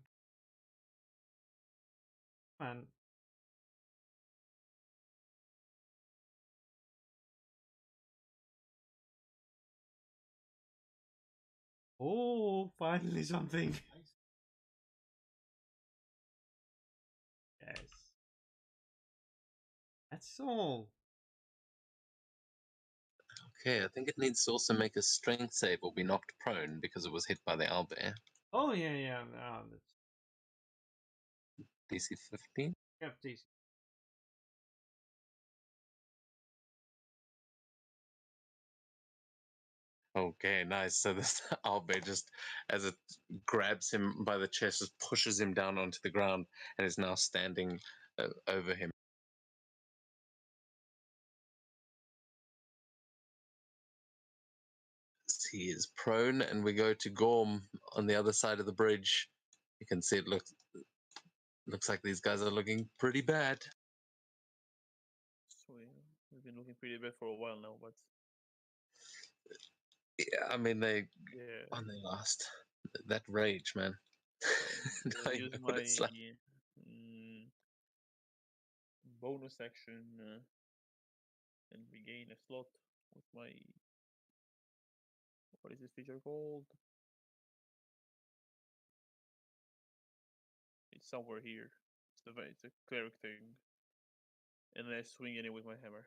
Man. Oh, finally something. Yes. That's all. Okay, I think it needs to also make a strength save or be knocked prone because it was hit by the owlbear. Oh, yeah. No, let's DC 15. have these. Okay, nice. So this owlbear just, as it grabs him by the chest, just pushes him down onto the ground and is now standing over him. He is prone, and we go to Gorm on the other side of the bridge. You can see it looks like these guys are looking pretty bad. So yeah, we've been looking pretty bad for a while now, but Yeah, I mean they yeah. on their last that rage, man. I I use know what my it's like. Bonus action and regain a slot with my, what is this feature called? It's somewhere here. It's a cleric thing, and then I swing at it with my hammer.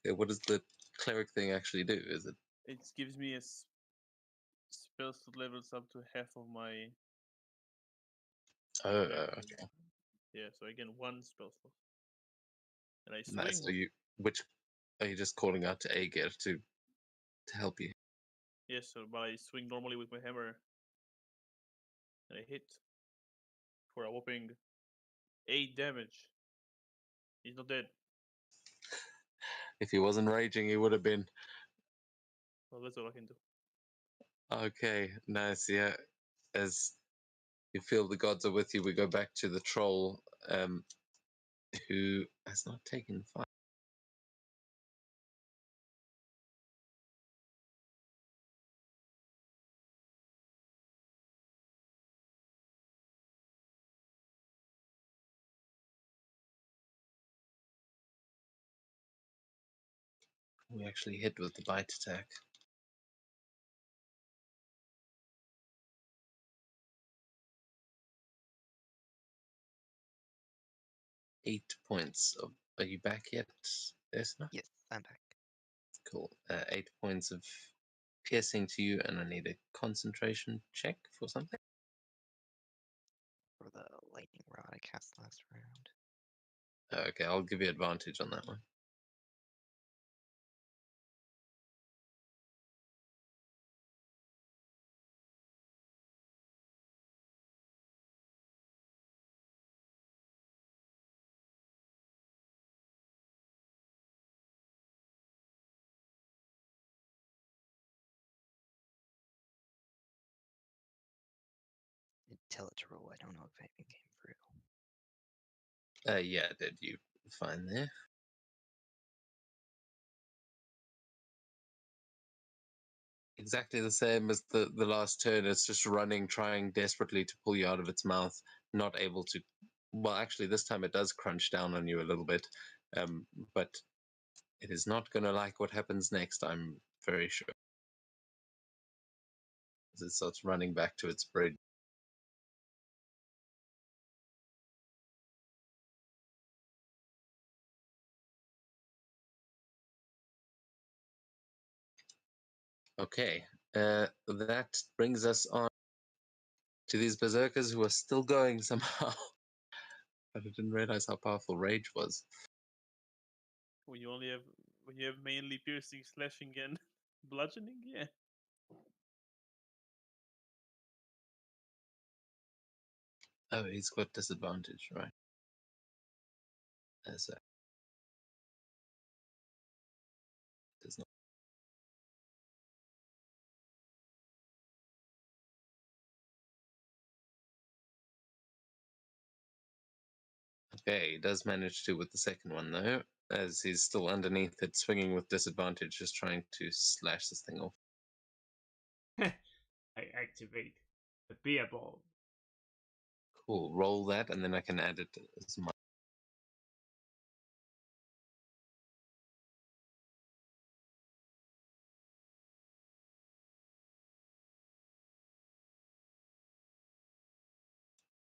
Okay, what does the cleric thing actually do? Is it It gives me a spell slot levels up to half of my. okay. Yeah, so I get one spell slot, and I swing. Nice. Are you just calling out to Aegir to help you? Yes, so but I swing normally with my hammer, and I hit for a whopping 8 damage. He's not dead. If he wasn't raging, he would have been. Well, that's all I can do. Okay, nice. Yeah, as you feel the gods are with you, we go back to the troll, who has not taken fire. We actually hit with the bite attack. Eight points of Are you back yet, Ursula? Yes, I'm back. Cool. 8 points of piercing to you, and I need a concentration check for something. For the lightning rod I cast last round. Okay, I'll give you advantage on that one. Tell it to roll. I don't know if anything came through. Yeah, did you find there? Exactly the same as the last turn. It's just running, trying desperately to pull you out of its mouth, not able to. Well, actually, this time it does crunch down on you a little bit, but it is not going to like what happens next, I'm very sure. As it starts running back to its bridge. Okay, that brings us on to these berserkers who are still going somehow. But I didn't realize how powerful rage was. When you have mainly piercing, slashing, and bludgeoning, yeah. Oh, he's got disadvantage, right? As does not. Okay, he does manage to with the second one though, as he's still underneath it, swinging with disadvantage, just trying to slash this thing off. I activate the beer ball. Cool. Roll that, and then I can add it as my.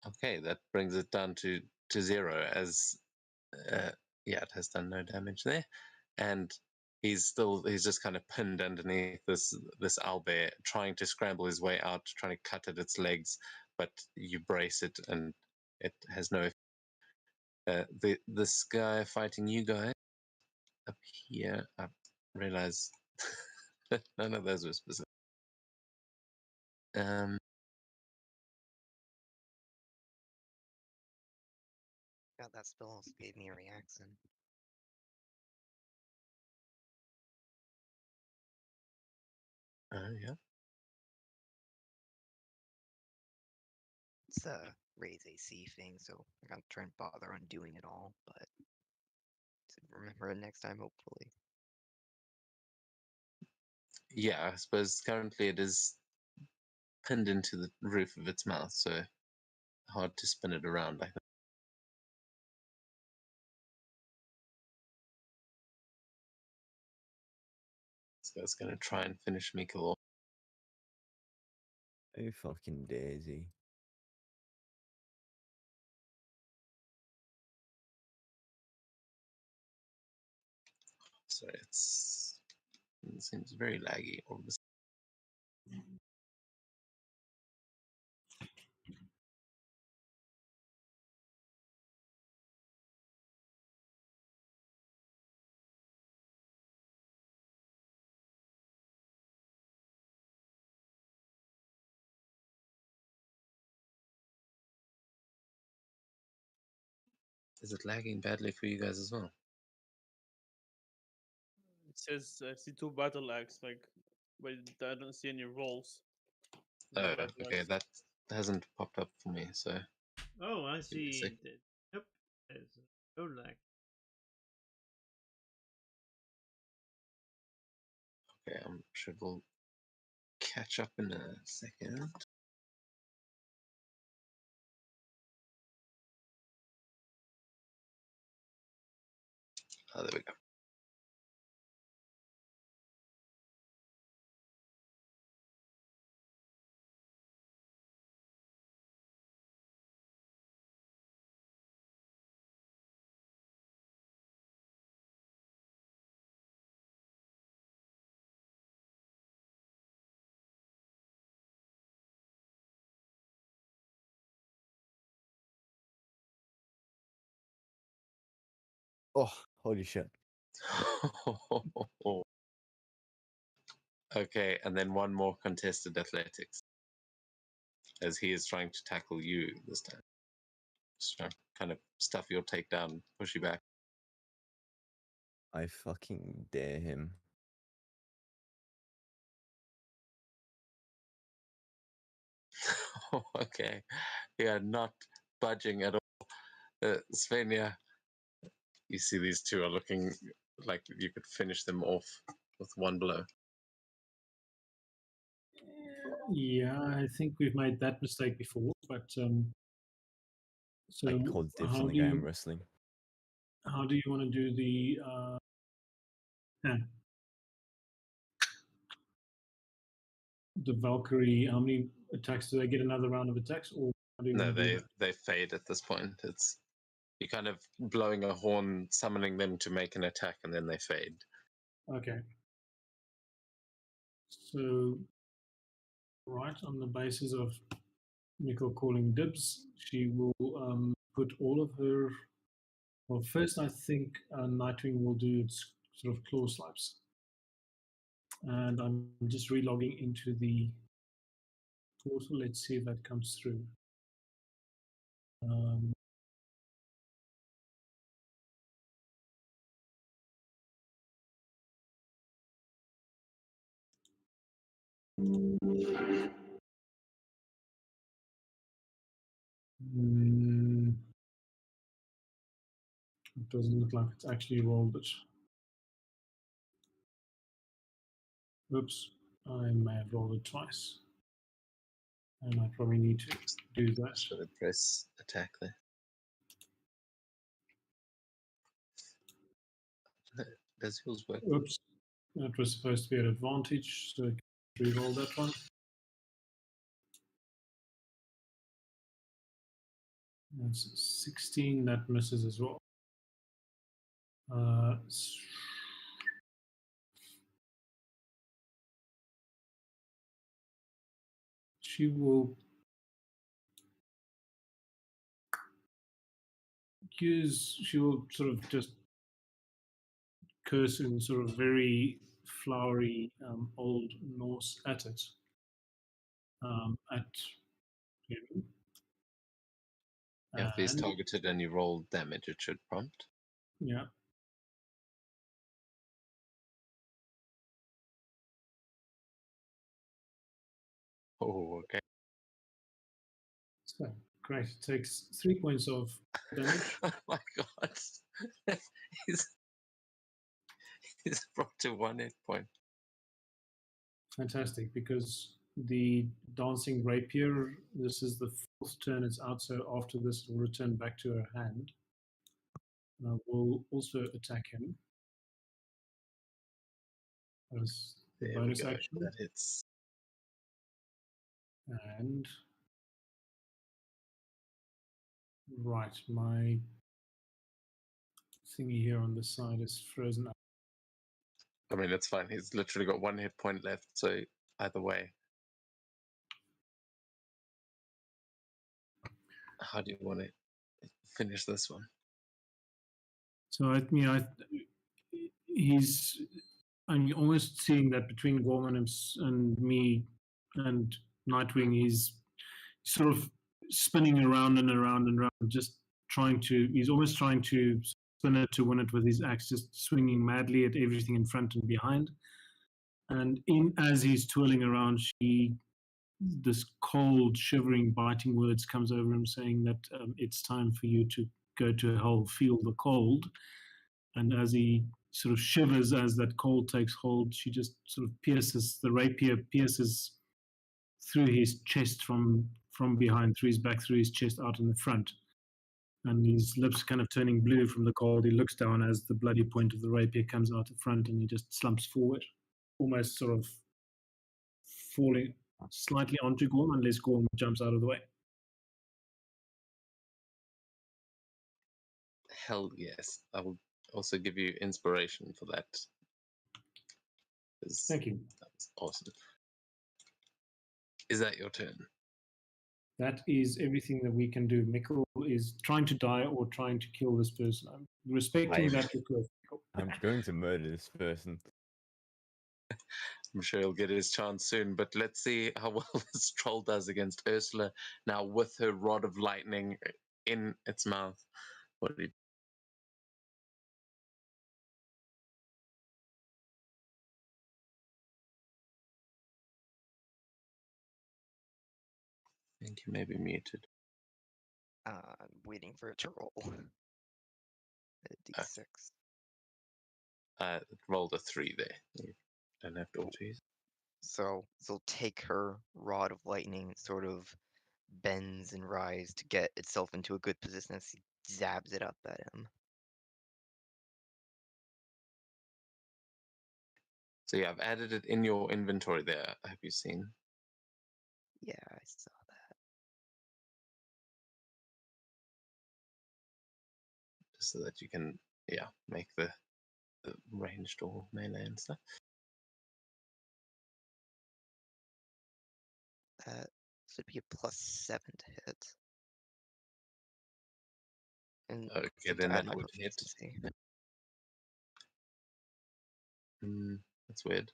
Okay, that brings it down to 0 as yeah, it has done no damage there, and he's just kind of pinned underneath this owlbear, trying to scramble his way out, trying to cut at its legs, but you brace it and it has no. This guy fighting you guys up here, I realize none of those were specific. God, that spell also gave me a reaction. Yeah. It's a raise AC thing, so I'm gonna try and bother undoing it all, but remember it next time, hopefully. Yeah, I suppose currently it is pinned into the roof of its mouth, so hard to spin it around, I think. This guy's going to try and finish Mikkel off. Oh, fucking daisy. So it seems very laggy all of a sudden. Is it lagging badly for you guys as well? It says I see 2 battle axe, like, but I don't see any rolls. Oh, okay, that hasn't popped up for me, so. Oh, I Give me a see. sec. Yep, there's no lag. Okay, I'm sure we'll catch up in a second. Oh, there we go. Oh, holy shit. Okay, and then one more contested athletics. As he is trying to tackle you this time. Just trying to kind of stuff your takedown, push you back. I fucking dare him. Okay. Yeah, not budging at all. Svenja, you see these two are looking like you could finish them off with one blow. Yeah, I think we've made that mistake before, but so I called dibs how on the do guy you I'm wrestling. how do you want to do the the Valkyrie? How many attacks do they get? Another round of attacks, or how do you No, want to do they fade at this point. It's you're kind of blowing a horn, summoning them to make an attack, and then they fade. that? Okay. So, right on the basis of Nicole calling dibs, she will put all of her. Well, first I think Nightwing will do its sort of claw slaps, and I'm just relogging into the portal. Let's see if that comes through. It doesn't look like it's actually rolled it. Oops, I may have rolled it twice. And I probably need to do that. Should I press attack there? Does yours work? Oops, that was supposed to be an advantage, so re-roll that one. That's 16, that misses as well. She will she will sort of just curse in sort of very flowery Old Norse at it. At him. Yeah, if he's And- targeted and you roll damage, it should prompt. Yeah. Oh, okay. So great. It takes 3 points of damage. Oh my god. he's brought to 1 hit point. Fantastic, because the dancing rapier, this is the fourth turn it's out, so after this it will return back to her hand. We'll also attack him as the There we bonus go. action. That hits. And right, my thingy here on the side is frozen up. I mean, it's fine. He's literally got 1 hit point left, so either way. How do you want to finish this one? So I'm almost seeing that between Gorman and me and Nightwing, he's sort of spinning around and around and around, just he's almost trying to spin it to win it with his axe, just swinging madly at everything in front and behind. And as he's twirling around, this cold, shivering, biting words comes over him saying that it's time for you to go to hell, feel the cold. And as he sort of shivers as that cold takes hold, she just sort of the rapier pierces through his chest from behind, through his back, through his chest, out in the front. And his lips kind of turning blue from the cold. He looks down as the bloody point of the rapier comes out the front, and he just slumps forward, almost sort of falling slightly onto Gorm, unless Gorm jumps out of the way. Hell yes. I will also give you inspiration for that. Thank you. That's awesome. Is that your turn? that is everything that we can do. Mikkel is trying to die or trying to kill this person. I'm respecting Right. that request, Mikkel. I'm going to murder this person. I'm sure he'll get his chance soon, but let's see how well this troll does against Ursula now with her rod of lightning in its mouth. What did he... I think you may be muted. I'm waiting for it to roll. A D6. It rolled a 3 there. You don't have to auto use. So take her rod of lightning, sort of bends and rise to get itself into a good position as he zabs it up at him. So yeah, I've added it in your inventory there. Have you seen? Yeah, I saw that. Just so that you can, yeah, make the ranged or melee and stuff. That should be a +7 to hit. And Okay, so to then add that my would hit. proficiency. That's weird.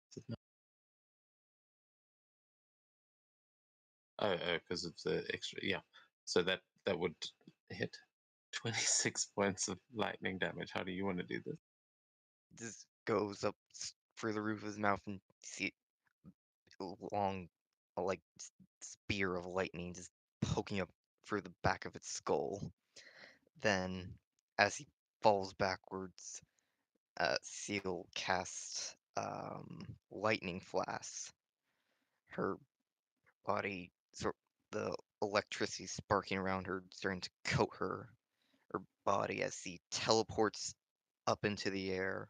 Is it not? Oh, because of the extra. Yeah, so that would hit 26 points of lightning damage. How do you want to do this? Just goes up through the roof of his mouth and see a long, like spear of lightning just poking up through the back of its skull. Then, as he falls backwards, Seal casts lightning flash. Her body, the electricity sparking around her, starting to coat her body as he teleports up into the air.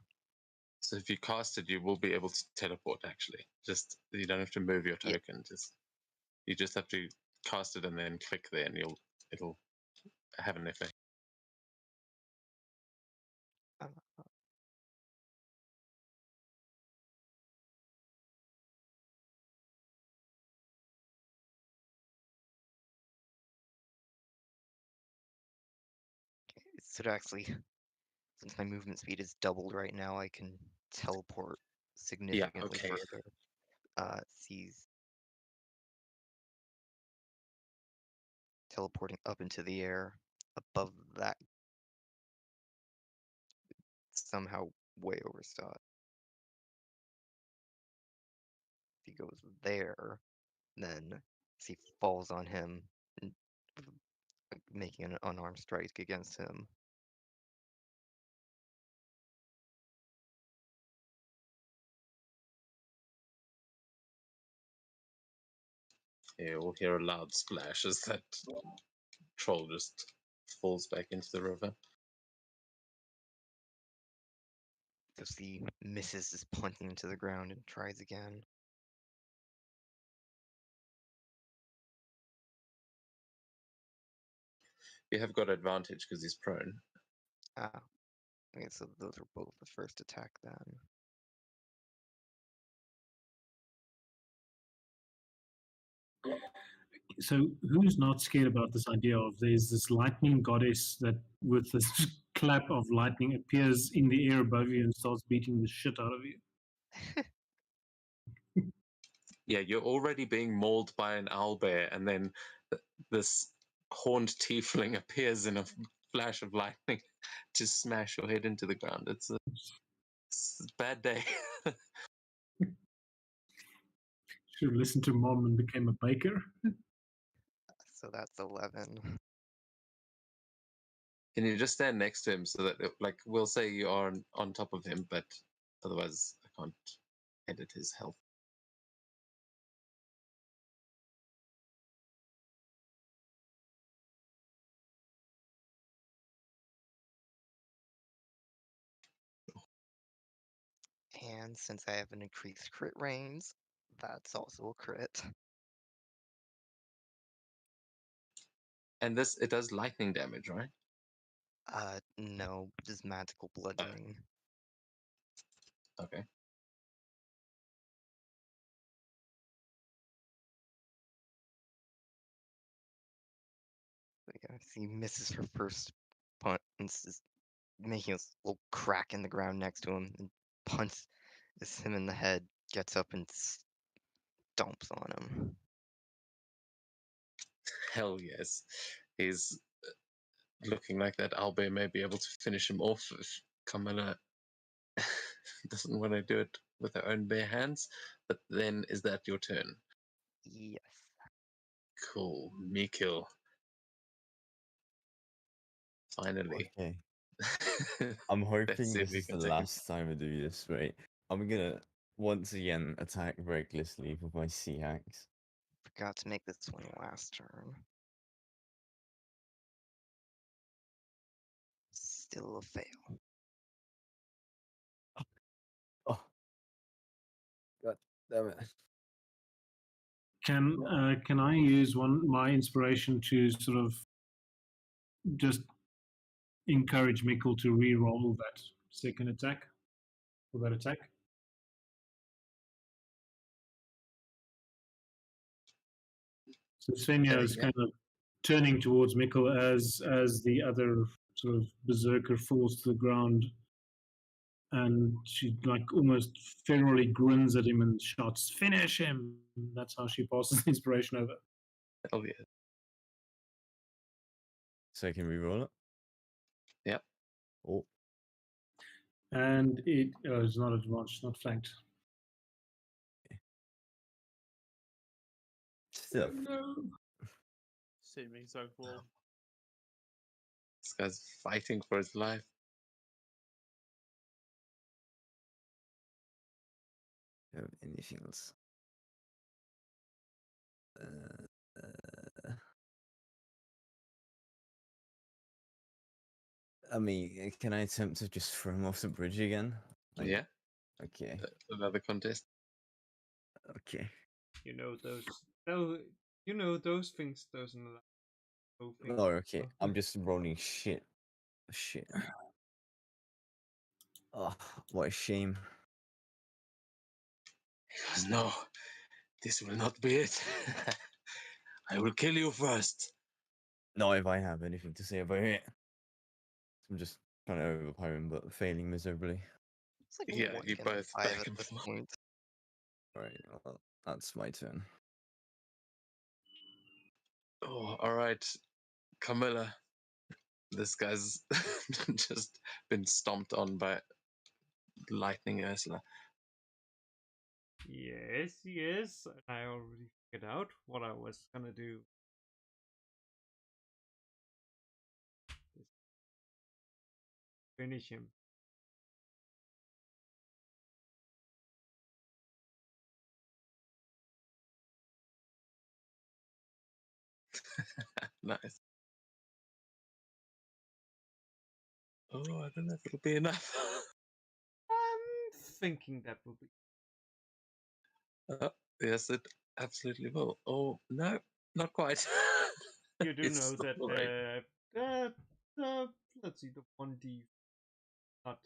So if you cast it, you will be able to teleport. Actually, just you don't have to move your Yeah. token. You just have to cast it and then click there, and it'll have an effect. Uh, So to actually, since my movement speed is doubled right now, I can teleport significantly okay. further. Sees teleporting up into the air above that, somehow way overshot. If he goes there, then he falls on him, and making an unarmed strike against him. Yeah, we'll hear a loud splash as that troll just falls back into the river. Just he misses his punting into the ground and tries again. You have got advantage because he's prone. Ah, okay, so those are both the first attack then. So who's not scared about this idea of there's this lightning goddess that with this clap of lightning appears in the air above you and starts beating the shit out of you? Yeah, you're already being mauled by an owlbear, and then this horned tiefling appears in a flash of lightning to smash your head into the ground. It's a bad day. Should have listened to mom and became a baker. So that's 11. Can you just stand next to him so that, like, we'll say you are on top of him, but otherwise I can't edit his health. And since I have an increased crit range, that's also a crit. And this, it does lightning damage, right? No, just magical bludgeoning. Okay. yeah, he misses her first punt and is making a little crack in the ground next to him and punts him in the head, gets up and stomps on him. Hell yes. He's looking like that Albert may be able to finish him off if Camilla doesn't want to do it with her own bare hands. But then, is that your turn? Yes. Cool. Mikil. Finally. Okay. I'm hoping see if this we is can the take him. last time I do this, right? I'm gonna once again attack recklessly with my sea axe. Forgot to make this one last turn. Still a fail. Oh, god damn it! Can I use my inspiration to sort of just encourage Mikkel to re-roll that second attack or that attack? So Svenja is yeah. kind of turning towards Mikkel as the other sort of berserker falls to the ground, and she like almost ferally grins at him and shouts, "Finish him!" That's how she passes the inspiration over. Hell yeah. So I can re-roll it. Yep. Oh, And it is not advanced, not flanked. still. No. Same exact roll. This guy's fighting for his life. Anything else? I mean, can I attempt to just throw him off the bridge again? Like, Yeah. Okay. Another contest. Okay. You know those things doesn't allow moving. Oh, okay. I'm just rolling shit. Shit. Oh, what a shame. He goes, no, this will not be it. I will kill you first. Not if I have anything to say about it. I'm just trying to overpower him, but failing miserably. It's like Yeah, one you against both 5 back at and this forth. point. Alright, well, that's my turn. Oh, all right, Camilla. This guy's just been stomped on by Lightning Ursula. Yes. I already figured out what I was gonna do. Finish him. Nice. Oh, I don't know if it'll be enough. I'm thinking that will be. Yes, it absolutely will. Oh, no, not quite. You do It's know still that right. let's see, the 1D not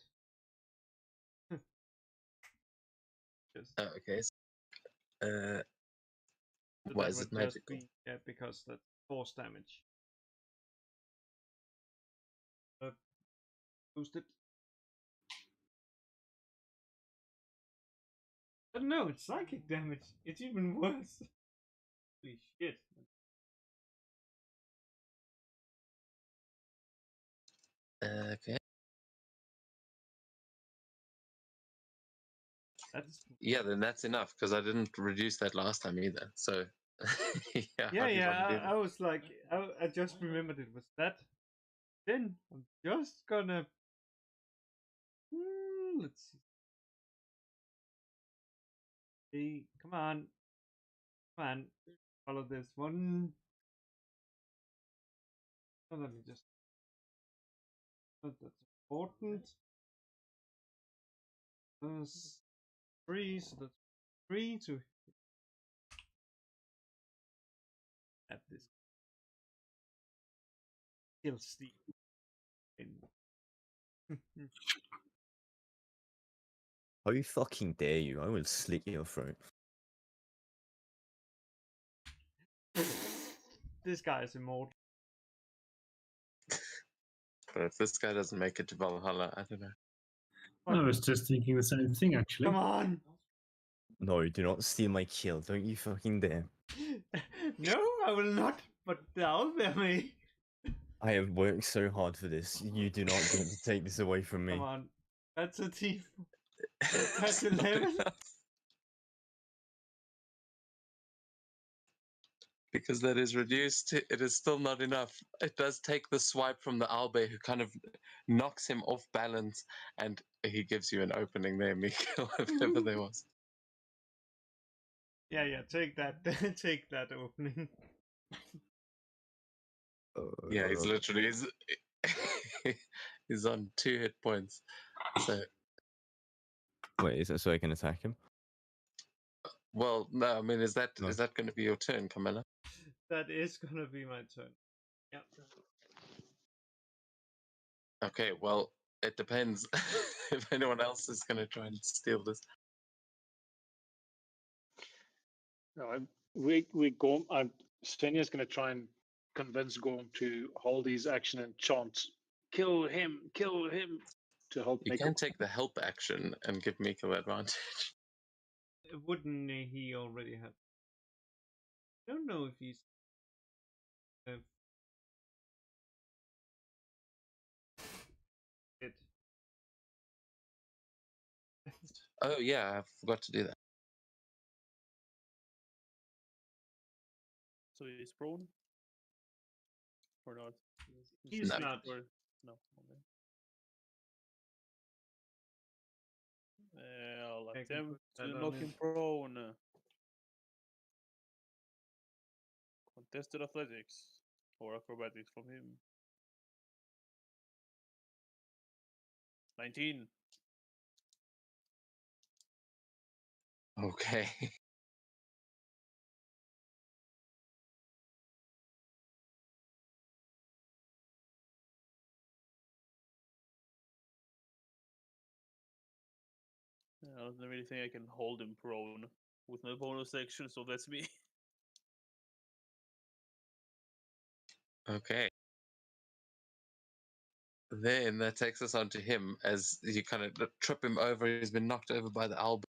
just Okay. so Why that is it would just magical? be because that's force damage. Boosted. But no, it's psychic damage. It's even worse. Holy shit. Okay. That's Yeah, then that's enough because I didn't reduce that last time either. So, yeah, how do you want to do I was like, I just remembered it was that. Then I'm just gonna. Let's see. Come on. Follow this one. Oh, let me just. That's important. That's 3, so that's 3 to at this. Kill Steve. How you fucking dare you? I will slit your throat. This guy is immortal. But if this guy doesn't make it to Valhalla, I don't know. I was just thinking the same thing, actually. Come on! No, do not steal my kill. Don't you fucking dare. No, I will not. But the owlbear may. I have worked so hard for this. You do not get to take this away from me. Come on. That's a team. That's It's not 11. enough. Because that is reduced, it is still not enough. It does take the swipe from the Albe, who kind of knocks him off balance, and he gives you an opening there, Mikhail, if ever there was. Yeah, take that. Take that opening. Yeah, he's literally he's on 2 hit points. So, Wait, is that so I can attack him? well, no, I mean, is that No. going to be your turn, Camilla? That is gonna be my turn. Yep. Okay, well, it depends if anyone else is going to try and steal this. No, Svenja's going to try and convince Gorm to hold his action and chant, kill him, to help You make can take the help action and give Mikhail advantage. Wouldn't he already have? I don't know if he's. It. Oh, yeah, I forgot to do that. So he's prone? Or not? He's No. not. Or... No. Okay. I'll I can attempt put to that knock on him him. prone. Contested athletics or acrobatics from him. 19. Okay. I don't really think I can hold him prone with my bonus action, so that's me. Okay. Then that takes us on to him as you kind of trip him over. He's been knocked over by the Alba.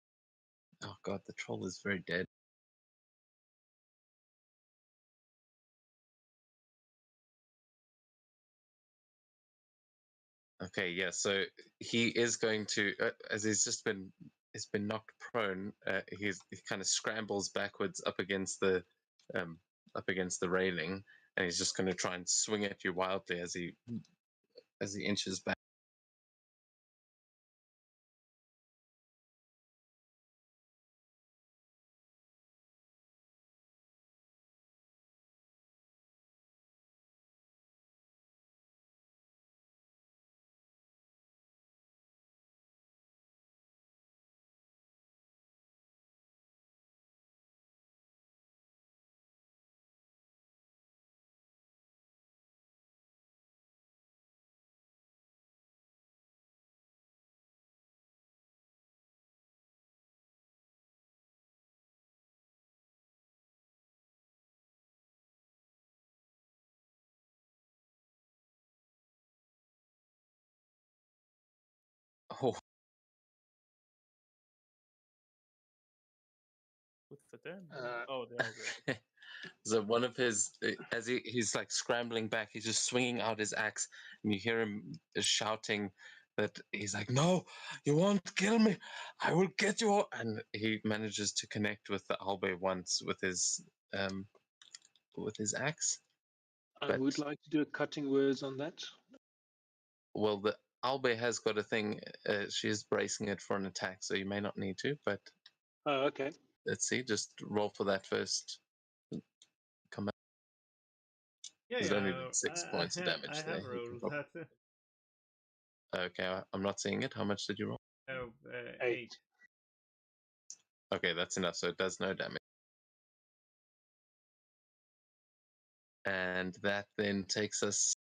Oh god, the troll is very dead. Okay, yeah. So he is going to, as he's been knocked prone. He kind of scrambles backwards up against the railing, and he's just going to try and swing at you wildly as he inches back. Oh, With the 10? Uh, Oh, the Alba. so one of his, as he's like scrambling back, he's just swinging out his axe, and you hear him shouting that he's like, "No, you won't kill me. I will get you all." And he manages to connect with the Albe once with his axe. I would like to do a cutting words on that. Well, the Albe has got a thing. She is bracing it for an attack, so you may not need to. But Oh, okay. let's see. Just roll for that first. Come out. Yeah, There's yeah. only been 6 points of damage I there. have You can rolled probably- that. Okay, I'm not seeing it. How much did you roll? Oh, 8. 8. Okay, that's enough. So it does no damage. And that then takes us.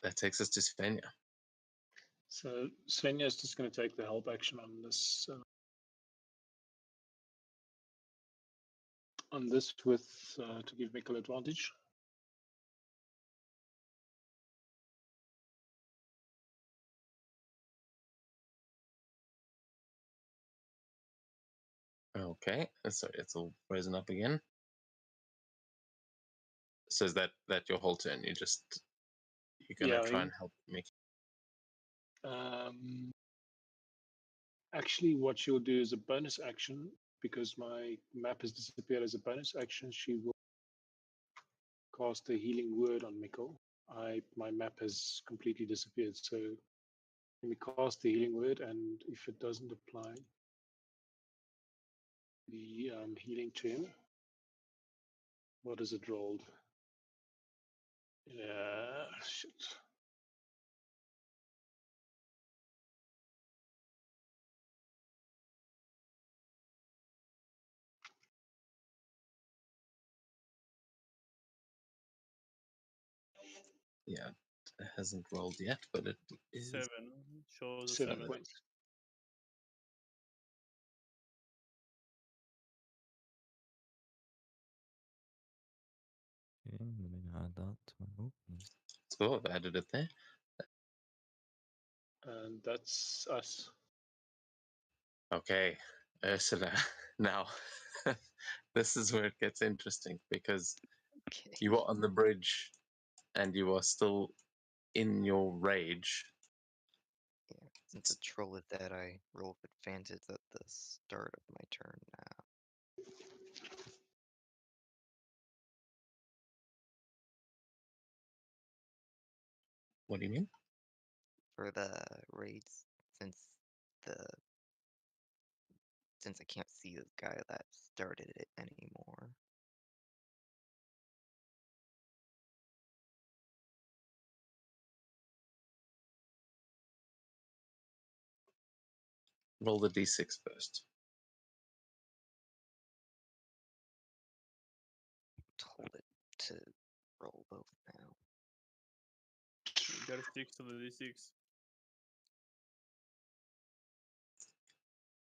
That takes us to Svenja. So Svenja is just going to take the help action on this with to give Mikkel advantage. Okay, sorry, it's all frozen up again. So is that your whole turn? You're gonna Yeah, try and help make. Actually, what she'll do is a bonus action, because my map has disappeared. As a bonus action, she will cast a healing word on Mikkel. My map has completely disappeared, so let me cast the healing word, and if it doesn't apply the healing to him, what is it rolled? Yeah, shit. Yeah, it hasn't rolled yet, but it is 7 shows a 7 7. points. Okay, let me add that to my notes. so I've added it there. And that's us. Okay, Ursula. Now, this is where it gets interesting because Okay. you are on the bridge and you are still in your rage. Yeah, since the troll is dead, I roll with advantage at the start of my turn now. What do you mean? For the raids, since I can't see the guy that started it anymore. Roll the d6 first. Told it to roll both now. You gotta stick to the d6.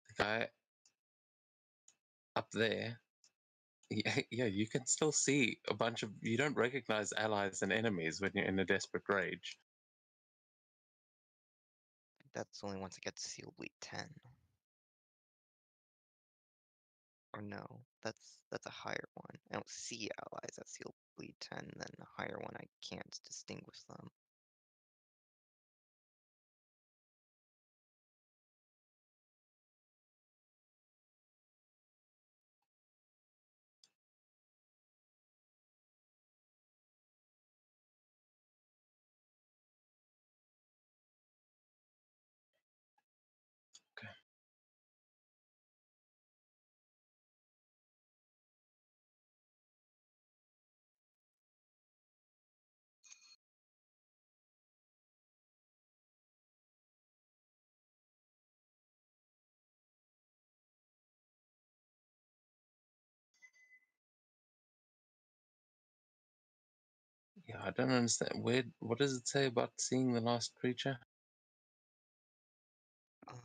The guy up there, yeah, you can still see a bunch of. You don't recognize allies and enemies when you're in a desperate rage. That's only once it gets sealed bleed 10. Or no, that's a higher one. I don't see allies at sealed bleed 10, then a higher one I can't distinguish them. Yeah, I don't understand. What does it say about seeing the last creature? Um,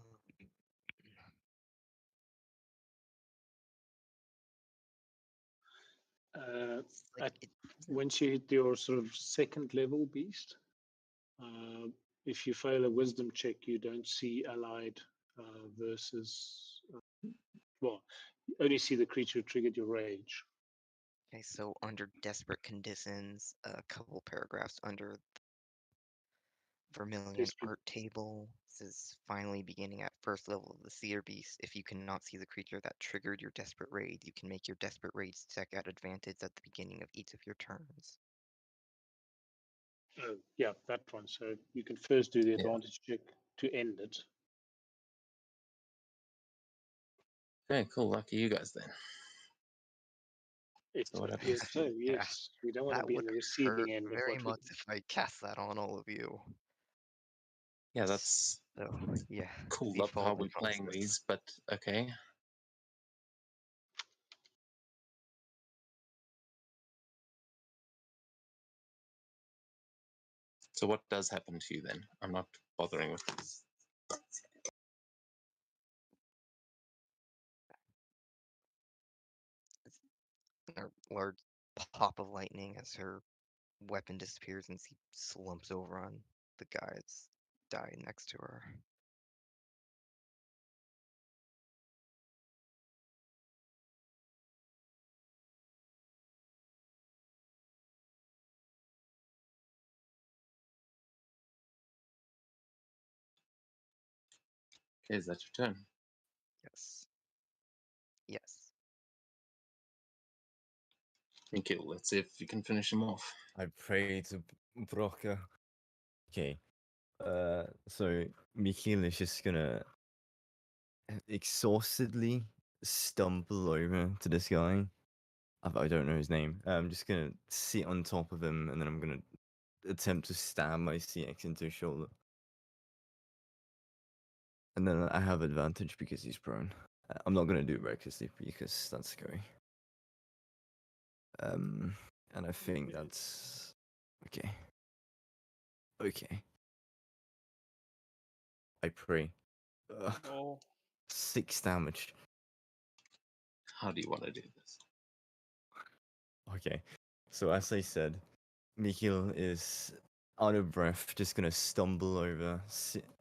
it's like At, it once you hit your sort of second level beast, if you fail a wisdom check, you don't see allied versus. Well, you only see the creature who triggered your rage. Okay, so under desperate conditions, a couple paragraphs under Vermilion Desperate- art table says finally beginning at first level of the Seer Beast. If you cannot see the creature that triggered your desperate raid, you can make your desperate raid check at advantage at the beginning of each of your turns. Yeah, that one. So you can first do the Yeah. advantage check to end it. Okay, cool. Lucky you guys then. It So what appears happens? so, Yeah, yes. We don't want to that be would in the hurt receiving end of very what we much if I cast that on all of you. Yeah, that's So yeah, cool up how default we're playing analysis. these, but okay. So what does happen to you then? I'm not bothering with this. A large pop of lightning as her weapon disappears and she slumps over on the guy that's died next to her. Okay, is that your turn? Yes. Yes. Mikil, let's see if you can finish him off. I pray to Broca. Okay. So Mikhail is just gonna exhaustedly stumble over to this guy. I don't know his name. I'm just gonna sit on top of him, and then I'm gonna attempt to stab my CX into his shoulder. And then I have advantage because he's prone. I'm not gonna do it recklessly because that's scary. And I think that's okay. Okay. I pray. Oh, 6 damage. How do you want to do this? Okay. So as I said, Mikhail is out of breath, just gonna stumble over,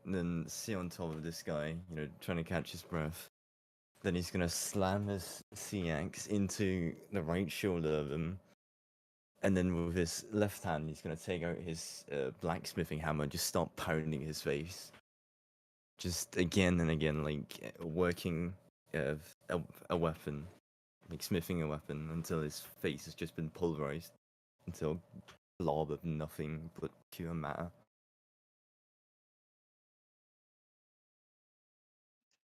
then sit on top of this guy, trying to catch his breath. Then he's gonna slam his C-axe into the right shoulder of him. And then with his left hand, he's gonna take out his blacksmithing hammer, just start pounding his face. Just again and again, like working a weapon, like smithing a weapon until his face has just been pulverized into a blob of nothing but pure matter.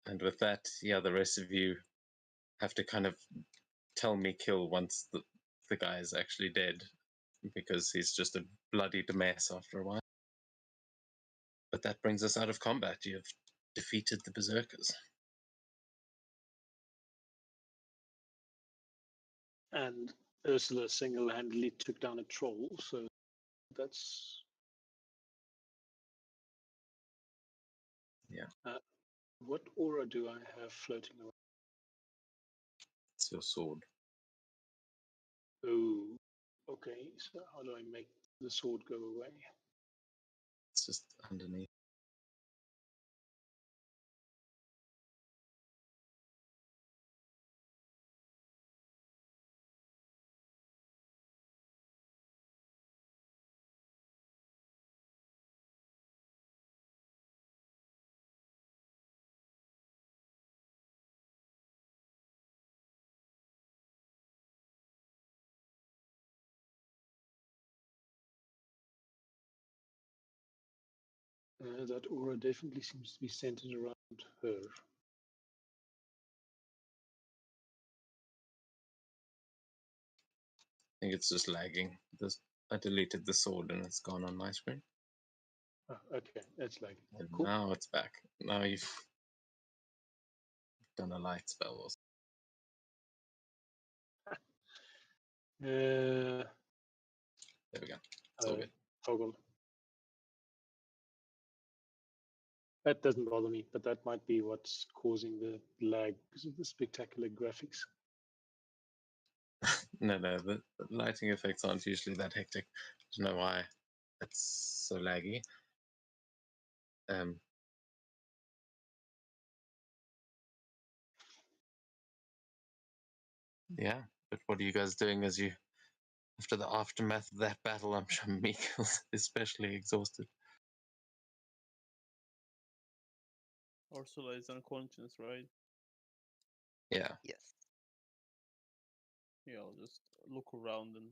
And with that, yeah, the rest of you have to kind of tell Mikil once the guy is actually dead, because he's just a bloodied mess after a while. But that brings us out of combat. You have defeated the berserkers. And Ursula single-handedly took down a troll, so that's... Yeah. What aura do I have floating around? It's your sword. Oh, okay. So how do I make the sword go away? It's just underneath. That aura definitely seems to be centered around her. I think it's just lagging. I deleted the sword and it's gone on my screen. Oh, okay, that's like And cool. now it's back. Now you've done a light spell or Uh, There we go. It's all good. toggle. That doesn't bother me, but that might be what's causing the lag because of the spectacular graphics. No, the lighting effects aren't usually that hectic. I don't know why it's so laggy. Yeah, but what are you guys doing as you, after the aftermath of that battle? I'm sure Mikkel's especially exhausted. Ursula is unconscious, right? Yeah. Yes. Yeah, I'll just look around and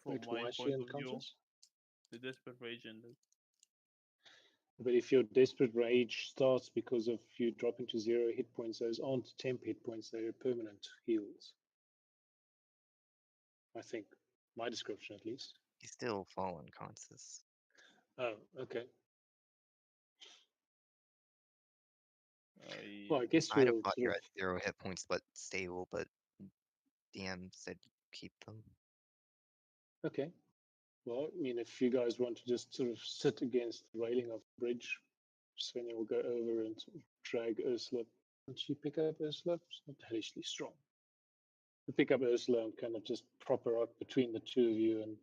from Wait, my why is she point of view, unconscious? the desperate rage ended. But if your desperate rage starts because of you dropping to 0 hit points, those aren't temp hit points, they're permanent heals. I think. My description, at least. He's still fall unconscious. Oh, okay. I Well, I guess I'd have we'll thought sort you're of... at 0 hit points but stable, but DM said keep them. Okay. Well, I mean, if you guys want to just sort of sit against the railing of the bridge, Svenja will go over and sort of drag Ursula. Can she pick up Ursula? She's not hellishly strong. You pick up Ursula and kind of just prop her up between the two of you and,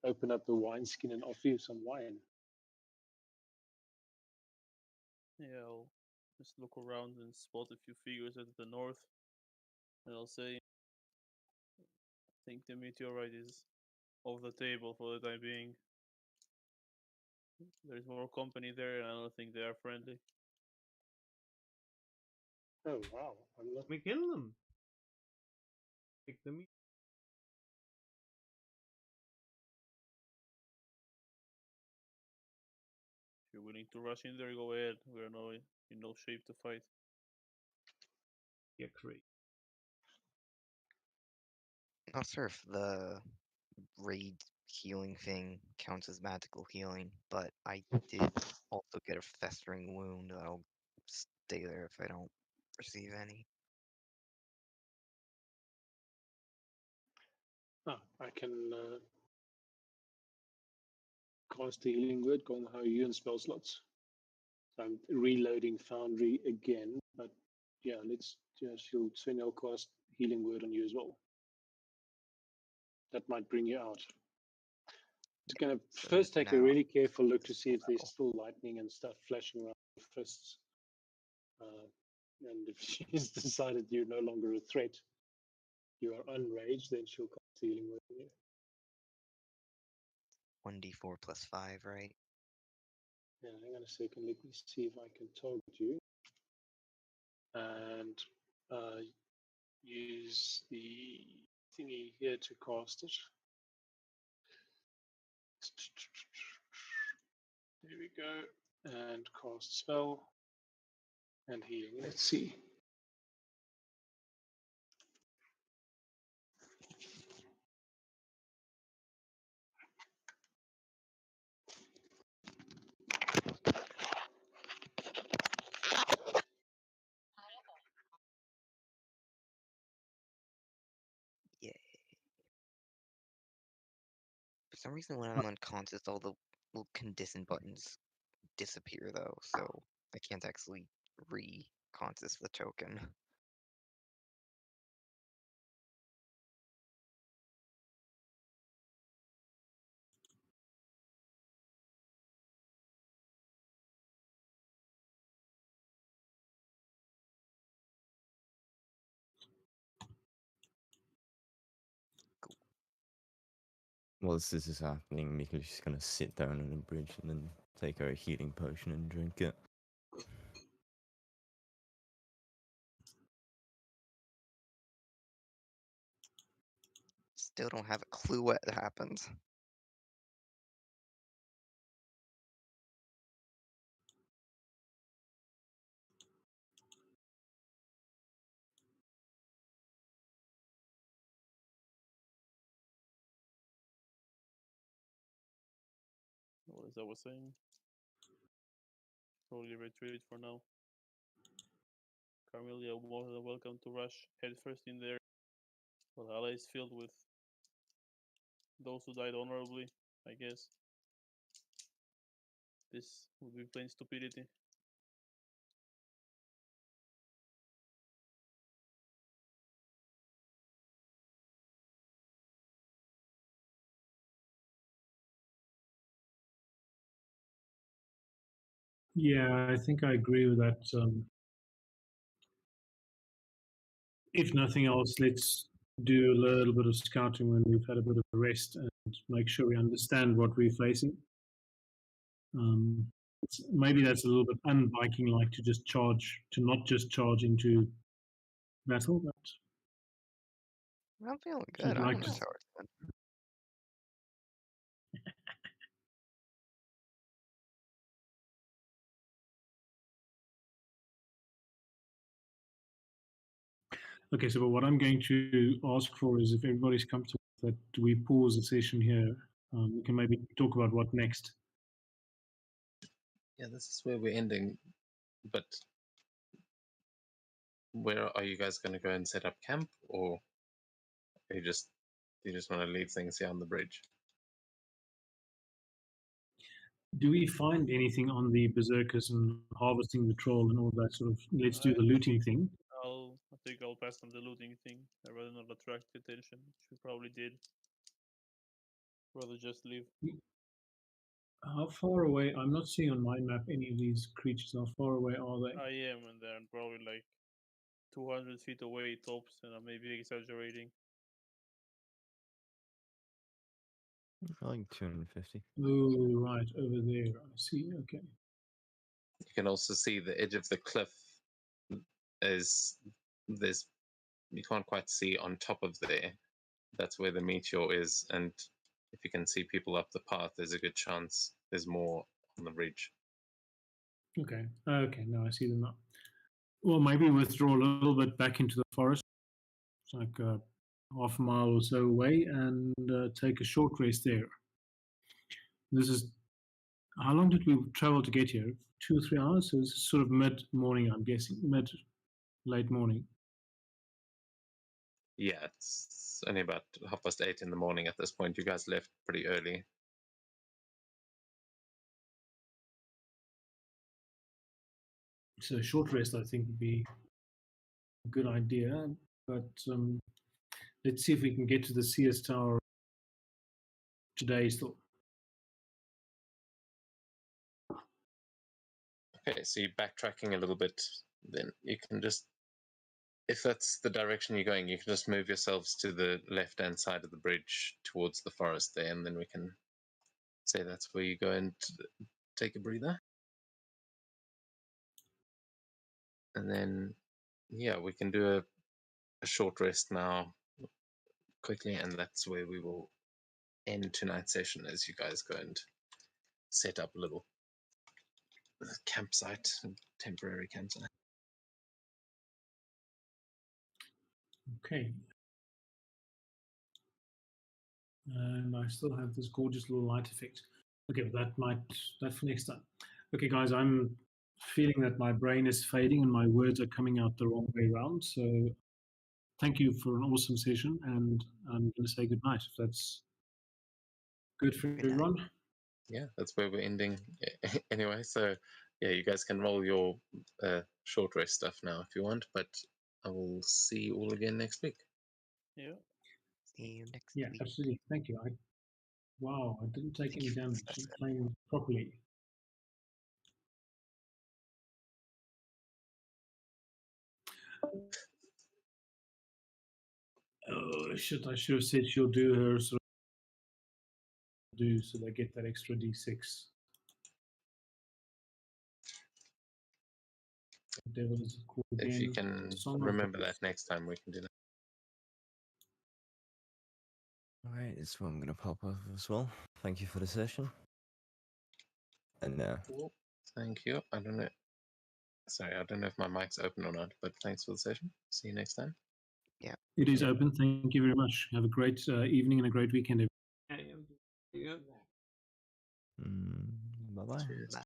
open up the wineskin and offer you some wine. Yeah, I'll just look around and spot a few figures at the north, and I'll say, I think the meteorite is off the table for the time being. There's more company there, and I don't think they are friendly. Oh wow! I'm not. We kill them. Take them. If you're willing to rush in there, go ahead. We're in no shape to fight. Yeah, great. Not sure if the raid healing thing counts as magical healing, but I did also get a festering wound that'll stay there if I don't receive any. I can cast the healing word, Gong Hao Yu, and spell slots. So I'm reloading Foundry again, but yeah, let's just Sven, I'll cast healing word on you as well. That might bring you out. It's gonna So first take a now really careful look to see if there's level. still lightning and stuff flashing around your fists. And if she's decided you're no longer a threat, you are unraged, then she'll cast healing word on you. 1d4 plus 5, right? Yeah, hang on a second. Let me see if I can target you. And use the thingy here to cast it. There we go. And cast spell and healing. Let's see. Yay. For some reason, when I'm unconscious, all the little condition buttons disappear, though, so I can't actually re-conscious the token. While this is happening, Mika's just gonna sit down on a bridge and then take her a healing potion and drink it. Still don't have a clue what happened. What is that was saying? Probably retreat for now. Carmelia, more than welcome to rush headfirst in there. Valhalla is filled with those who died honorably, I guess. This would be plain stupidity. Yeah, I think I agree with that. If nothing else, let's do a little bit of scouting when we've had a bit of a rest and make sure we understand what we're facing. Maybe that's a little bit un-Viking like to just charge, to not just charge into battle, but I'm feeling If you'd good. I like want to to- charge then. okay. So, but what I'm going to ask for is if everybody's comfortable that we pause the session here. We can maybe talk about what next. Yeah, this is where we're ending. But where are you guys going to go and set up camp, or you just want to leave things here on the bridge? Do we find anything on the berserkers and harvesting the troll and all that sort of? Let's do the looting thing. I think I'll pass on the looting thing. I'd rather not attract attention, which we probably did. Rather just leave. How far away? I'm not seeing on my map any of these creatures. How far away are they? I am, and they're probably like 200 feet away tops, and I may be exaggerating. I like 250. Oh, right, over there. I see. Okay. You can also see the edge of the cliff is there's you can't quite see on top of there. That's where the meteor is, and if you can see people up the path, there's a good chance there's more on the ridge. Okay. Okay. Now I see them now. Well, maybe withdraw a little bit back into the forest. It's like half a mile or so away, and take a short rest there. This is how long did we travel to get here? 2 or 3 hours. So it's sort of mid morning, I'm guessing, late morning. Yeah, it's only about 8:30 in the morning at this point. You guys left pretty early. So a short rest, I think, would be a good idea. But let's see if we can get to the CS Tower today still. Okay, so you're backtracking a little bit. Then you can just, if that's the direction you're going, you can just move yourselves to the left-hand side of the bridge towards the forest there, and then we can say that's where you go and take a breather. And then, yeah, we can do a short rest now quickly, and that's where we will end tonight's session as you guys go and set up a little campsite, temporary campsite. Okay. And I still have this gorgeous little light effect. Okay, but that for next time. Okay, guys, I'm feeling that my brain is fading and my words are coming out the wrong way around. So thank you for an awesome session, and I'm going to say good night if that's good for Good night. everyone. Yeah, that's where we're ending anyway. So, yeah, you guys can roll your short rest stuff now if you want, but I will see you all again next week. Yeah. See you next Yeah, week. absolutely. Thank you. Wow, I didn't take Thank any you, damage. I'm Professor. playing properly. Oh shit! I should have said she'll do her sort of do so they get that extra d6. What devil is it called again? If you can Song of remember Praise. that next time, we can do that. Alright, this one I'm going to pop off as well. Thank you for the session. And Cool. Thank you. I don't know. Sorry, I don't know if my mic's open or not, but thanks for the session. See you next time. It is open. Thank you very much. Have a great evening and a great weekend. Yeah. bye-bye. Cheers. Bye.